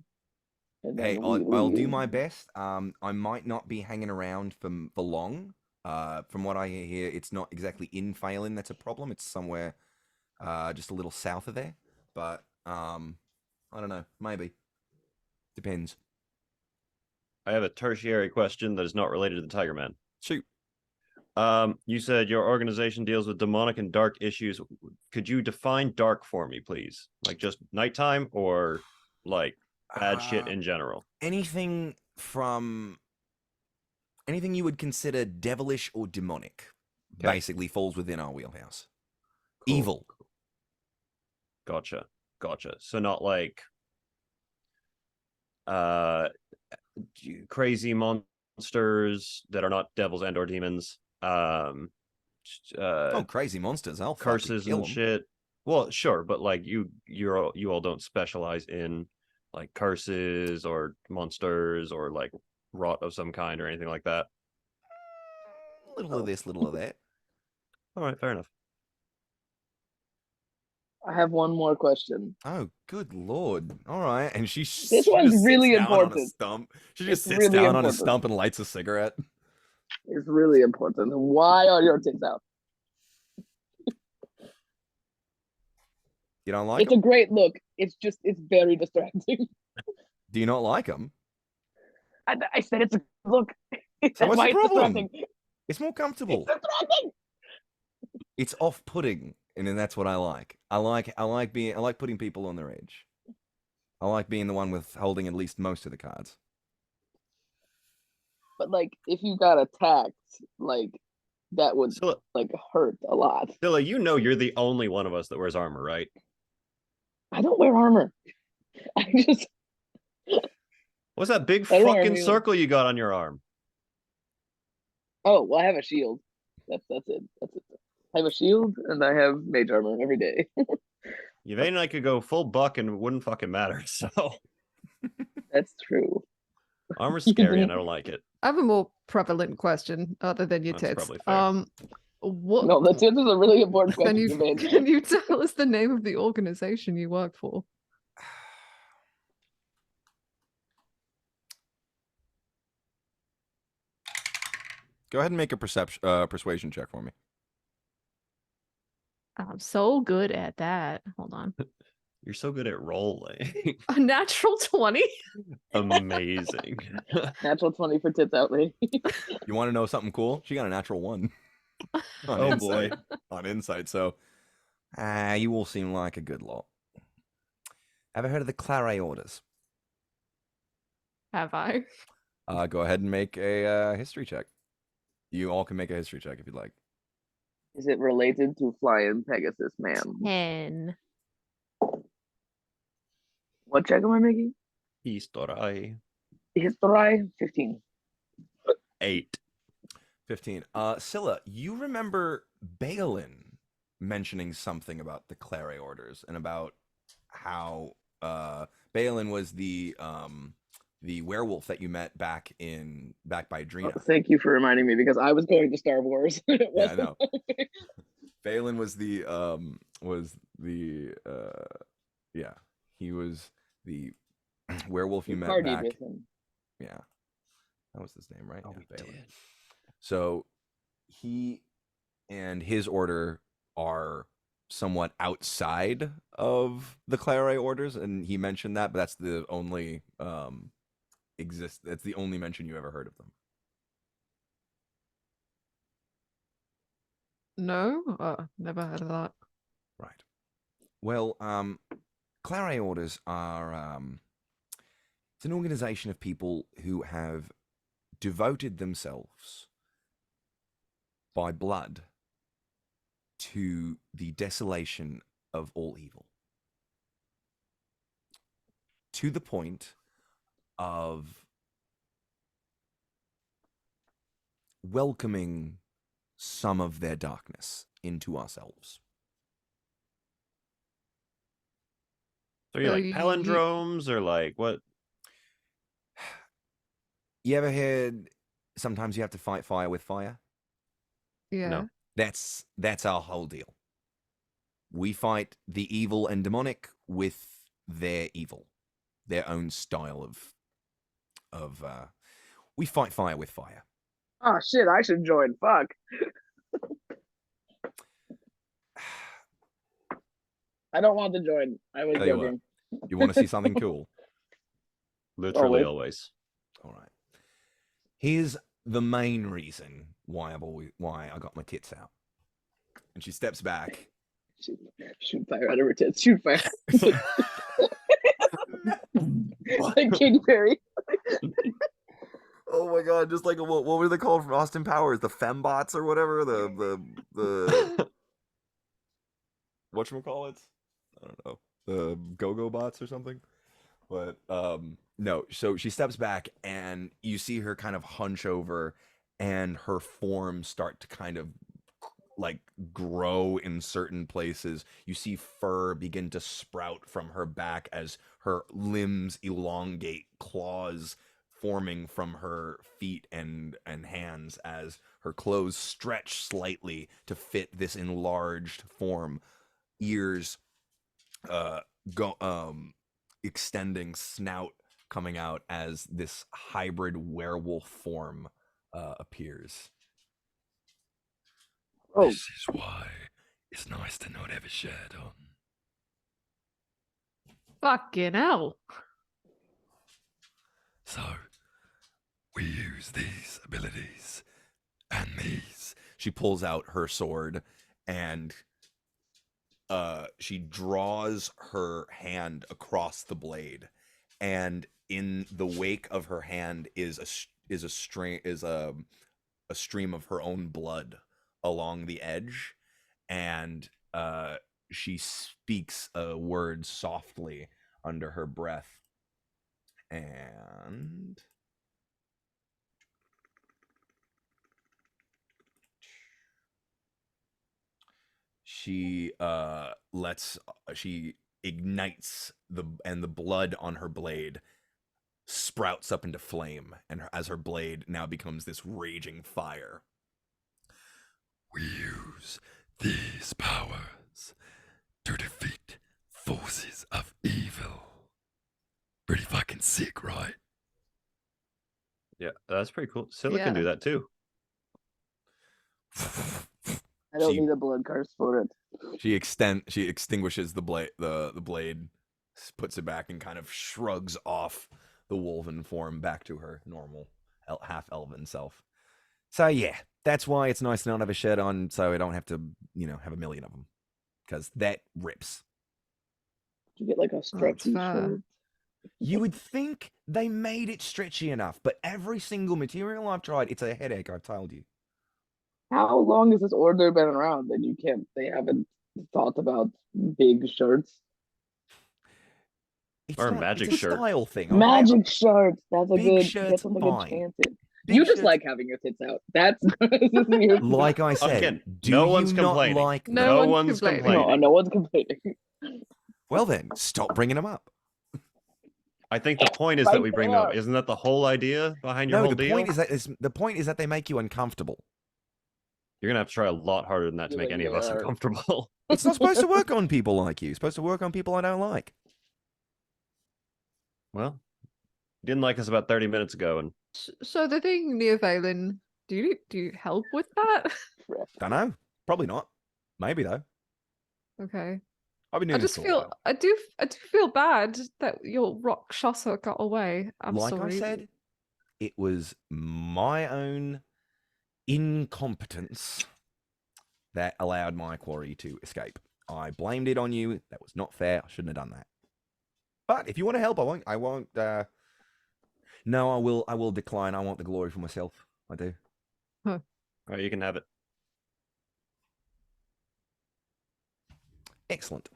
And Hey, then we I'll do leave? my best. I might not be hanging around for long. From what I hear, it's not exactly in Phelan that's a problem. It's somewhere just a little south of there. But I don't know. Maybe. Depends. I have a tertiary question that is not related to the Tiger Man. Shoot. You said your organization deals with demonic and dark issues. Could you define dark for me, please? Like just nighttime or like bad shit in general? Anything from anything you would consider devilish or demonic Okay. basically falls within our wheelhouse. Cool. Evil. Gotcha. So not like uh crazy monsters that are not devils and or demons. Oh, crazy monsters! I'll fucking Curses kill and 'em. shit. Well, sure, but like you all don't specialize in like curses or monsters or like rot of some kind or anything like that. Little of this, little of that. All right, fair enough. I have one more question. Oh, good lord! All right, and she This she one's just really sits down on a important. stump. She It's just sits really down on a important. stump and lights a cigarette. It's really important. Why are your tits out? You don't like It's a them? great look. It's very distracting. Do you not like them? I said it's a look. That's So what's why the it's problem? distracting. It's more It's comfortable. distracting. It's off-putting, and then that's what I like. I like putting people on their edge. I like being the one with holding at least most of the cards. But like, if you got attacked, like that would Scylla, like hurt a lot. you know you're the only one of us that wears armor, right? I don't wear armor. I just What's that big I don't wear fucking any- circle you got on your arm? Oh, well, I have a shield. That's it. That's it. I have a shield and I have mage armor every day. Yvain and I could go full buck and it wouldn't fucking matter. So That's true. armor's You scary and didn't- I don't like it. I have a more prevalent question other than your That's tits. probably fair. What No, this is a really important can question. you Jermaine. can you tell us the name of the organization you work for? Go ahead and make a persuasion check for me. I'm so good at that. Hold on. You're so good at rolling. A natural 20? Amazing. Natural 20 for tits out, lady. You want to know something cool? She got a natural 1 on Oh, insight. boy. On insight. So, you all seem like a good lot. Ever heard of the Claret orders? Have I? Go ahead and make a history check. You all can make a history check if you'd like. Is it related to flying Pegasus, ma'am? 10. What check am I making? History. History 15. 8. 15. Scylla, you remember Balin mentioning something about the Claret orders and about how Balin was the werewolf that you met back by Drina. Oh, thank you for reminding me because I was going to Star Wars. It Yeah, I wasn't. know. Balin was the yeah, he was the werewolf you We met partied back. with him. Yeah, that was his name, right? Oh, Yeah, we Balin. did. So he and his order are somewhat outside of the Claret orders, and he mentioned that, but that's the only that's the only mention you ever heard of them. No? Never heard of that. Right. Well, Claret orders are it's an organization of people who have devoted themselves by blood to the desolation of all evil, to the point of welcoming some of their darkness into ourselves. So you So like you- palindromes or like what? You ever heard sometimes you have to fight fire with fire? Yeah. No. That's our whole deal. We fight the evil and demonic with their evil, their own style of we fight fire with fire. Oh shit, I should join. Fuck. I don't want to join. I was Tell you what. joking. You want to see something cool? Literally Always. always. All right. Here's the main reason why I got my tits out. And she steps back. Shoot fire out of her tits. Shoot fire. Like Katy Perry. Oh my god! Just like what were they called from Austin Powers? The fembots or whatever. The whatchamacallits? I don't know. The go-go bots or something. But no. So she steps back, and you see her kind of hunch over, and her form start to kind of like grow in certain places. You see fur begin to sprout from her back as her limbs elongate, claws forming from her feet and hands as her clothes stretch slightly to fit this enlarged form. Ears extending, snout coming out as this hybrid werewolf form appears. Oh, This is why it's nice to not have a shirt on. Fucking hell. So, we use these abilities and these. She pulls out her sword and she draws her hand across the blade, and in the wake of her hand is a stream of her own blood along the edge, and she speaks a word softly under her breath, and she she ignites the blood on her blade sprouts up into flame, and as her blade now becomes this raging fire. We use these powers to defeat forces of evil. Pretty fucking sick, right? Yeah, that's pretty cool. Scylla can Yeah. do that too. I don't She- need a blood curse for it. She extinguishes the blade, puts it back, and kind of shrugs off the wolven form back to her normal half elven self. So yeah, that's why it's nice to not have a shirt on, so I don't have to, have a million of them, because that rips. You get like a stretchy fair. shirt. You would think they made it stretchy enough, but every single material I've tried, it's a headache. I've told you. How long has this order been around? And they haven't thought about big shirts. It's Or a not, magic it's a shirt. style thing. Okay? Magic shirts. That's a Big good. shirts, Get something fine. enchanted. Big You just shirts- like having your tits out. That's this is your- Like I said, Again, do no you one's not complaining. like No No them? one's one's complaining. complaining. No, no one's complaining. Well then, stop bringing them up. I think the point is that we bring them up. Right. Isn't that the whole idea behind your No, whole the deal? point is that they make you uncomfortable. You're gonna have to try a lot harder than that to make any of us They are. uncomfortable. It's not supposed to work on people like you. It's supposed to work on people I don't like. Well, you didn't like us about 30 minutes ago, and So the thing, Neophalin, do you help with that? Don't know. Probably not. Maybe though. Okay. I've been I doing this just for a feel while. I do feel bad that your rock shosser got away. I'm Like sorry. I said, it was my own incompetence that allowed my quarry to escape. I blamed it on you. That was not fair. I shouldn't have done that. But if you want to help, I won't. No, I will decline. I want the glory for myself. I do. all right, you can have it. Excellent.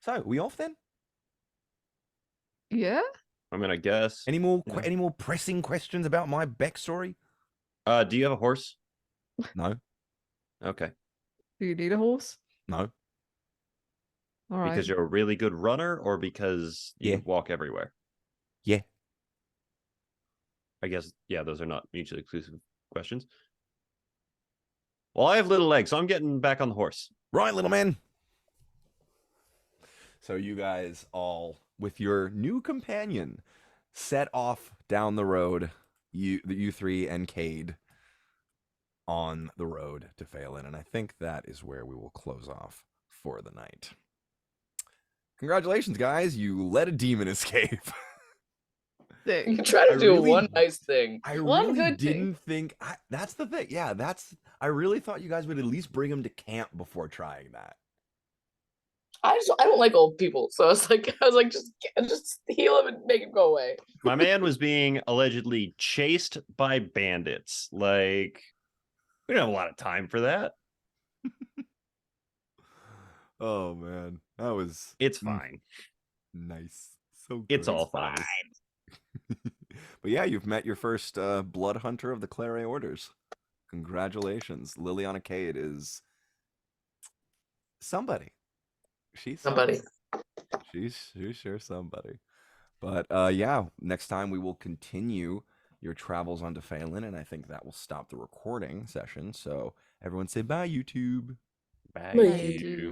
So, we off then? Yeah. I mean, I guess. Any more Yeah. any more pressing questions about my backstory? Do you have a horse? No. Okay. Do you need a horse? No. All right. Because you're a really good runner, or because you Yeah. walk everywhere? Yeah. I guess, yeah, those are not mutually exclusive questions. Well, I have little legs, so I'm getting back on the horse. Right, little man. So you guys all, with your new companion, set off down the road. You three and Cade on the road to Phelan, and I think that is where we will close off for the night. Congratulations, guys! You let a demon escape. Sick. You can try to I do really- one nice thing. I One really good didn't think. That's the thing. Yeah, I really thought you guys would at least bring him to camp before trying that. I don't like old people, so I was like, just heal him and make him go away. My man was being allegedly chased by bandits. Like, we don't have a lot of time for that. Oh man, that was It's fine. nice. So It's good. all fine. But yeah, you've met your first blood hunter of the Clare Orders. Congratulations. Liliana Cade is somebody. She's Somebody. She's sure somebody. But yeah, next time we will continue your travels onto Phelan, and I think that will stop the recording session. So everyone say bye, YouTube. Bye. Bye. YouTube.